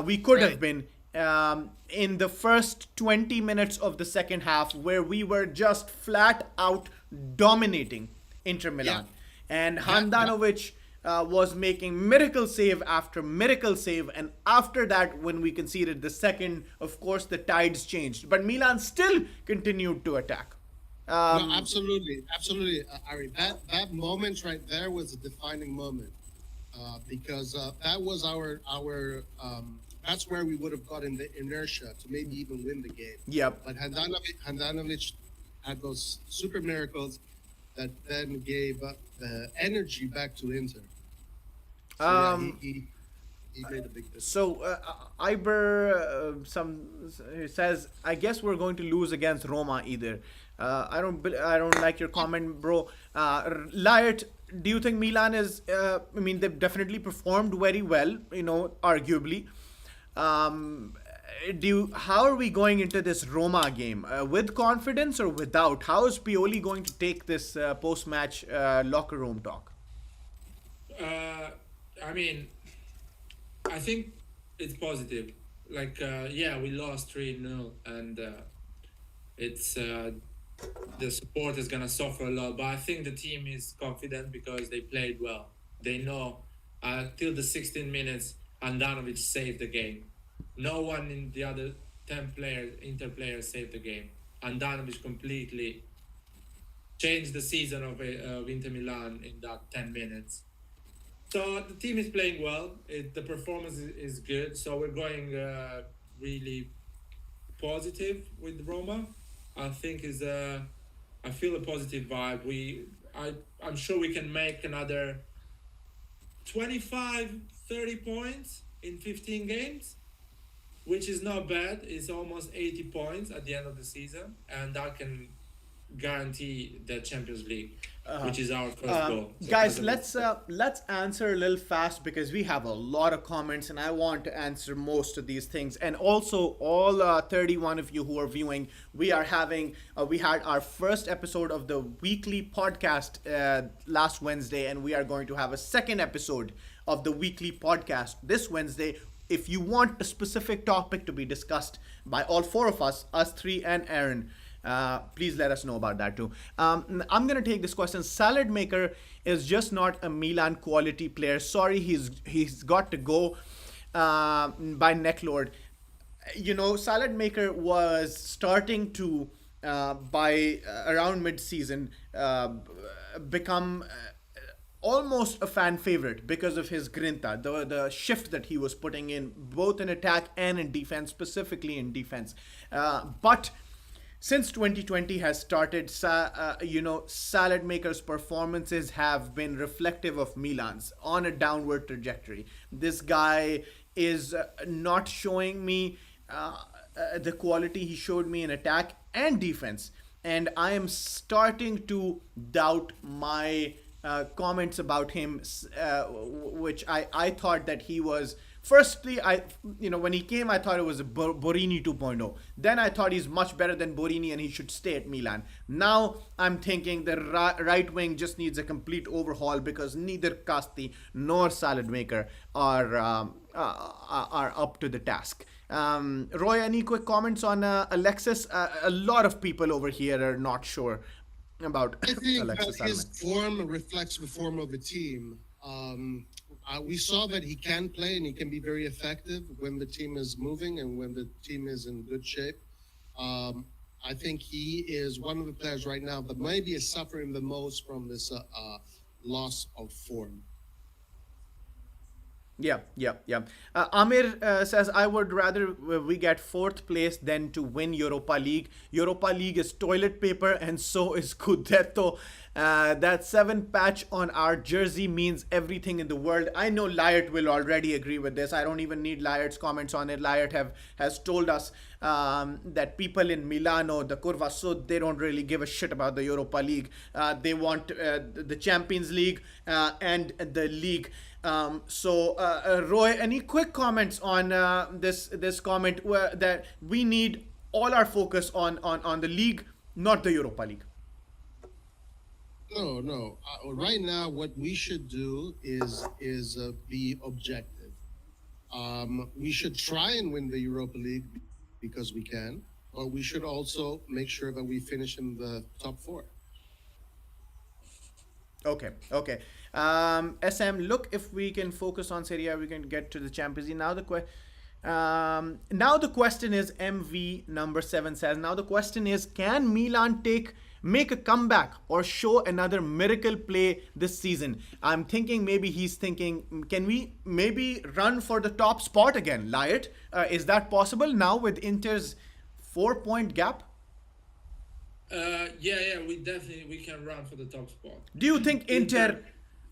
A: We could have been in the first 20 minutes of the second half, where we were just flat out dominating Inter Milan. And Handanovic was making miracle save after miracle save. And after that, when we conceded the second, of course, the tides changed. But Milan still continued to attack.
C: No, absolutely, absolutely, Ari. That moment right there was a defining moment because that was our that's where we would have gotten the inertia to maybe even win the game.
A: Yep.
C: But Handanovic had those super miracles that then gave the energy back to Inter. So, he made a big difference.
A: So Iber says, I guess we're going to lose against Roma either. I don't like your comment, bro. Lyot, do you think Milan is? I mean, they've definitely performed very well. Arguably. How are we going into this Roma game? With confidence or without? How is Pioli going to take this post-match locker room talk?
B: I mean, I think it's positive. Like, yeah, we lost 3-0, and it's the support is gonna suffer a lot. But I think the team is confident because they played well. They know till the 16 minutes, Handanovic saved the game. No one in the other 10 players, Inter players, saved the game. Handanovic completely changed the season of Inter Milan in that 10 minutes. So the team is playing well. The performance is good. So we're going really positive with Roma. I think I feel a positive vibe. I'm sure we can make another 25, 30 points in 15 games, which is not bad. It's almost 80 points at the end of the season, and that can guarantee the Champions League, which is our first goal. So
A: Guys, let's answer a little fast because we have a lot of comments and I want to answer most of these things. And also, all 31 of you who are viewing, we had our first episode of the weekly podcast last Wednesday, and we are going to have a second episode of the weekly podcast this Wednesday. If you want a specific topic to be discussed by all four of us three and Aaron, Please let us know about that too. I'm gonna take this question. Salad Maker is just not a Milan quality player. Sorry, he's got to go by Necklord. Salad Maker was starting to, by around mid-season, become almost a fan favorite because of his grinta, the shift that he was putting in, both in attack and in defense, specifically in defense. But since 2020 has started, Salad Maker's performances have been reflective of Milan's on a downward trajectory. This guy is not showing me the quality he showed me in attack and defense. And I am starting to doubt my comments about him, which I thought that he was. Firstly, when he came, I thought it was a Borini 2.0. Then I thought he's much better than Borini and he should stay at Milan. Now I'm thinking the right wing just needs a complete overhaul because neither Casti nor Salad Maker are up to the task. Roy, any quick comments on Alexis? A lot of people over here are not sure about
C: I think
A: Alexis
C: that his
A: Salmon.
C: form reflects the form of the team. We saw that he can play and he can be very effective when the team is moving and when the team is in good shape. I think he is one of the players right now that maybe is suffering the most from this loss of form.
A: Yeah. Amir says, I would rather we get fourth place than to win Europa League. Europa League is toilet paper and so is Scudetto. That 7 patch on our jersey means everything in the world. I know Lyot will already agree with this. I don't even need Lyot's comments on it. Lyot has told us that people in Milano, the Curva Sud, they don't really give a shit about the Europa League. They want the Champions League and the league. Roy, any quick comments on this comment that we need all our focus on the league, not the Europa League?
C: No. Right now, what we should do is be objective. We should try and win the Europa League because we can, but we should also make sure that we finish in the top 4.
A: Okay. SM, look, if we can focus on Serie A, we can get to the Champions League. Now the question is, MV number 7 says, now the question is, can Milan make a comeback or show another miracle play this season? I'm thinking maybe he's thinking, can we maybe run for the top spot again, Lyot? Is that possible now with Inter's 4-point gap?
B: We can run for the top spot.
A: Do you think Inter,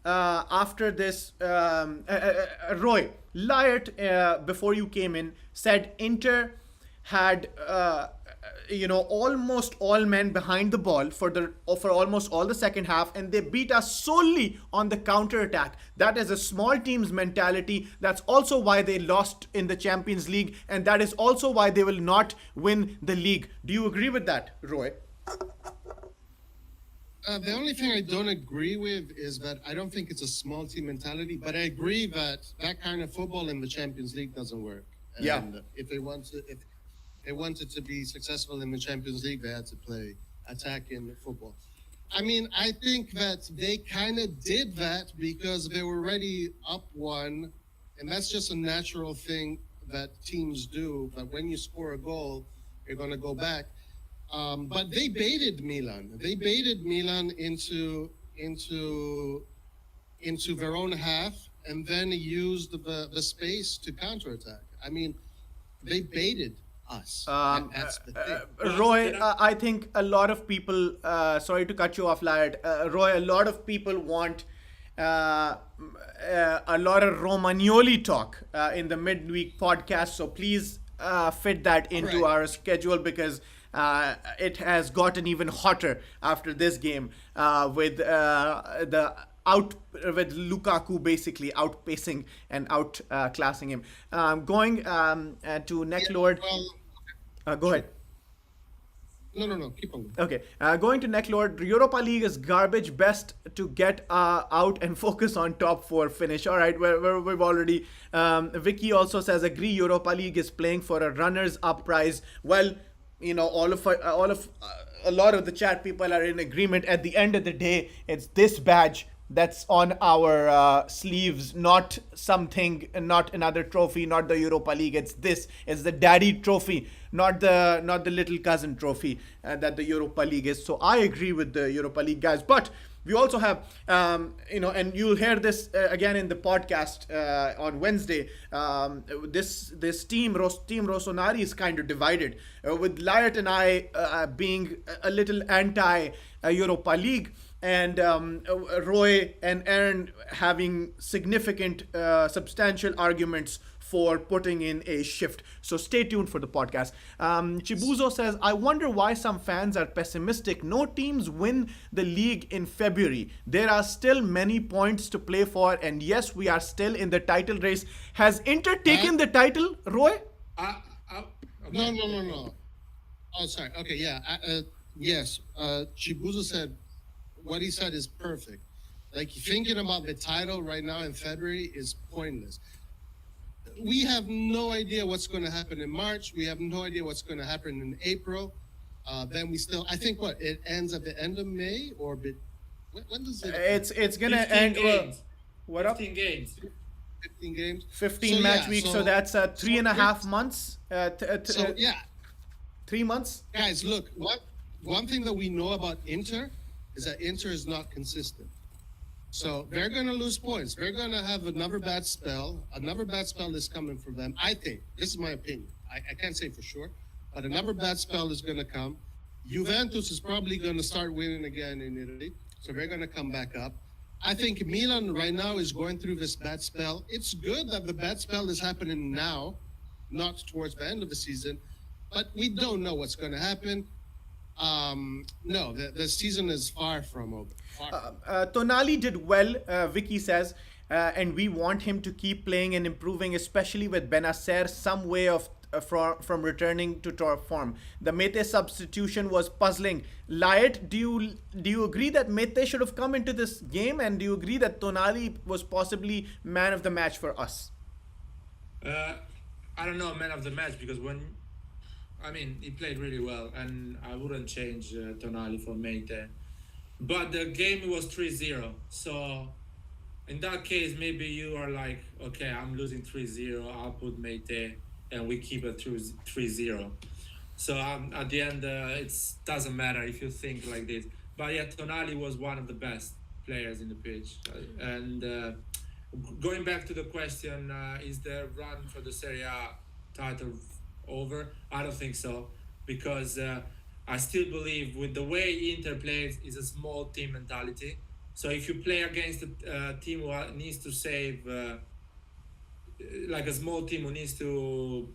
A: after this, Roy, Lyot, before you came in, said Inter had, almost all men behind the ball for almost all the second half, and they beat us solely on the counter attack. That is a small team's mentality. That's also why they lost in the Champions League, and that is also why they will not win the league. Do you agree with that, Roy?
C: The only thing I don't agree with is that I don't think it's a small team mentality, but I agree that kind of football in the Champions League doesn't work. And if they wanted to be successful in the Champions League, they had to play attacking football. I mean, I think that they kind of did that because they were already up 1, and that's just a natural thing that teams do. But when you score a goal, you're going to go back. But they baited Milan. They baited Milan into their own half, and then used the space to counterattack. I mean, they baited us. That's the thing.
A: Roy, I think a lot of people. Sorry to cut you off, Lyot. Roy, a lot of people want a lot of Romagnoli talk in the midweek podcast. So please fit that into our schedule because. It has gotten even hotter after this game with Lukaku basically outpacing and outclassing him. Going to Necklord. Go ahead.
C: No. Keep on.
A: Okay. Going to Necklord. Europa League is garbage. Best to get out and focus on top 4 finish. All right. We've already. Vicky also says agree. Europa League is playing for a runners-up prize. Well. a lot of the chat people are in agreement. At the end of the day, it's this badge that's on our sleeves, not something, not another trophy, not the Europa League. It's the daddy trophy, not the little cousin trophy that the Europa League is. So I agree with the Europa League guys, but we also have, and you'll hear this again in the podcast on Wednesday. This team Rossoneri is kind of divided, with Lyot and I being a little anti Europa League, and Roy and Aaron having significant, substantial arguments for putting in a shift. So stay tuned for the podcast. Chibuzo says, I wonder why some fans are pessimistic. No teams win the league in February. There are still many points to play for, and yes, we are still in the title race. Has Inter taken the title, Roy?
B: Okay.
C: No. Oh, sorry. Okay, yeah. Yes. Chibuzo said what he said is perfect. Like, thinking about the title right now in February is pointless. We have no idea what's going to happen in March. We have no idea what's going to happen in April. Then we still, I think, it ends at the end of May, or when does it?
A: It's gonna
B: 15
A: end.
B: games.
A: What up?
B: 15 games.
C: 15 games.
A: 15
C: So,
A: match
C: yeah,
A: weeks. So
C: so-
A: that's three and a
C: so
A: half
C: it's-
A: months.
C: So yeah,
A: 3 months.
C: guys, look. One thing that we know about Inter is that Inter is not consistent. So they're going to lose points. They're going to have another bad spell. Another bad spell is coming for them. I think. This is my opinion. I can't say for sure, but another bad spell is going to come. Juventus is probably going to start winning again in Italy, so they're going to come back up. I think Milan right now is going through this bad spell. It's good that the bad spell is happening now, not towards the end of the season, but we don't know what's going to happen. No, the season is far from over.
A: Tonali did well, Vicky says, and we want him to keep playing and improving, especially with Benacer some way of from returning to top form. The Mete substitution was puzzling. Lyot, do you agree that Mete should have come into this game, and do you agree that Tonali was possibly man of the match for us?
B: I don't know, man of the match, because he played really well, and I wouldn't change Tonali for Mete. But the game was 3-0, so in that case, maybe you are like, okay, I'm losing 3-0, I'll put Mete, and we keep it 3-0. So at the end, it doesn't matter if you think like this. But yeah, Tonali was one of the best players in the pitch. And going back to the question, is the run for the Serie A title over? I don't think so, because I still believe with the way Inter plays is a small team mentality. So if you play against a team who needs to save, like a small team who needs to,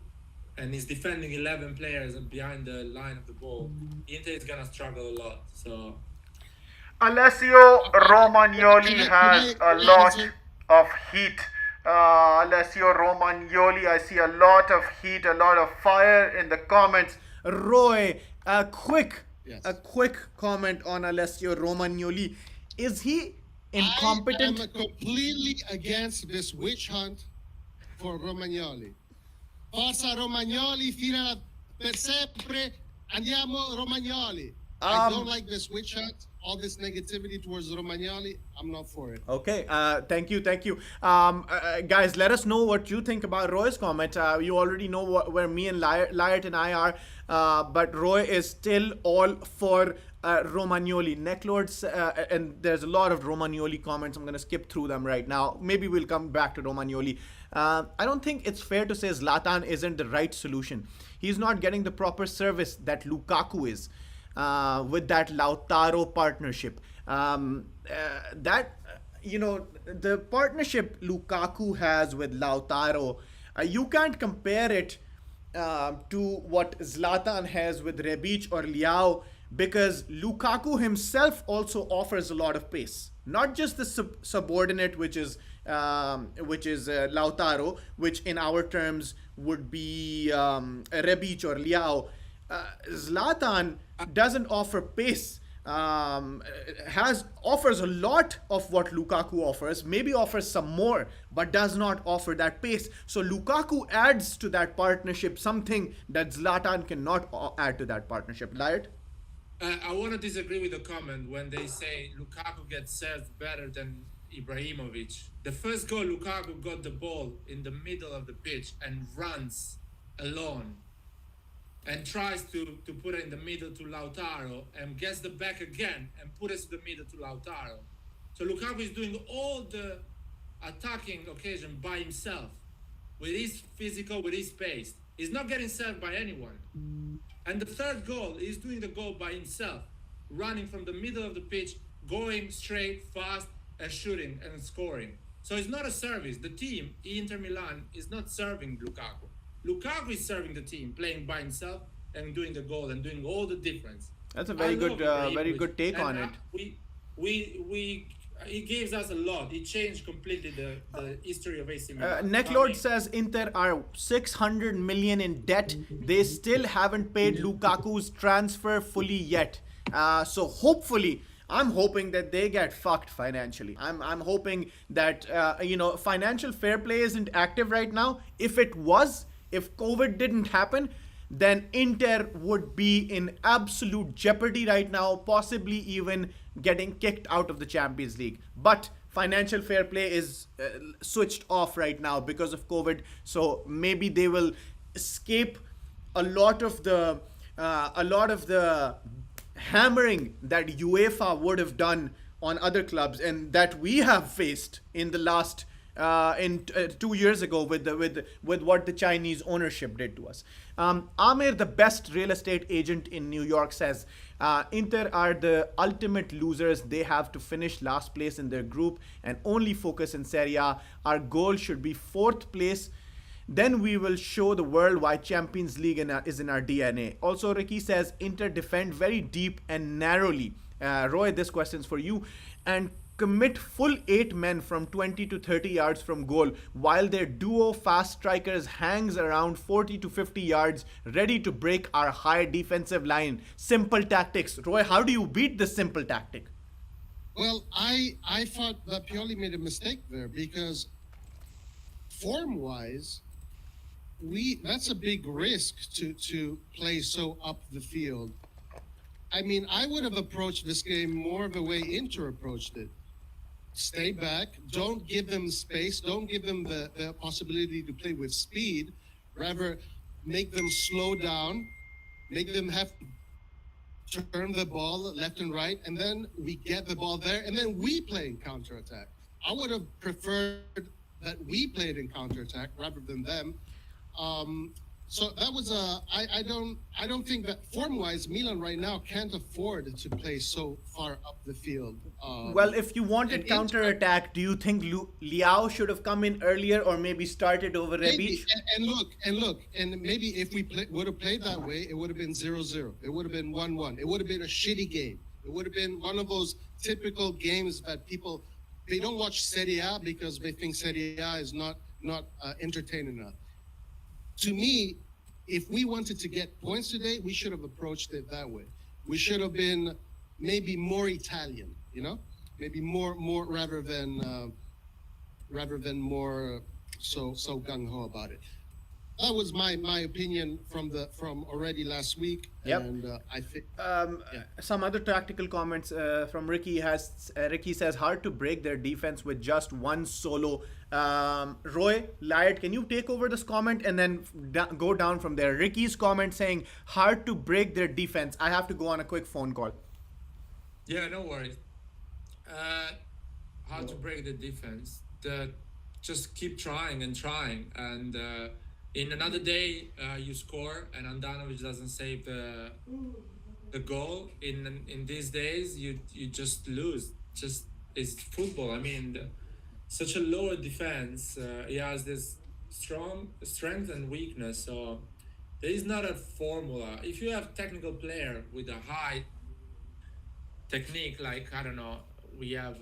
B: and is defending 11 players behind the line of the ball, Inter is gonna struggle a lot. So
A: Alessio Romagnoli has a lot of heat. Alessio Romagnoli, I see a lot of heat, a lot of fire in the comments. Roy, a quick comment on Alessio Romagnoli. Is he incompetent?
C: I am completely against this witch hunt for Romagnoli. Forza Romagnoli, fino per sempre, andiamo Romagnoli. I don't like this witch hunt, all this negativity towards Romagnoli. I'm not for it.
A: Okay, thank you. Guys, let us know what you think about Roy's comment. You already know where me and Lyot and I are, but Roy is still all for Romagnoli. Necklords, and there's a lot of Romagnoli comments. I'm going to skip through them right now. Maybe we'll come back to Romagnoli. I don't think it's fair to say Zlatan isn't the right solution. He's not getting the proper service that Lukaku is. With that Lautaro partnership, the partnership Lukaku has with Lautaro, you can't compare it to what Zlatan has with Rebic or Leao, because Lukaku himself also offers a lot of pace, not just the subordinate, which is Lautaro, which in our terms would be Rebic or Leao. Zlatan doesn't offer pace. has offers a lot of what Lukaku offers, maybe offers some more, but does not offer that pace. So Lukaku adds to that partnership something that Zlatan cannot add to that partnership. Right?
B: I want to disagree with the comment when they say Lukaku gets served better than Ibrahimovic. The first goal, Lukaku got the ball in the middle of the pitch and runs alone and tries to put it in the middle to Lautaro and gets the back again and put it to the middle to Lautaro. So Lukaku is doing all the attacking occasion by himself with his physical, with his pace. He's not getting served by anyone. And the third goal, he's doing the goal by himself, running from the middle of the pitch, going straight, fast, and shooting and scoring. So it's not a service. The team, Inter Milan, is not serving Lukaku. Lukaku is serving the team, playing by himself and doing the goal and doing all the difference.
A: That's a
B: I love
A: very
B: Ibrahimovic.
A: good take
B: And,
A: on it.
B: He gives us a lot. He changed completely the history of AC Milan.
A: Necklord says Inter are 600 million in debt. They still haven't paid Lukaku's transfer fully yet. So hopefully, I'm hoping that they get fucked financially. I'm hoping that financial fair play isn't active right now. If it was, if COVID didn't happen, then Inter would be in absolute jeopardy right now, possibly even getting kicked out of the Champions League. But financial fair play is switched off right now because of COVID, so maybe they will escape a lot of the hammering that UEFA would have done on other clubs and that we have faced in the last 2 years ago with what the Chinese ownership did to us. Amir, the best real estate agent in New York, says Inter are the ultimate losers. They have to finish last place in their group and only focus in Serie A. Our goal should be fourth place. Then we will show the world why Champions League is in our DNA. Also, Ricky says Inter defend very deep and narrowly. Roy, this question's for you. And commit full 8 men from 20 to 30 yards from goal, while their duo fast strikers hangs around 40 to 50 yards, ready to break our high defensive line. Simple tactics. Roy, how do you beat this simple tactic?
C: Well, I thought that Pioli made a mistake there because form-wise, that's a big risk to play so up the field. I mean, I would have approached this game more of the way Inter approached it. Stay back, don't give them space, don't give them the possibility to play with speed, rather make them slow down, make them have to turn the ball left and right, and then we get the ball there, and then we play in counterattack. I would have preferred that we played in counterattack rather than them. So that was I don't think that form-wise Milan right now can't afford to play so far up the field.
A: Well, if you wanted
C: and
A: counter-attack, do you think Liao should have come in earlier or maybe started over
C: maybe,
A: Rebic?
C: and maybe if we would have played that way, it would have been 0-0. It would have been 1-1. It would have been a shitty game. It would have been one of those typical games that people they don't watch Serie A because they think Serie A is not entertaining enough. To me, if we wanted to get points today, we should have approached it that way. We should have been maybe more Italian, maybe more rather than more so gung ho about it. That was my opinion from already last week.
A: Yep.
C: And I think
A: Some other tactical comments from Ricky Ricky says hard to break their defense with just one solo. Roy Lyot, can you take over this comment and then go down from there? Ricky's comment saying hard to break their defense. I have to go on a quick phone call.
B: Yeah, no worries. How to break the defense? Just keep trying, and in another day you score, and Andanovic doesn't save the goal. In these days, you just lose. Just it's football. I mean, such a lower defense. He has this strength and weakness. So there is not a formula. If you have technical player with a high technique, like I don't know, we have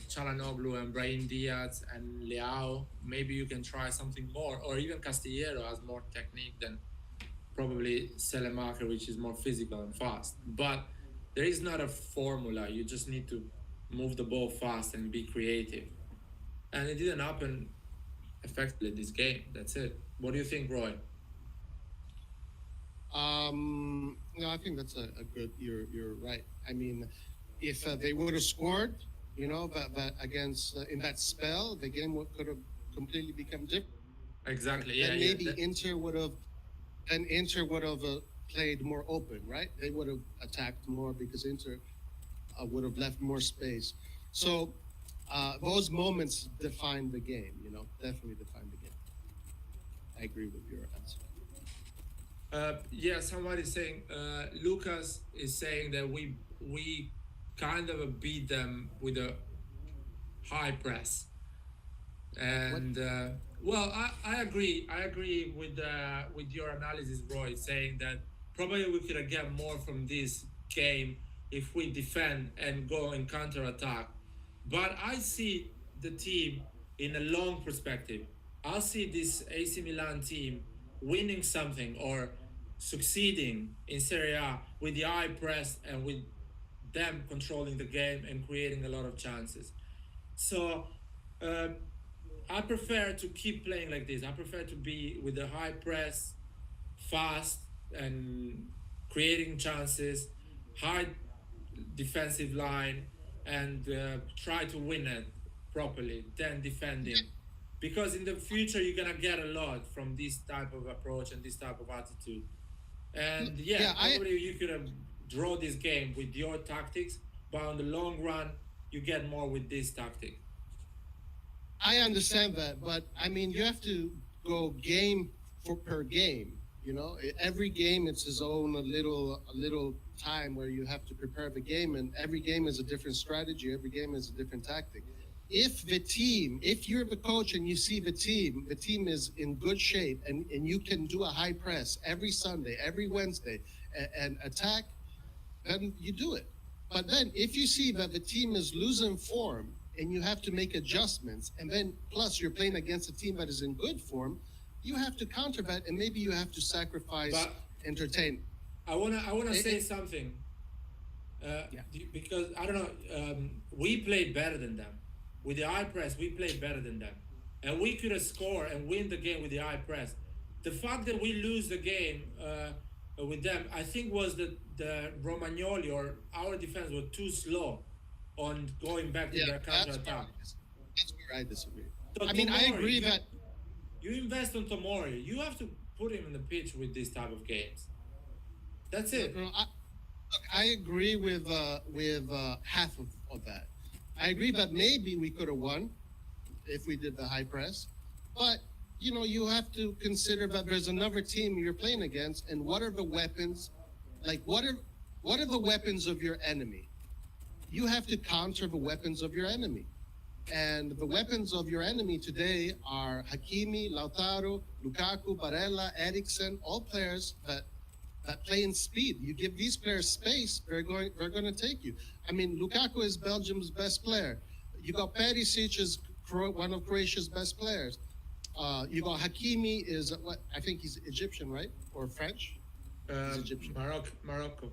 B: Çalhanoğlu and Brahim Diaz and Leao. Maybe you can try something more, or even Castillero has more technique than probably Selemacher, which is more physical and fast. But There is not a formula. You just need to move the ball fast and be creative. And it didn't happen effectively this game. That's it. What do you think, Roy?
C: No, I think that's a good. You're right. I mean, if they would have scored, but against in that spell, the game could have completely become different.
B: Exactly. Yeah,
C: Then
B: yeah.
C: maybe Inter would have played more open, right? They would have attacked more because Inter would have left more space. So those moments define the game. Definitely define the game. I agree with your answer.
B: Yeah, somebody saying Lucas is saying that we kind of beat them with a high press, and well, I agree. I agree with your analysis, Roy, saying that probably we could get more from this game if we defend and go in counter attack. But I see the team in a long perspective. I see this AC Milan team winning something or succeeding in Serie A with the high press and with them controlling the game and creating a lot of chances. So um, I prefer to keep playing like this. I prefer to be with the high press, fast, and creating chances, high defensive line, and try to win it properly, then defending. Because in the future, you're going to get a lot from this type of approach and this type of attitude. And yeah,
C: Yeah, I
B: probably you could have draw this game with your tactics, but on the long run, you get more with this tactic.
C: I understand that, but I mean, you have to go game for per game. Every game it's his own a little time where you have to prepare the game, and every game is a different strategy. Every game is a different tactic. If you're the coach and you see the team is in good shape, and you can do a high press every Sunday, every Wednesday, and attack, then you do it. But then if you see that the team is losing form and you have to make adjustments, and then plus you're playing against a team that is in good form, you have to counter that, and maybe you have to sacrifice
B: But
C: entertain.
B: I wanna
C: It,
B: say
C: it,
B: something
C: yeah.
B: because I don't know. We played better than them with the high press. We played better than them, and we could have scored and win the game with the high press. The fact that we lose the game with them, I think, was that the Romagnoli or our defense were too slow on going back to
C: Yeah,
B: their counter attack.
C: that's where I disagree.
B: So
C: I mean, I
B: Tomori,
C: agree that
B: you invest on Tomori. You have to put him in the pitch with this type of games. That's
C: no,
B: it.
C: no, I agree with half of that. I agree that maybe we could have won if we did the high press, but you have to consider that there's another team you're playing against, and what are the weapons? Like what are the weapons of your enemy? You have to counter the weapons of your enemy. And the weapons of your enemy today are Hakimi, Lautaro, Lukaku, Barella, Eriksen, all players that play in speed. You give these players space, they're going to take you. I mean, Lukaku is Belgium's best player. You got Perisic is one of Croatia's best players. You got Hakimi is what I think he's Egyptian, right, or French? He's Egyptian.
B: Morocco.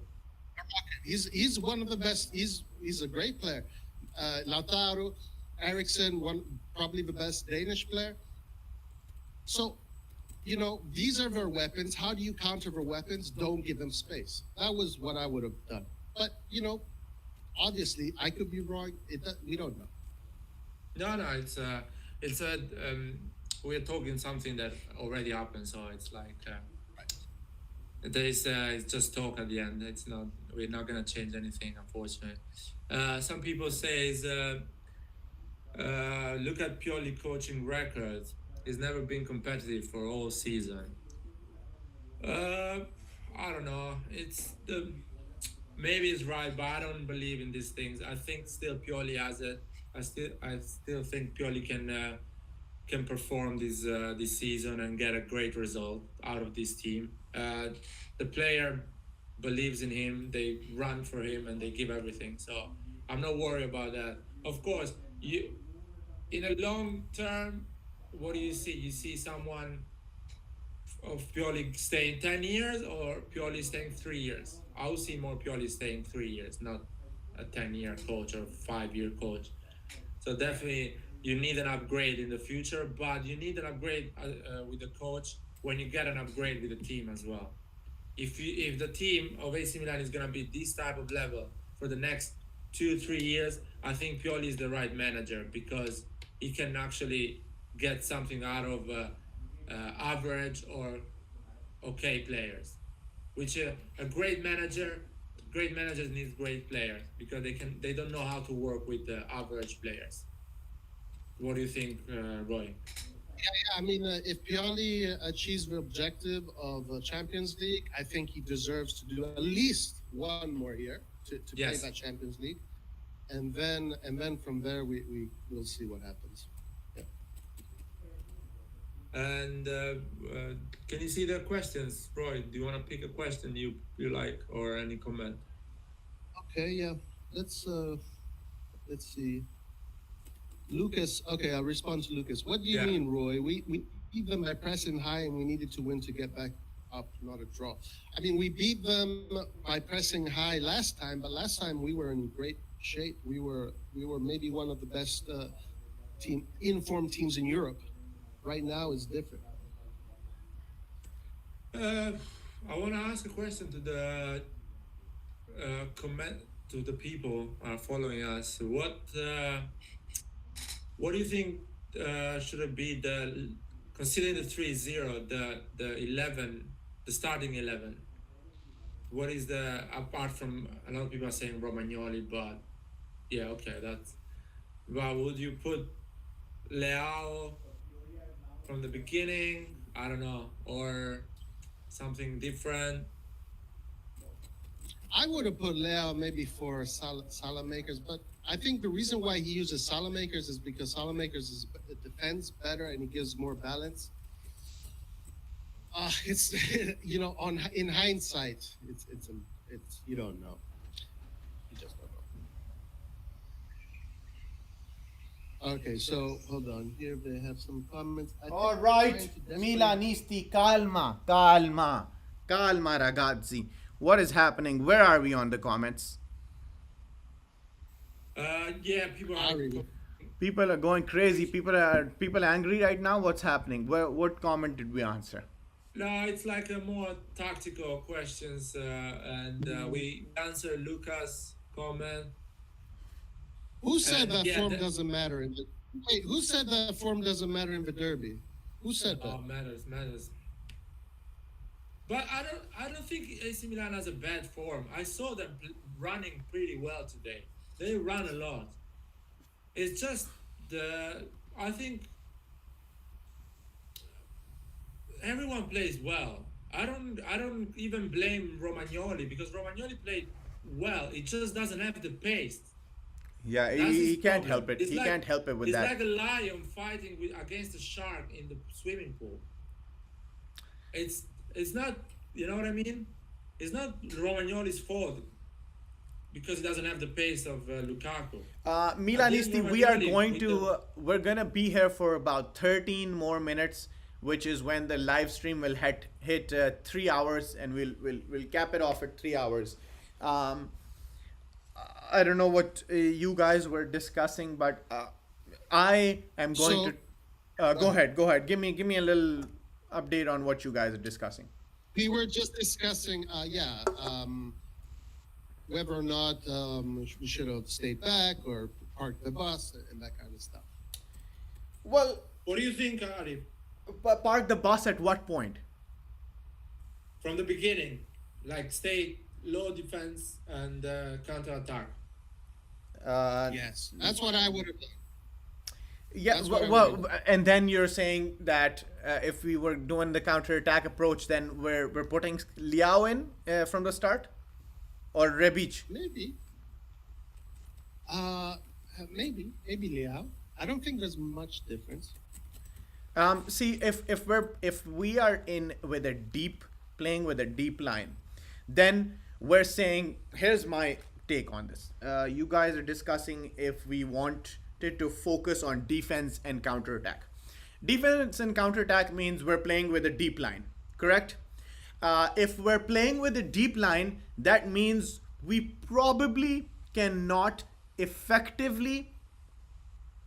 C: He's one of the best. He's a great player. Lautaro, Eriksen, one probably the best Danish player. So, these are their weapons. How do you counter their weapons? Don't give them space. That was what I would have done. But obviously, I could be wrong. We don't know.
B: No, no, it's we're talking something that already happened, so it's like there's it's just talk at the end. It's not we're not gonna change anything, unfortunately. Some people says look at purely coaching records. He's never been competitive for all season. Uh, I don't know. It's the maybe it's right, but I don't believe in these things. I think still Pioli has it. I still think Pioli can perform this season and get a great result out of this team. The player believes in him. They run for him and they give everything. So I'm not worried about that. Of course, you in a long term, what do you see? You see someone of Pioli staying 10 years or Pioli staying 3 years? I would see more Pioli staying 3 years, not a 10-year coach or 5-year coach. So definitely you need an upgrade in the future, but you need an upgrade with the coach when you get an upgrade with the team as well. If the team of AC Milan is gonna be this type of level for the next 2-3 years, I think Pioli is the right manager because he can actually get something out of average or okay players. Which a great managers need great players because they don't know how to work with the average players. What do you think, Roy?
C: Yeah, I mean, if Pioli achieves the objective of Champions League, I think he deserves to do at least one more year to play
B: Yes.
C: that Champions League, and then from there we will see what happens. Yeah.
B: And can you see the questions, Roy? Do you want to pick a question you like or any comment?
C: Okay, yeah. Let's see. Lucas, okay, I'll respond to Lucas. What do you
B: Yeah.
C: mean, Roy? We beat them by pressing high and we needed to win to get back up, not a draw. I mean, we beat them by pressing high last time, but last time we were in great shape. We were maybe one of the best informed teams in Europe. Right now it's different.
B: I want to ask a question to the comment to the people following us. What do you think should it be considering the 3-0, the 11, the starting 11? What is apart from a lot of people are saying Romagnoli, but yeah, okay, that's. But would you put Leao from the beginning? I don't know, or something different.
C: I would have put Leao maybe for Salamakers, but I think the reason why he uses Salamakers is because Salamakers defends better and he gives more balance. It's in hindsight, it's you don't know. You just don't know. Okay, so hold on. Here they have some comments.
A: All right, Milanisti, calma, calma, calma, ragazzi. What is happening? Where are we on the comments?
B: Yeah,
A: People are going crazy. People angry right now. What's happening? What comment did we answer?
B: No, it's like a more tactical questions, and we answer Lucas' comment.
C: Who said that
B: yeah,
C: form doesn't matter in the? Wait, who said that form doesn't matter in the derby? Who said that?
B: Oh, matters. But I don't think AC Milan has a bad form. I saw them running pretty well today. They run a lot. It's just I think everyone plays well. I don't even blame Romagnoli because Romagnoli played well. It just doesn't have the pace.
A: Yeah,
B: That's
A: he
B: his
A: can't
B: problem.
A: help it.
B: It's
A: He
B: like-
A: can't help it with
B: It's
A: that.
B: like a lion fighting against a shark in the swimming pool. It's not, you know what I mean? It's not Romagnoli's fault because he doesn't have the pace of Lukaku.
A: Milanisti,
B: I think
A: we are
B: Romagnoli
A: going
B: with
A: to we're gonna be here for about 13 more minutes, which is when the live stream will hit 3 hours, and we'll cap it off at 3 hours. I don't know what you guys were discussing, but I am going to go ahead. Give me a little update on what you guys are discussing.
C: We were just discussing, whether or not we should have stayed back or parked the bus and that kind of stuff.
A: Well,
B: What do you think, Arif?
A: park the bus at what point?
B: From the beginning, like stay low defense and counter attack.
C: Yes, that's what I would have done.
A: Yeah,
C: That's what I
A: well,
C: would
A: and then you're saying that if we were doing the counter attack approach, then we're putting Liao in from the start, or Rebic.
C: Maybe. Maybe Leao. I don't think there's much difference.
A: See, if we are in with a deep playing with a deep line, then we're saying here's my take on this. You guys are discussing if we wanted to focus on defense and counterattack. Defense and counterattack means we're playing with a deep line, correct? If we're playing with a deep line, that means we probably cannot effectively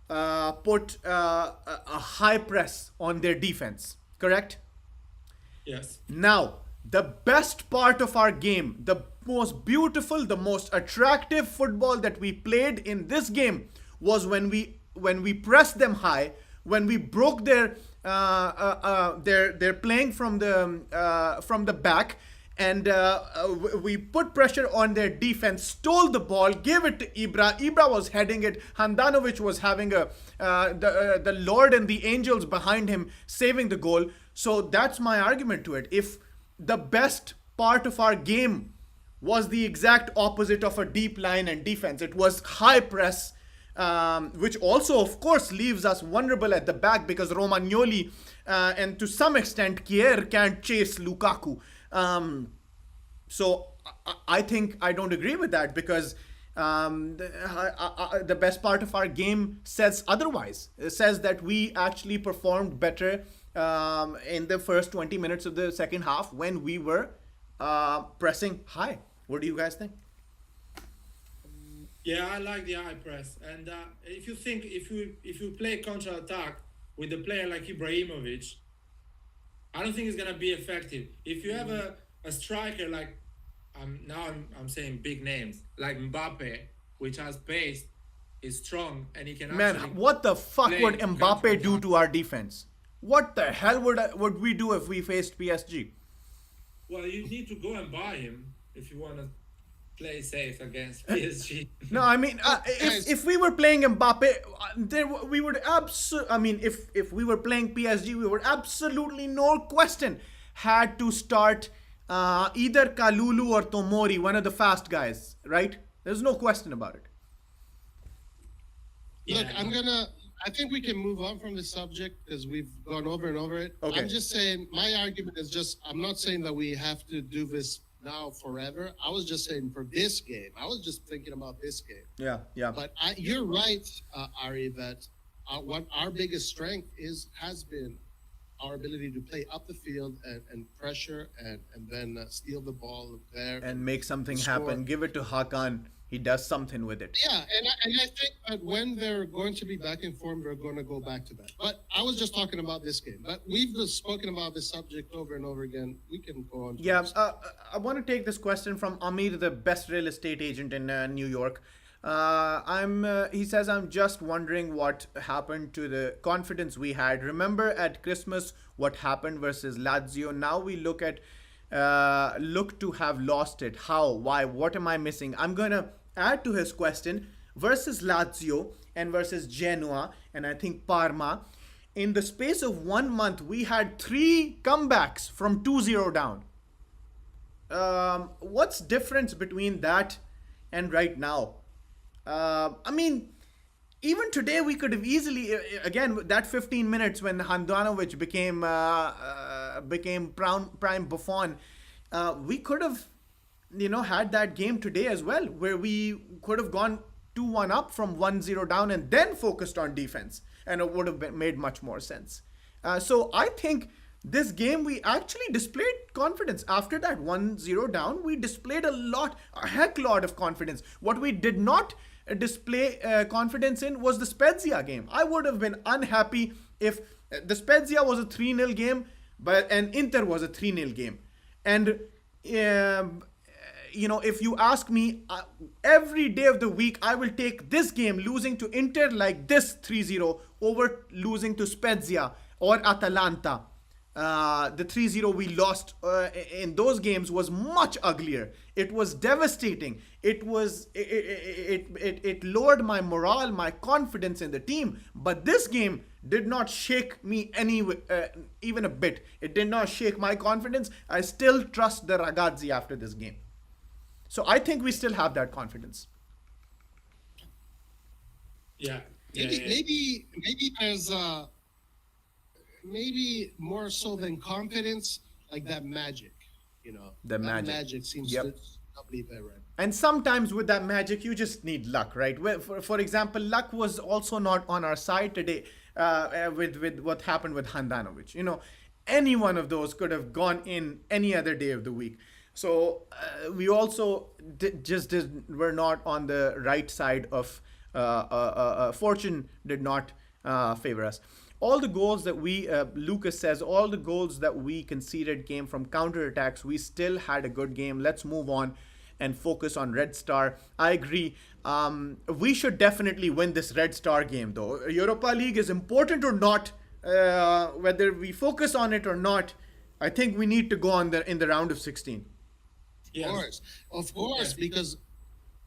A: put a high press on their defense. Correct?
B: Yes.
A: Now, the best part of our game, the most beautiful, the most attractive football that we played in this game was when we pressed them high, when we broke their playing from the back, and we put pressure on their defense, stole the ball, gave it to Ibra. Ibra was heading it. Handanovic was having the Lord and the angels behind him saving the goal. So that's my argument to it. If the best part of our game was the exact opposite of a deep line and defense, it was high press, which also, of course, leaves us vulnerable at the back because Romagnoli and to some extent Kier can't chase Lukaku. So I think I don't agree with that because the best part of our game says otherwise. It says that we actually performed better in the first 20 minutes of the second half when we were pressing high. What do you guys think?
B: Yeah, I like the high press. And if you play counter attack with a player like Ibrahimovic, I don't think it's gonna be effective. If you have a striker like I'm saying big names like Mbappe, which has pace, is strong, and he can
A: Man,
B: actually
A: what the fuck
B: play
A: would Mbappe
B: counter-attack.
A: do to our defense? What the hell would we do if we faced PSG?
B: Well, you need to go and buy him if you want to play safe against PSG.
A: No, I mean, if we were playing Mbappe, we would absolutely. I mean, if we were playing PSG, we would absolutely, no question, had to start either Kalulu or Tomori, one of the fast guys, right? There's no question about it.
C: Look,
B: Yeah.
C: I think we can move on from this subject because we've gone over and over it.
A: Okay.
C: I'm just saying, my argument is just, I'm not saying that we have to do this now forever. I was just saying for this game. I was just thinking about this game.
A: Yeah.
C: But you're right, Ari, that what our biggest strength has been our ability to play up the field and pressure and then steal the ball there.
A: And make something
C: score.
A: happen. Give it to Hakan. He does something with it.
C: Yeah, and I think that when they're going to be back in form, they're going to go back to that. But I was just talking about this game. But we've just spoken about this subject over and over again. We can go on. To
A: Yeah,
C: this.
A: I want to take this question from Amir, the best real estate agent in New York. He says, I'm just wondering what happened to the confidence we had. Remember at Christmas what happened versus Lazio. Now we look to have lost it. How? Why? What am I missing? I'm gonna add to his question versus Lazio and versus Genoa and I think Parma. In the space of 1 month, we had 3 comebacks from 2-0 down. What's difference between that and right now? I mean, even today we could have easily, again, that 15 minutes when Handanovic became prime Buffon, we could have, had that game today as well, where we could have gone 2-1 up from 1-0 down and then focused on defense, and it would have made much more sense. So I think this game we actually displayed confidence. After that 1-0 down, we displayed a heck lot of confidence. What we did not display confidence in was the Spezia game. I would have been unhappy if the Spezia was a 3-0 game, and Inter was a 3-0 game. And if you ask me, every day of the week, I will take this game, losing to Inter like this 3-0, over losing to Spezia or Atalanta. The 3-0 we lost in those games was much uglier. It was devastating. It lowered my morale, my confidence in the team. But this game did not shake me even a bit. It did not shake my confidence. I still trust the ragazzi after this game. So I think we still have that confidence.
B: Yeah.
C: Maybe there's maybe more so than confidence, like that magic,
A: The
C: that
A: magic.
C: seems
A: Yep.
C: to not be there, right?
A: And sometimes with that magic, you just need luck, right? For example, luck was also not on our side today with what happened with Handanovic. any one of those could have gone in any other day of the week. So we also were not on the right side of fortune did not favor us. All the goals that Lucas says, all the goals that we conceded came from counterattacks. We still had a good game. Let's move on and focus on Red Star. I agree. We should definitely win this Red Star game, though. Europa League is important or not, whether we focus on it or not. I think we need to go on in the round of 16.
B: Yes.
C: Of course, because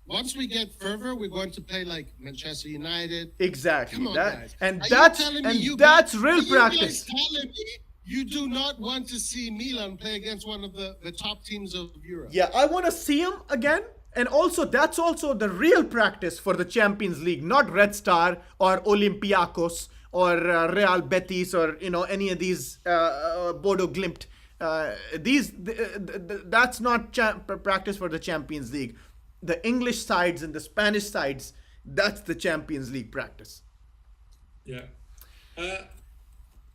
C: once we get further, we're going to play like Manchester United.
A: Exactly.
C: Come on, guys.
A: And
C: Are
A: that's
C: you telling me
A: and
C: you
A: that's
C: guys,
A: real
C: are you
A: practice.
C: guys telling me you do not want to see Milan play against one of the top teams of Europe?
A: Yeah, I want to see him again. And also, that's also the real practice for the Champions League, not Red Star or Olympiacos or Real Betis or any of these Bodo Glimt. That's not practice for the Champions League. The English sides and the Spanish sides, that's the Champions League practice.
B: Yeah.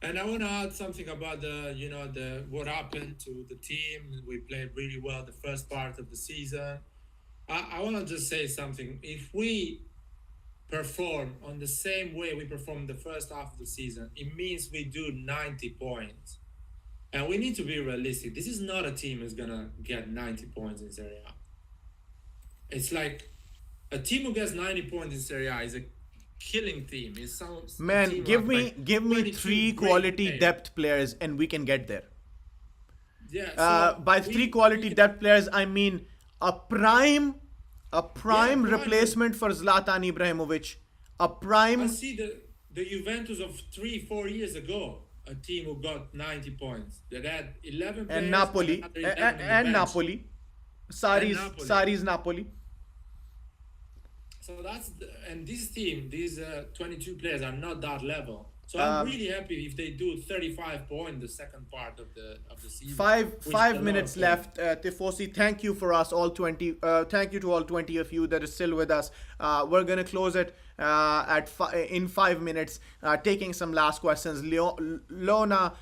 B: And I want to add something about the what happened to the team. We played really well the first part of the season. I want to just say something. If we perform on the same way we performed the first half of the season, it means we do 90 points. And we need to be realistic. This is not a team who's going to get 90 points in Serie A. It's like a team who gets 90 points in Serie A is a killing team. It's
A: Man, give me 3 quality depth players and we can get there.
B: Yeah.
A: By 3 quality depth players, I mean a prime replacement for Zlatan Ibrahimovic. A prime.
B: I see the Juventus of 3-4 years ago. A team who got 90 points. That had 11 players
A: And Napoli. And Napoli. Sarri's Napoli.
B: So and this team, these 22 players are not that level. So I'm really happy if they do 35 points the second part of the season.
A: Five minutes left. Tifosi, thank you for us all 20. Thank you to all 20 of you that is still with us. We're gonna close it in 5 minutes. Taking some last questions. Lona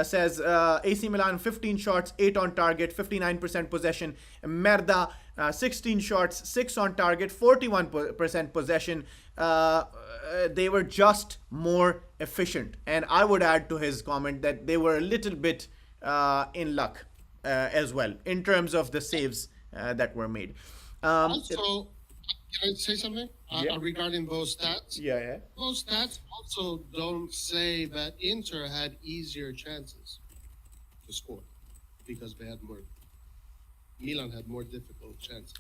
A: says AC Milan 15 shots, 8 on target, 59% possession. Merda 16 shots, 6 on target, 41% possession. They were just more efficient. And I would add to his comment that they were a little bit in luck as well in terms of the saves that were made.
C: Also, can I say something
A: Yeah.
C: regarding those stats?
A: Yeah.
C: Those stats also don't say that Inter had easier chances to score because they had more. Milan had more difficult chances.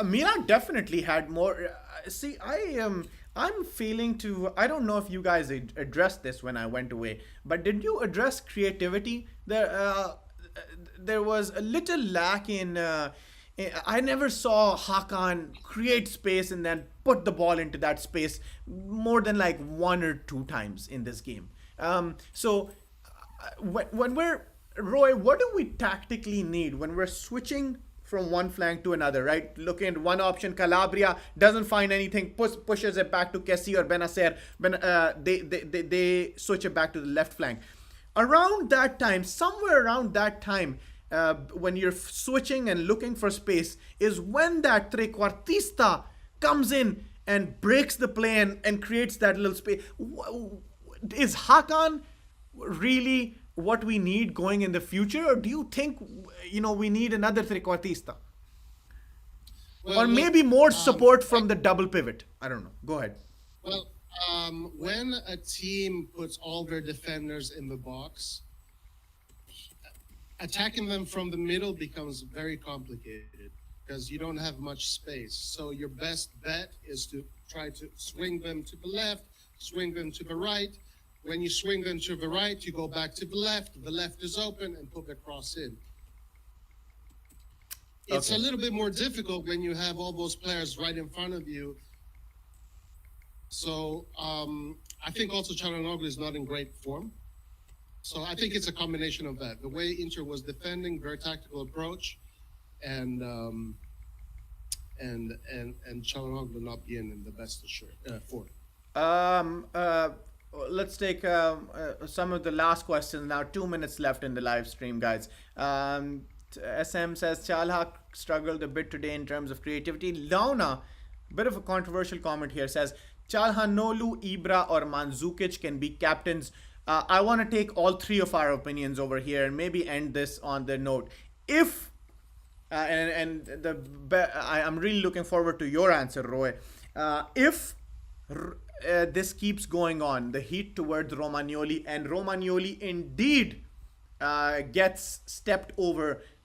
A: Milan definitely had more. See, I'm feeling to. I don't know if you guys addressed this when I went away, but did you address creativity? There was a little lack in. I never saw Hakan create space and then put the ball into that space more than like 1 or 2 times in this game. So when we're Roy, what do we tactically need when we're switching from one flank to another, right? Looking at one option, Calabria doesn't find anything, pushes it back to Kessie or Benacer. They switch it back to the left flank. Around that time, somewhere around that time, when you're switching and looking for space, is when that trequartista comes in and breaks the play and creates that little space. Is Hakan really what we need going in the future, or do you think we need another trequartista, or maybe more support from the double pivot? I don't know. Go ahead.
C: Well, when a team puts all their defenders in the box, attacking them from the middle becomes very complicated because you don't have much space. So your best bet is to try to swing them to the left, swing them to the right. When you swing them to the right, you go back to the left is open, and put the cross in. It's a little bit more difficult when you have all those players right in front of you. So I think also Calhanoglu is not in great form. So I think it's a combination of that. The way Inter was defending, very tactical approach, and Calhanoglu not being in the best form.
A: let's take some of the last questions now. 2 minutes left in the live stream, guys. SM says Chalha struggled a bit today in terms of creativity. Launa, bit of a controversial comment here, says Chalhanoglu, Ibra, or Mandzukic can be captains. I want to take all three of our opinions over here and maybe end this on the note. If I'm really looking forward to your answer, Roy. If this keeps going on, the heat towards Romagnoli, and Romagnoli indeed gets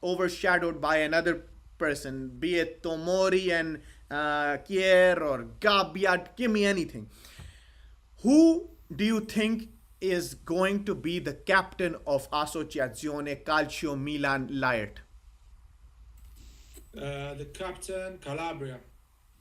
A: overshadowed by another person, be it Tomori and Kier or Gabiat, give me anything. Who do you think is going to be the captain of Associazione Calcio Milan Light?
B: The captain, Calabria.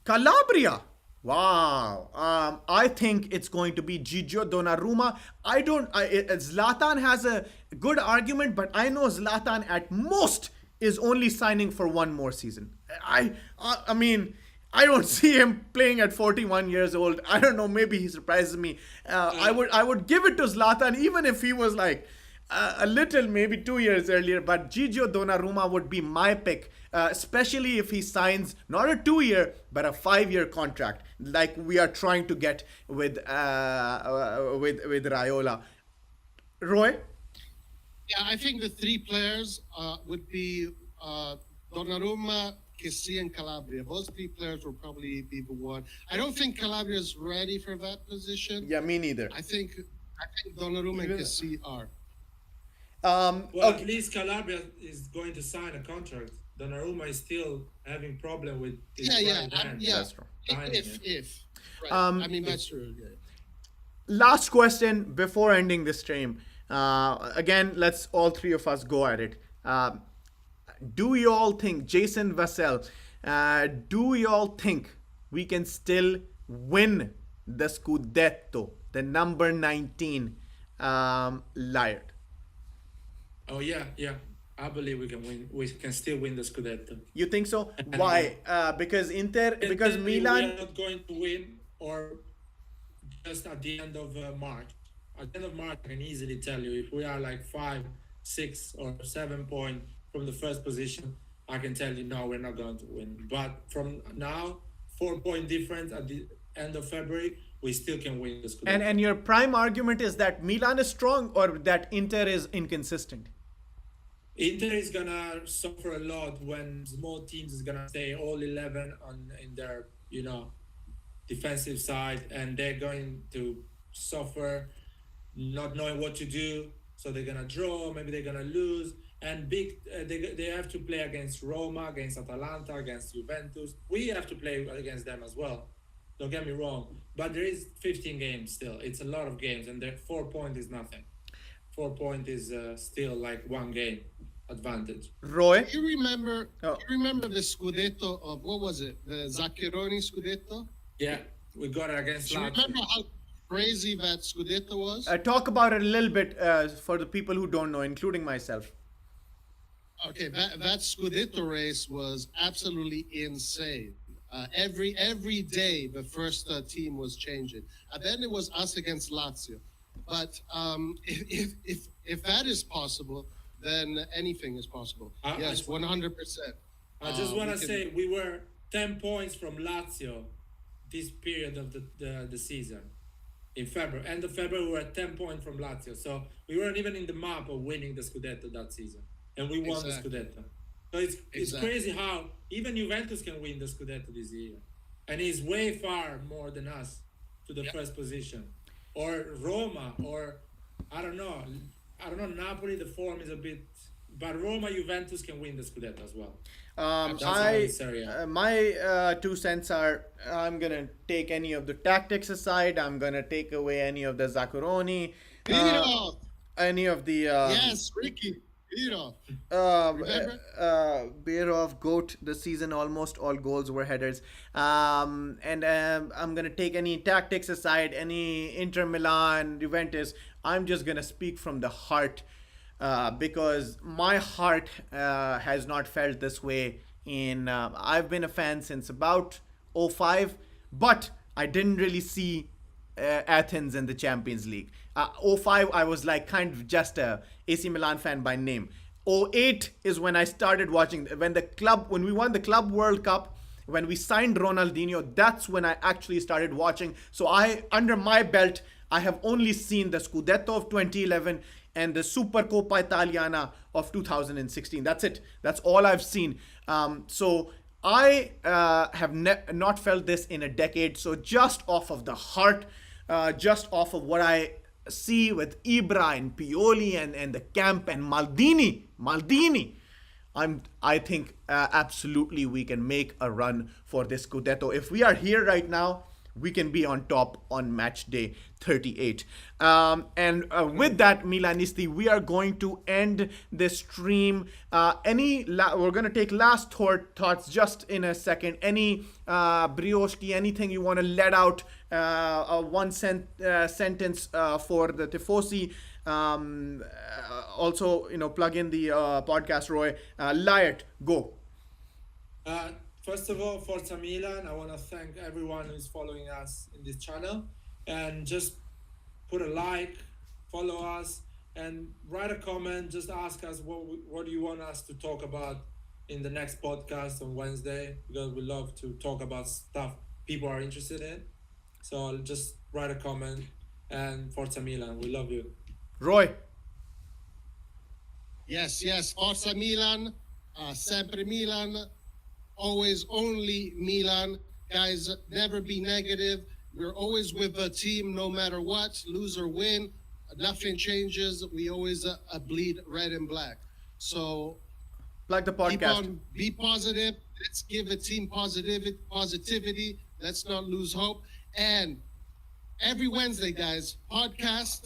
A: Calabria. Wow. I think it's going to be Gigio Donnarumma. Zlatan has a good argument, but I know Zlatan at most is only signing for one more season. I mean, I don't see him playing at 41 years old. I don't know. Maybe he surprises me. I would give it to Zlatan even if he was like a little, maybe 2 years earlier. But Gigio Donnarumma would be my pick, especially if he signs not a 2-year but a 5-year contract, like we are trying to get with Raiola. Roy?
C: Yeah, I think the three players would be Donnarumma, Kessie, and Calabria. Those three players will probably be the one. I don't think Calabria is ready for that position.
A: Yeah, me neither.
C: I think Donnarumma and Kessie are.
B: At least Calabria is going to sign a contract. Donnarumma is still having problem with his right hand.
A: That's true.
C: If right. I mean, that's true. Yeah.
A: Last question before ending this stream. Again, let's all three of us go at it. Do you all think, Jason Vassell, do you all think we can still win the Scudetto, the number 19 Liard?
B: Oh yeah. I believe we can win. We can still win the Scudetto.
A: You think so? Why? Because Milan.
B: We are not going to win, or just at the end of March. At the end of March, I can easily tell you if we are like 5, 6, or 7 points from the first position, I can tell you no, we're not going to win. But from now, 4-point difference at the end of February, we still can win the Scudetto.
A: And your prime argument is that Milan is strong or that Inter is inconsistent?
B: Inter is gonna suffer a lot when small teams is gonna stay all 11 in their defensive side, and they're going to suffer not knowing what to do. So they're gonna draw, maybe they're gonna lose, and they have to play against Roma, against Atalanta, against Juventus. We have to play against them as well. Don't get me wrong, but there is 15 games still. It's a lot of games, and 4 points is nothing. 4 points is still like 1 game advantage.
A: Roy?
C: You remember the Scudetto of, what was it? The Zaccheroni Scudetto?
B: Yeah, we got it against
C: Do you
B: Lazio.
C: remember how crazy that Scudetto was?
A: Talk about it a little bit for the people who don't know, including myself.
C: Okay, that Scudetto race was absolutely insane. Every day, the first team was changing. And then it was us against Lazio. But if that is possible, then anything is possible. Yes, 100%.
B: I just want to say we were 10 points from Lazio this period of the season. In February, end of February, we were 10 points from Lazio. So we weren't even in the map of winning the Scudetto that season. And we won the Scudetto. So it's crazy how even Juventus can win the Scudetto this year. And it's way far more than us to the first position. Or Roma, or I don't know, Napoli, the form is a bit... But Roma, Juventus can win the Scudetto as well.
A: My 2 cents are, I'm going to take any of the tactics aside. I'm going to take away any of the Zaccheroni. Any of the...
C: yes, Ricky.
A: Beerhoff, GOAT, the season almost all goals were headers. I'm gonna take any tactics aside, any Inter Milan, Juventus. I'm just gonna speak from the heart, because my heart has not felt this way I've been a fan since about 05, but I didn't really see Athens in the Champions League. 05, I was like kind of just a AC Milan fan by name. 08 is when I started watching, when we won the Club World Cup, when we signed Ronaldinho, that's when I actually started watching. So under my belt, I have only seen the Scudetto of 2011 and the Supercoppa Italiana of 2016. That's it. That's all I've seen. So I have not felt this in a decade. So just off of the heart, just off of what I see with Ibra and Pioli and the camp and Maldini, I think absolutely we can make a run for this Scudetto. If we are here right now, we can be on top on match day 38. With that, Milanisti, we are going to end this stream. We're going to take last thoughts just in a second. Any Brioski, anything you want to let out, one sentence for the Tifosi. Also, plug in the podcast, Roy. Liat, go.
B: First of all, Forza Milan. I want to thank everyone who's following us in this channel, and just put a like, follow us, and write a comment. Just ask us what do you want us to talk about in the next podcast on Wednesday, because we love to talk about stuff people are interested in. So just write a comment, and Forza Milan. We love you.
A: Roy.
C: Yes, Forza Milan, sempre Milan, always only Milan. Guys, never be negative. We're always with the team no matter what, lose or win. Nothing changes. We always bleed red and black. So
A: like the podcast.
C: Keep on, be positive. Let's give the team positivity. Let's not lose hope. And every Wednesday, guys, podcast.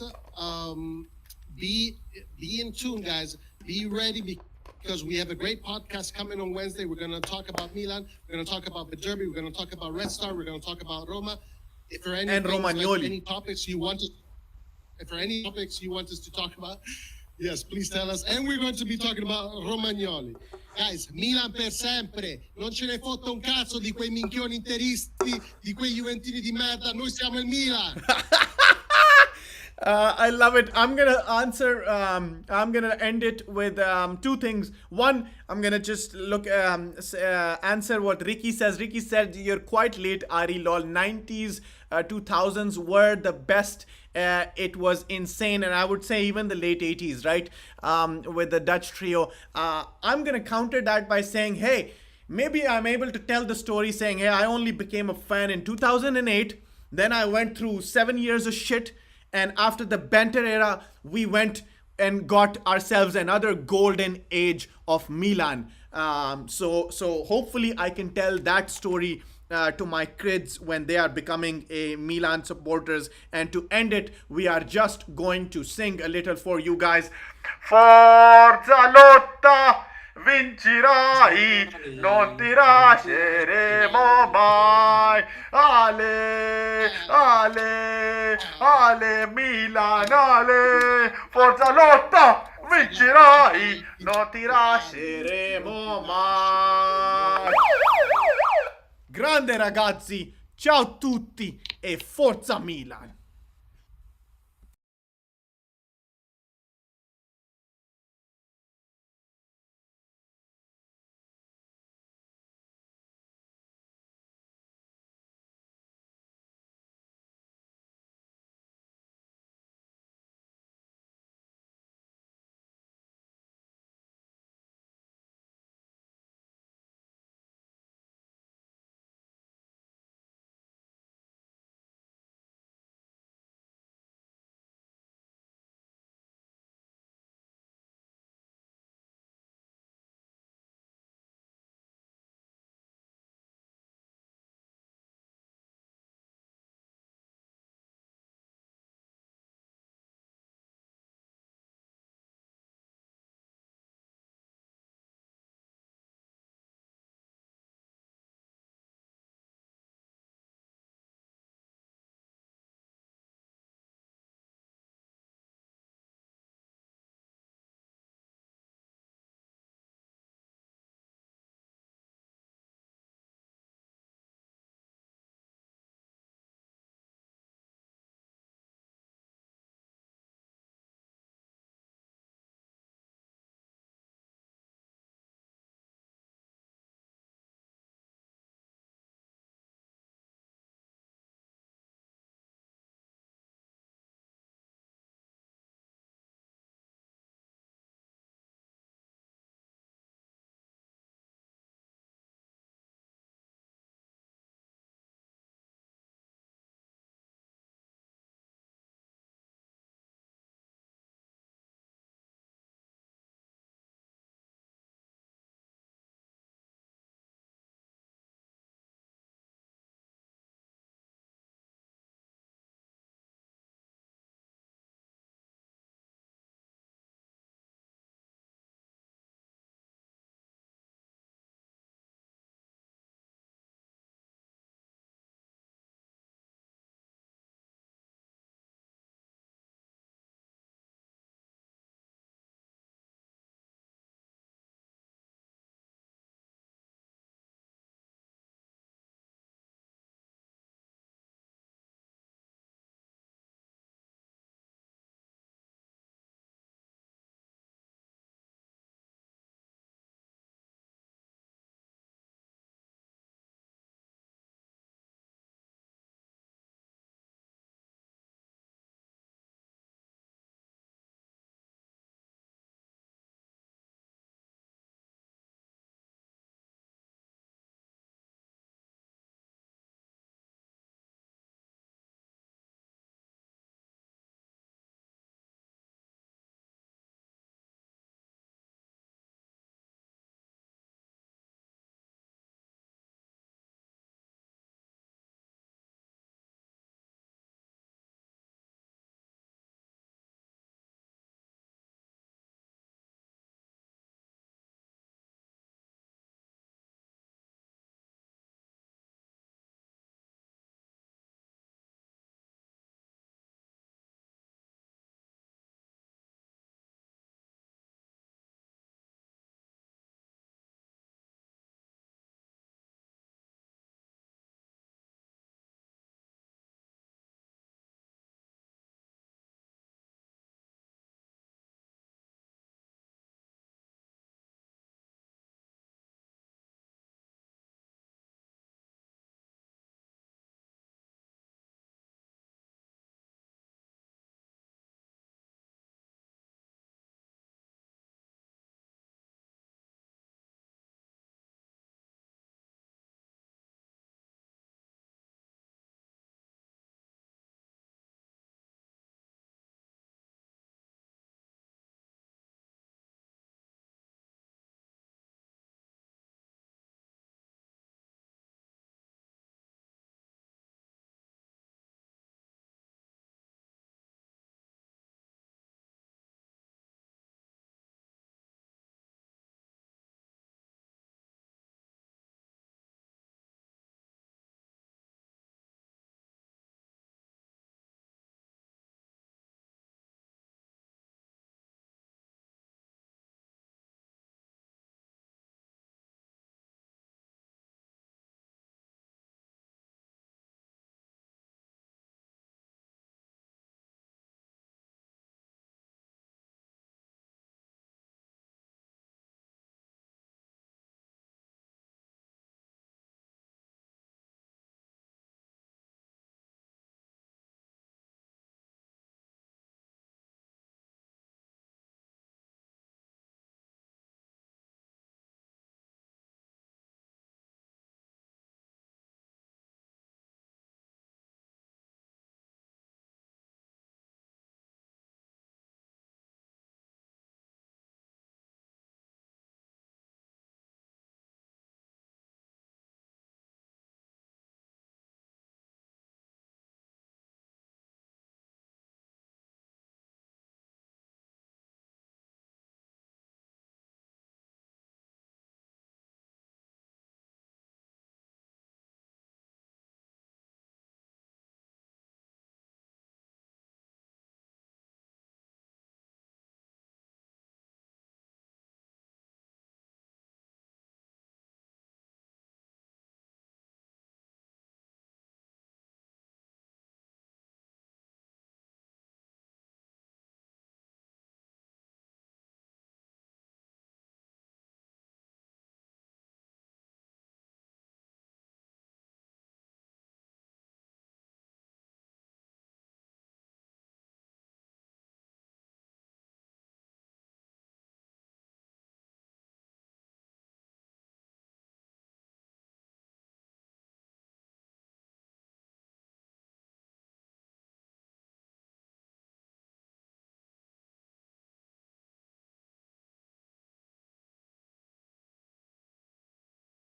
C: Be in tune, guys. Be ready because we have a great podcast coming on Wednesday. We're going to talk about Milan. We're going to talk about the Derby. We're going to talk about Red Star. We're going to talk about Roma. If there are any topics you want us to talk about, yes, please tell us. And we're going to be talking about Romagnoli. Guys, Milan per sempre. Non ce ne fotta un cazzo di quei minchioni interisti, di quei juventini di merda. Noi siamo il Milan.
A: I love it. I'm gonna end it with two things. One, I'm gonna just answer what Ricky says. Ricky said, you're quite late, Ari lol. 90s, 2000s were the best. It was insane, and I would say even the late 80s, right? With the Dutch trio. I'm gonna counter that by saying, hey, maybe I'm able to tell the story saying, hey, I only became a fan in 2008. Then I went through 7 years of shit. And after the Banter era, we went and got ourselves another golden age of Milan. So hopefully I can tell that story to my kids when they are becoming a Milan supporters. And to end it, we are just going to sing a little for you guys. Forza lotta! Vincerai, non ti lasceremo mai. Ale, ale, ale Milan, ale. Forza lotta, vincerai, non ti lasceremo mai. Grande ragazzi, ciao a tutti e Forza Milan.